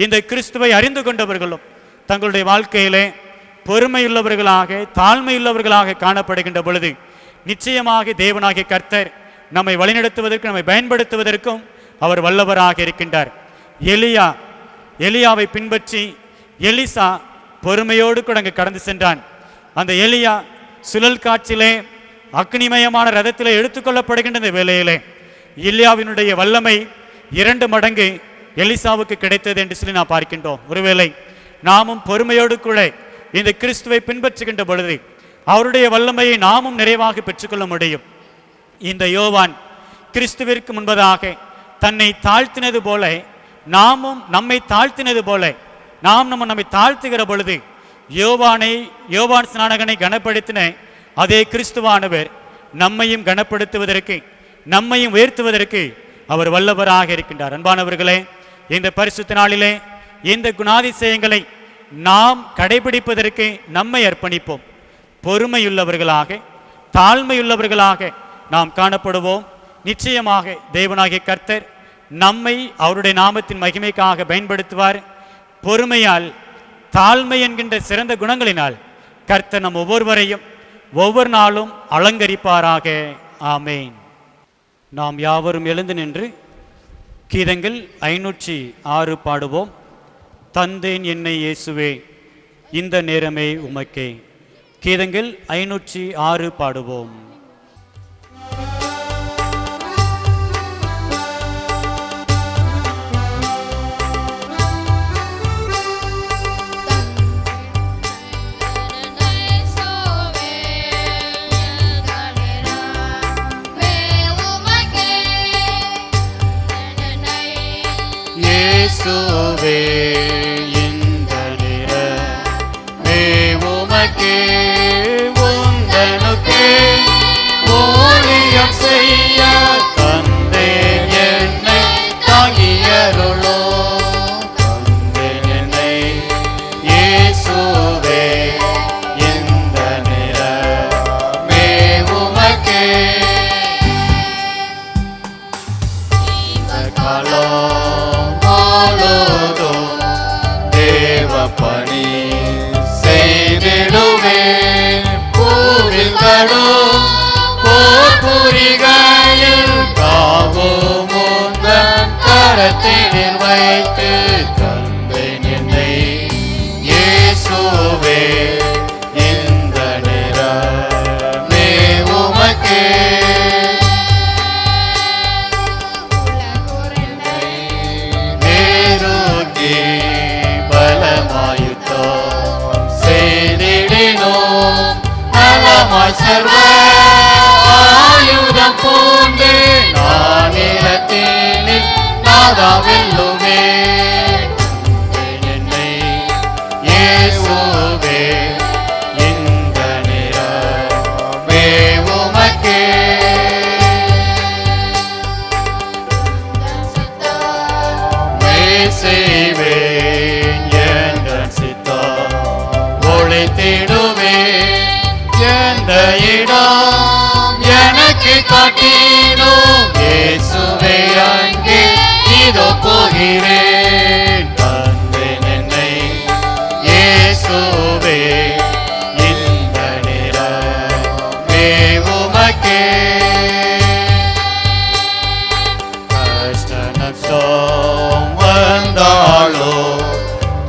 இந்த கிறிஸ்துவை அறிந்து கொண்டவர்களும் தங்களுடைய வாழ்க்கையிலே பொறுமையுள்ளவர்களாக தாழ்மையுள்ளவர்களாக காணப்படுகின்ற பொழுது நிச்சயமாக தேவனாகிய கர்த்தர் நம்மை வழிநடத்துவதற்கு நம்மை பயன்படுத்துவதற்கும் அவர் வல்லவராக இருக்கின்றார். எலியாவை பின்பற்றி எலிசா பொறுமையோடு கூட அங்கு கடந்து சென்றான். அந்த எலியா சுழல் காற்றிலே அக்னிமயமான ரதத்திலே எடுத்துக்கொள்ளப்படுகின்ற வேளையிலே எலியாவினுடைய வல்லமை 2 மடங்கு எலிசாவுக்கு கிடைத்தது என்று சொல்லி நாம் பார்க்கின்றோம். ஒருவேளை நாமும் பொறுமையோடு கூட இந்த கிறிஸ்துவை பின்பற்றுகின்ற பொழுது அவருடைய வல்லமையை நாமும் நிறைவாக பெற்றுக்கொள்ள முடியும். இந்த யோவான் கிறிஸ்துவிற்கு முன்பதாக தன்னை தாழ்த்தினது போல நாமும் நம்மை தாழ்த்தினது போல நம்மை தாழ்த்துகிற பொழுது யோவான் ஸ்நானகனை கனப்படுத்தின அதே கிறிஸ்துவானவர் நம்மையும் கனப்படுத்துவதற்கு நம்மையும் உயர்த்துவதற்கு அவர் வல்லவராக இருக்கின்றார். அன்பானவர்களே, இந்த பரிசுத்த நாளிலே இந்த குணாதிசயங்களை நாம் கடைபிடிப்பதற்கு நம்மை அர்ப்பணிப்போம். பொறுமையுள்ளவர்களாக தாழ்மையுள்ளவர்களாக நாம் காணப்படுவோம். நிச்சயமாக தேவனாகிய கர்த்தர் நம்மை அவருடைய நாமத்தின் மகிமைக்காக பயன்படுத்துவார். பொறுமையால் தாழ்மை என்கின்ற சிறந்த குணங்களினால் கர்த்தர் நம் ஒவ்வொருவரையும் ஒவ்வொரு நாளும் அலங்கரிப்பாராக. ஆமேன். நாம் யாவரும் எழுந்து நின்று கீதங்கள் 506 பாடுவோம். தந்தேன் என்னை இயேசுவே இந்த நேரமே உமக்கே. கீதங்கள் 506 பாடுவோம். இயேசுவே இந்த நேரமே உமக்கே உந்தனுக்கே ஊழியம் செய்ய தந்தேன் என்னை தாங்கியருளோ. தந்தேன் என்னை இயேசுவே இந்த நேரமே உமக்கே. இந்த காலம் பணி செய்திடுவேன் பூவில் கடும் போர்புரிகையில் காவும் முந்தன் கரத்தினில் வைத்து தந்தேன் என்னை இயேசுவே இந்த நேரமே உமக்கே. சர்வ ஆயுதம் பூண்டு நான் இலத்தீனில் நாதா வெல்லுவே. என்னை இயேசுவே இந்த நேரமே உமக்கே. செய்வேன் என்ற சித்தம் ஒளித்திடுவேன். எந்த இடம் எனக்கு காட்டினோம் இயேசுவே அங்கே இதோ போகிறேன். தந்தேன் என்னை இயேசுவே இந்த நேரமே உமக்கே. கஷ்ட நஷ்டம் வந்தாலோ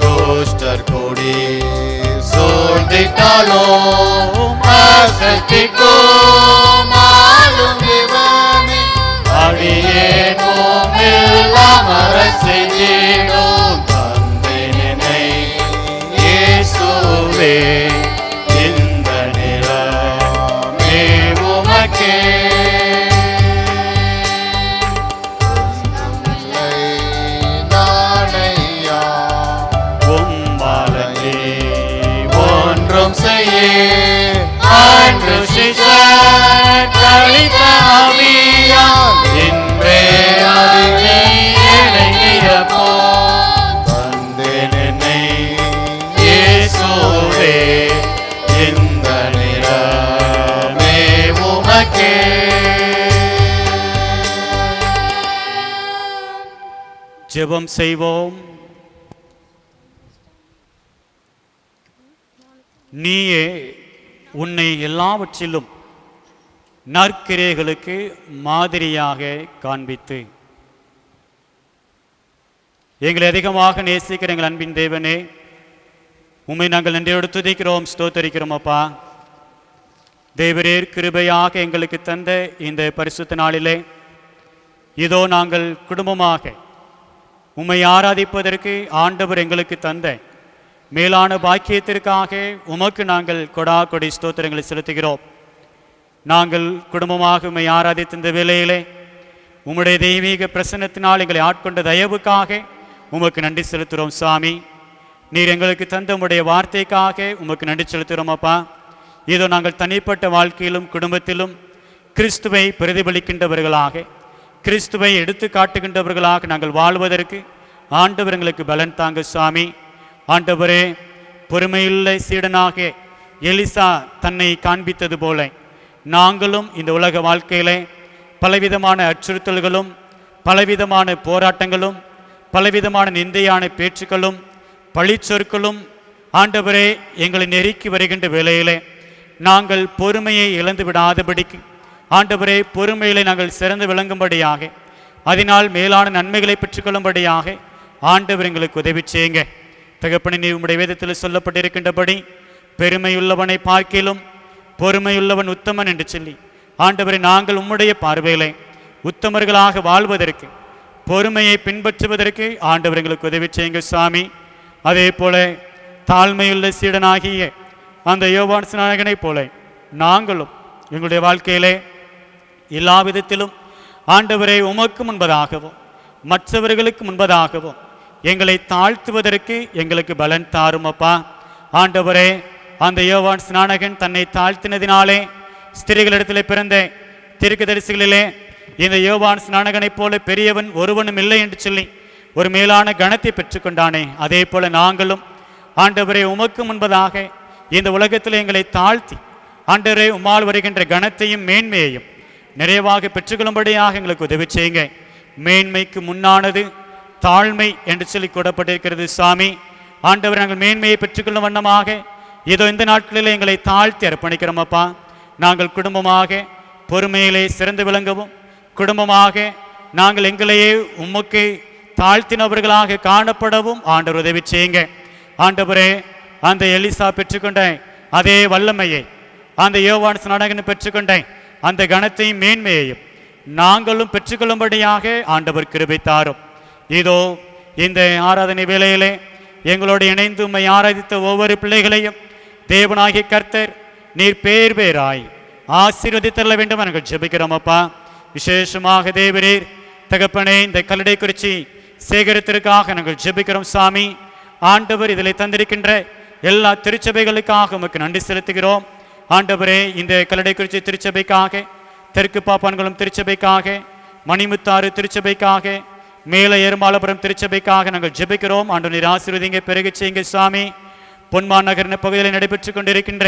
துஷ்டர் கொடி சூழ்ந்திட்டாலோ சக்திக்கும் உமக்கே. நானையா உம்மாலே ஒன்றும் செய்ய அன்று சிஷர் கழித்த ஆவியால் இன்றே அறிவே இறங்கியப்போ தந்தேன் என்னை இயேசுவே இந்த நிறமே உமக்கே. ஜெபம் செய்வோம். நீயே உன்னை எல்லாவற்றிலும் நற்கிரைகளுக்கு மாதிரியாக காண்பித்து எங்களை அதிகமாக நேசிக்கிற எங்கள் அன்பின் தேவனே, உம்மை நாங்கள் நன்றியோடு துதிக்கிறோம், ஸ்தோத்தரிக்கிறோம். அப்பா தேவரீர் கிருபையாக எங்களுக்கு தந்த இந்த பரிசுத்த நாளிலே இதோ நாங்கள் குடும்பமாக உம்மை ஆராதிப்பதற்கு ஆண்டவர் எங்களுக்கு தந்த மேலான பாக்கியத்திற்காக உமக்கு நாங்கள் கொடா கொடி ஸ்தோத்திரங்களை செலுத்துகிறோம். நாங்கள் குடும்பமாக உம்மை ஆராதித்த இந்த வேளையிலே உம்முடைய தெய்வீக பிரசன்னத்தினால் எங்களை ஆட்கொண்ட தயவுக்காக உமக்கு நன்றி செலுத்துகிறோம். சாமி, நீர் எங்களுக்கு தந்த உம்முடைய வார்த்தைக்காக உமக்கு நன்றி செலுத்துகிறோம். அப்பா, இதோ நாங்கள் தனிப்பட்ட வாழ்க்கையிலும் குடும்பத்திலும் கிறிஸ்துவை பிரதிபலிக்கின்றவர்களாக, கிறிஸ்துவை எடுத்து காட்டுகின்றவர்களாக நாங்கள் வாழ்வதற்கு ஆண்டவர் எங்களுக்கு பலன் தாங்க. சாமி, ஆண்டவரே, பொறுமையுள்ள சீடனாக எலிசா தன்னை காண்பித்தது போல நாங்களும் இந்த உலக வாழ்க்கையிலே பலவிதமான அச்சுறுத்தல்களும் பலவிதமான போராட்டங்களும் பலவிதமான நிந்தையான பேச்சுக்களும் பழிச்சொற்களும் ஆண்டவரே எங்களை நெருக்கி வருகின்ற வேளையிலே நாங்கள் பொறுமையை இழந்து விடாதபடிக்கு ஆண்டவரே பொறுமையிலே நாங்கள் சிறந்து விளங்கும்படியாக அதனால் மேலான நன்மைகளை பெற்றுக்கொள்ளும்படியாக ஆண்டவர் எங்களுக்கு உதவி செய்யுங்க. தகப்பனே, நீ உம்முடைய வேதத்தில் சொல்லப்பட்டிருக்கின்றபடி பெருமையுள்ளவனை பார்க்கிலும் பொறுமையுள்ளவன் உத்தமன் என்று சொல்லி ஆண்டவரை நாங்கள் உம்முடைய பார்வையிலே உத்தமர்களாக வாழ்வதற்கு பொறுமையை பின்பற்றுவதற்கு ஆண்டவர் எங்களுக்கு உதவி செய்யுங்க. சாமி, அதே போல தாழ்மையுள்ள சீடனாகிய அந்த யோவான் ஸ்நானகனைப் போல நாங்களும் எங்களுடைய வாழ்க்கையிலே எல்லா விதத்திலும் ஆண்டவரை உமக்கு முன்பதாகவும் மற்றவர்களுக்கு முன்பதாகவும் எங்களை தாழ்த்துவதற்கு எங்களுக்கு பலன் தாரும். அப்பா, ஆண்டவரே, அந்த யோவான் ஸ்நானகன் தன்னை தாழ்த்தினதினாலே ஸ்திரீகளிடத்தில் பிறந்த தீர்க்கதரிசிகளிலே இந்த யோவான் ஸ்நானகனைப் போல பெரியவன் ஒருவனும் இல்லை என்று சொல்லி ஒரு மேலான கணத்தை பெற்றுக்கொண்டானே, அதே போல நாங்களும் ஆண்டவரே உமக்கு முன்பதாக இந்த உலகத்தில் எங்களை தாழ்த்தி ஆண்டவரே உம்மால் வருகின்ற கணத்தையும் மேன்மையையும் நிறைவாக பெற்றுக்கொள்ளும்படியாக எங்களுக்கு உதவி செய்யுங்க. மேன்மைக்கு முன்னானது தாழ்மை என்று சொல்லி கூறப்பட்டிருக்கிறது. சாமி, ஆண்டவர் நாங்கள் மேன்மையை பெற்றுக்கொள்ளும் வண்ணமாக ஏதோ இந்த நாட்களில் எங்களை தாழ்த்தி அர்ப்பணிக்கிறோம். அப்பா, நாங்கள் குடும்பமாக பொறுமையிலே சிறந்து விளங்கவும் குடும்பமாக நாங்கள் எங்களையே உமக்கு தாழ்த்தினவர்களாக காணப்படவும் ஆண்டவர் உதவி செய்யுங்க. ஆண்டவரே, அந்த எலிசா பெற்றுக்கொண்ட அதே வல்லமையை அந்த யோவான் ஸ்நானகன் பெற்றுக்கொண்ட அந்த கணத்தையும் மேன்மையையும் நாங்களும் பெற்றுக்கொள்ளும்படியாக ஆண்டவர் கிருபை தாரும். இதோ இந்த ஆராதனை வேளையிலே எங்களோடு இணைந்து உம்மை ஆராதித்த ஒவ்வொரு பிள்ளைகளையும் தேவனாகிய கர்த்தர் நீர் பேர் பேராய் ஆசீர்வதித்தள்ள வேண்டும் நாங்கள் ஜெபிக்கிறோம். அப்பா, விசேஷமாக தேவரீர் தகப்பனே, இந்த கல்லடைக்குறிச்சி சேகரித்திற்காக நாங்கள் ஜெபிக்கிறோம். சாமி, ஆண்டவர் இதில் தந்திருக்கின்ற எல்லா திருச்சபைகளுக்காக உமக்கு நன்றி செலுத்துகிறோம். ஆண்டவரே, இந்த கல்லடைக்குறிச்சி திருச்சபைக்காக, தெற்கு பாப்பான்குளம் திருச்சபைக்காக, மணிமுத்தாறு திருச்சபைக்காக, மேல ஏர்மாலபுரம் திருச்சபைக்காக நாங்கள் ஜெபிக்கிறோம். ஆண்டவர் நீர் ஆசீர்வதிங்க, பெருக செய்யுங்க. சாமி, பொன்மான் நகர் பகுதியில் நடைபெற்று கொண்டிருக்கின்ற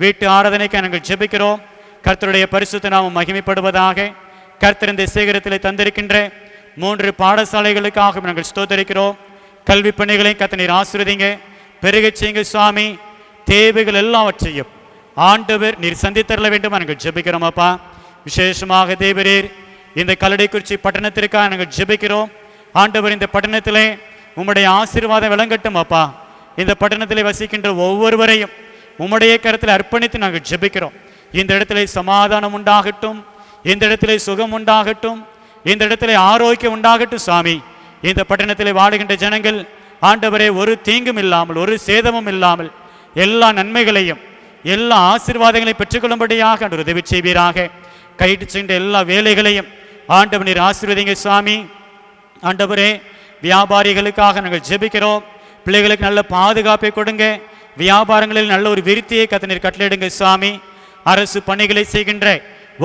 வீட்டு ஆராதனைக்கு நாங்கள் ஜெபிக்கிறோம். கர்த்தருடைய பரிசுத்த நாமம் மகிமைப்படுவதாக. கர்த்தர் இந்த சேகரத்தில் தந்திருக்கின்ற 3 பாடசாலைகளுக்காக நாங்கள் ஸ்தோத்தரிக்கிறோம். கல்வி பணிகளை கர்த்தர் நீர் ஆசீர்வதிங்க, பெருக செய்யுங்க. சுவாமி, தேவைகள் எல்லாவற்றையும் ஆண்டவர் நீர் சந்தித்தரல வேண்டும் நாங்கள் ஜெபிக்கிறோம். அப்பா, விசேஷமாக தேவரீர் இந்த கல்லடைக்குறிச்சி பட்டணத்திற்காக நாங்கள் ஜெபிக்கிறோம். ஆண்டவர், இந்த பட்டணத்திலே உம்முடைய ஆசீர்வாதம் விளங்கட்டும். அப்பா, இந்த பட்டணத்திலே வசிக்கின்ற ஒவ்வொருவரையும் உம்முடைய கருத்தில் அர்ப்பணித்து நாங்கள் ஜெபிக்கிறோம். இந்த இடத்திலே சமாதானம் உண்டாகட்டும், இந்த இடத்திலே சுகம் உண்டாகட்டும், இந்த இடத்திலே ஆரோக்கியம் உண்டாகட்டும். சாமி, இந்த பட்டணத்திலே வாடுகின்ற ஜனங்கள் ஆண்டவரே ஒரு தீங்கும் இல்லாமல் ஒரு சேதமும் இல்லாமல் எல்லா நன்மைகளையும் எல்லா ஆசீர்வாதங்களையும் பெற்றுக்கொள்ளும்படியாக உதவி செய்வீராக. கைட்டு சென்ற எல்லா வேலைகளையும் ஆண்டவர் நீர் ஆசீர்வதிங்க சுவாமி. ஆண்டவரே, வியாபாரிகளுக்காக நாங்கள் ஜெபிக்கிறோம். பிள்ளைகளுக்கு நல்ல பாதுகாப்பை கொடுங்க. வியாபாரங்களில் நல்ல ஒரு விருத்தியை கர்த்தர் கட்டளையிடுங்க சுவாமி. அரசு பணிகளை செய்கின்ற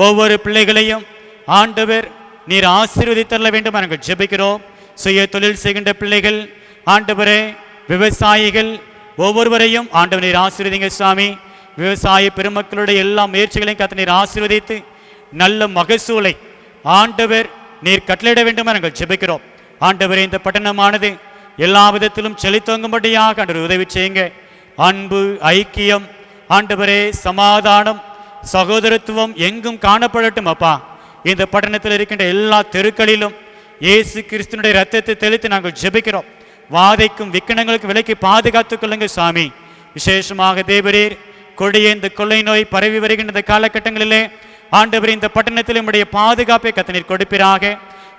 ஒவ்வொரு பிள்ளைகளையும் ஆண்டவர் நீர் ஆசீர்வதித்தள்ள வேண்டும் நாங்கள் ஜெபிக்கிறோம். சுய தொழில் செய்கின்ற பிள்ளைகள், ஆண்டவரே, விவசாயிகள் ஒவ்வொருவரையும் ஆண்டவர் நீர் ஆசீர்வதிங்க சுவாமி. விவசாய பெருமக்களுடைய எல்லா முயற்சிகளையும் கர்த்தர் நீர் ஆசீர்வதித்து நல்ல மகசூலை ஆண்டவர் நீர் கட்டளையிட வேண்டும் நாங்கள் ஜெபிக்கிறோம். ஆண்டவரே, இந்த பட்டணமானது எல்லா விதத்திலும் செழித்தோங்கும்படியாக ஆண்டவர் உதவி செய்யுங்க. அன்பு, ஐக்கியம், ஆண்டவரே, சமாதானம், சகோதரத்துவம் எங்கும் காணப்படட்டும் அப்பா. இந்த பட்டணத்தில் இருக்கின்ற எல்லா தெருக்களிலும் இயேசு கிறிஸ்துனுடைய ரத்தத்தை தெளித்து நாங்கள் ஜெபிக்கிறோம். வாதைக்கும் விக்கனங்களுக்கும் விலக்கி பாதுகாத்துக் கொள்ளுங்க சுவாமி. விசேஷமாக தேவரீர், கொடிய இந்த கொள்ளை நோய் பரவி வருகின்ற இந்த காலகட்டங்களிலே ஆண்டவர் இந்த பட்டணத்தில் உம்முடைய பாதுகாப்பை கர்த்தர் கொடுப்பீராக.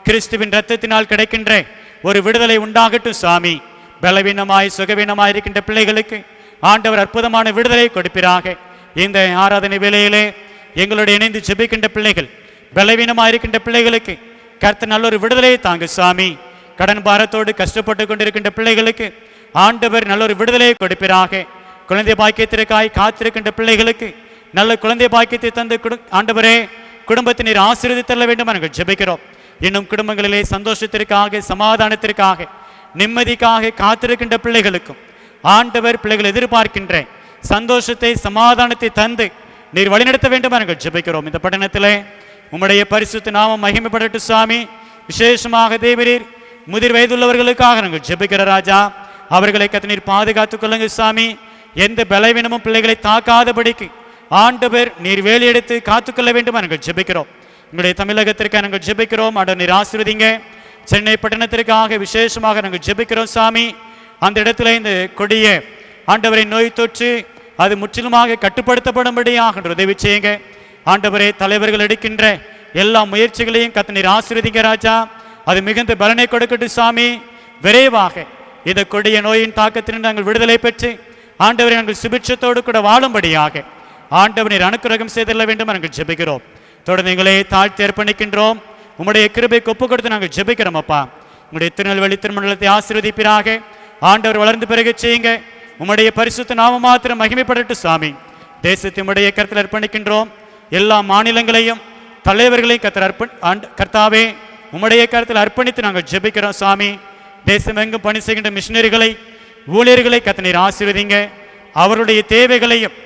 கிறிஸ்துவின் ரத்தத்தினால் கிடைக்கின்ற ஒரு விடுதலை உண்டாகட்டும் சுவாமி. பலவீனமாய் சுகவீனமாய் இருக்கின்ற பிள்ளைகளுக்கு ஆண்டவர் அற்புதமான விடுதலை கொடுப்பீராக. இந்த ஆராதனை வேளையிலே எங்களுடைய இணைந்து ஜெபிக்கின்ற பிள்ளைகள், பலவீனமாய் இருக்கின்ற பிள்ளைகளுக்கு கர்த்தர் நல்ல ஒரு விடுதலையை தாங்க சுவாமி. கடன் பாரத்தோடு கஷ்டப்பட்டு கொண்டிருக்கின்ற பிள்ளைகளுக்கு ஆண்டவர் நல்ல ஒரு விடுதலையை கொடுப்பீராக. குழந்தை பாக்கியத்திற்காய் காத்திருக்கின்ற பிள்ளைகளுக்கு நல்ல குழந்தை பாக்கியத்தை தந்து ஆண்டவரே, குடும்பத்தினர் ஆசீர்வதித்தள்ள வேண்டும் நாங்கள் ஜெபிக்கிறோம். இன்னும் குடும்பங்களிலே சந்தோஷத்திற்காக, சமாதானத்திற்காக, நிம்மதிக்காக காத்திருக்கின்ற பிள்ளைகளுக்கும் ஆண்டவர் பிள்ளைகள் எதிர்பார்க்கின்ற சந்தோஷத்தை, சமாதானத்தை தந்து நீர் வழிநடத்த வேண்டும் நாங்கள் ஜெபிக்கிறோம். இந்த பட்டணத்திலே உம்முடைய பரிசுத்த நாமம் மகிமைப்படட்டும் சுவாமி. விசேஷமாக தேவரீர், முதிர் வயதுள்ளவர்களுக்காக நாங்கள் ஜெபிக்கிற ராஜா, அவர்களை கர்த்தர் நீர் பாதுகாத்துக் கொள்ளுங்க சுவாமி. எந்த பலவீனமும் பிள்ளைகளை தாக்காதபடிக்கு ஆண்டவர் நீர் வேலையெடுத்து காத்துக்கொள்ள வேண்டும் நாங்கள் ஜெபிக்கிறோம். உங்களுடைய தமிழகத்திற்காக நாங்கள் ஜெபிக்கிறோம். ஆண்டவர் நீர் ஆசீர்வதிங்க. சென்னை பட்டணத்திற்காக விசேஷமாக நாங்கள் ஜெபிக்கிறோம் சாமி. அந்த இடத்துல இந்த கொடிய ஆண்டவரின் நோய் தொற்று அது முற்றிலுமாக கட்டுப்படுத்தப்படும்படியாக உதவி செய்யுங்க. ஆண்டவரே, தலைவர்கள் எடுக்கின்ற எல்லா முயற்சிகளையும் கர்த்தர் நீர் ஆசீர்வதிங்க ராஜா. அது மிகுந்த பலனை கொடுக்கட்டும் சாமி. விரைவாக இந்த கொடிய நோயின் தாக்கத்திலிருந்து நாங்கள் விடுதலை பெற்று ஆண்டவரை நாங்கள் சுபிட்சத்தோடு கூட வாழும்படியாக ஆண்டவர் நீர் அனுக்கிரகம் செய்தல்ல வேண்டும் நாங்கள் ஜெபிக்கிறோம். தொடர்ந்து எங்களை தாழ்த்தி அர்ப்பணிக்கின்றோம். உம்முடைய கிருபைக்கு ஒப்பு கொடுத்து நாங்கள் ஜெபிக்கிறோம் அப்பா. உங்களுடைய திருநெல்வேலி திருமண்டலத்தை ஆசீர்வதிப்பீராக. ஆண்டவர் வளர்ந்து பிறகு செய்யுங்க. உம்முடைய பரிசுத்த நாமம் மாத்திரம் மகிமைப்படட்டும் சாமி. தேசத்தை உம்முடைய கருத்தில் அர்ப்பணிக்கின்றோம். எல்லா மாநிலங்களையும் தலைவர்களையும் கர்த்தாவே உம்முடைய கருத்தில் அர்ப்பணித்து நாங்கள் ஜெபிக்கிறோம் சாமி. தேசம் எங்கும் பணி செய்கின்ற மிஷினரிகளை, ஊழியர்களை கர்த்தர் நீர் ஆசீர்வதிங்க. அவருடைய தேவைகளையும்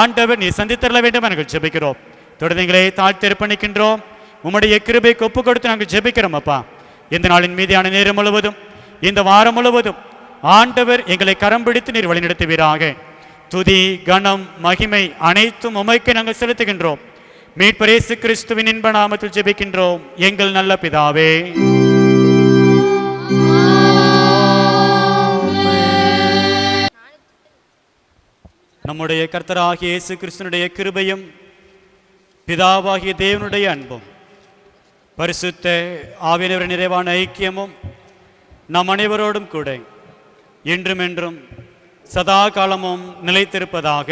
ஆண்டவர் நீர் சந்தித்தரல வேண்டும் நாங்கள் ஜெபிக்கிறோம். தொடர்ந்து எங்களை தாழ்த்தி அர்ப்பணிக்கின்றோம். உம்முடைய கிருபைக்கு ஒப்பு கொடுத்து நாங்கள் ஜெபிக்கிறோம் அப்பா. இந்த நாளின் மீதியான நேரம் முழுவதும், இந்த வாரம் முழுவதும் ஆண்டவர் எங்களை கரம் பிடித்து நீர் வழிநடத்துவீராக. துதி, கனம், மகிமை அனைத்தும் உமைக்கு நாங்கள் செலுத்துகின்றோம். மீட்பர் இயேசு கிறிஸ்துவின் இன்ப நாமத்தில் ஜெபிக்கின்றோம் எங்கள் நல்ல பிதாவே. நம்முடைய கர்த்தராகிய இயேசு கிறிஸ்துனுடைய கிருபையும் பிதாவாகிய தேவனுடைய அன்பும் பரிசுத்த ஆவியானவரின் நிறைவான ஐக்கியமும் நம் அனைவரோடும் கூட என்றும் என்றும் சதா காலமும் நிலைத்திருப்பதாக.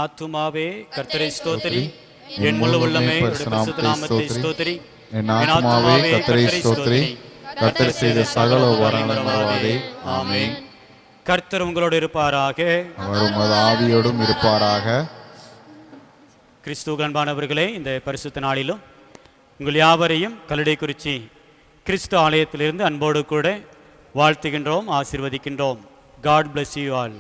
ஆத்துமாவே கர்த்தரை ஸ்தோத்திரி, என் முழு உள்ளமே அவருடைய பரிசுத்த நாமத்தை ஸ்தோத்திரி. என் ஆத்துமாவே கர்த்தரை ஸ்தோத்திரி, கர்த்தர் செய்த சகல உபகாரங்களையும் மறவாதே. ஆமென். கர்த்தர் உங்களோடு இருப்பாராக. அவர் உமது ஆவியோடும் இருப்பாராக. கிறிஸ்துவுக்கு அன்பானவர்களே, இந்த பரிசுத்த நாளிலும் உங்கள் யாவரையும் கல்லடைக்குறிச்சி கிறிஸ்து ஆலயத்திலிருந்து அன்போடு கூட வாழ்த்துகின்றோம், ஆசீர்வதிக்கின்றோம். God bless you all.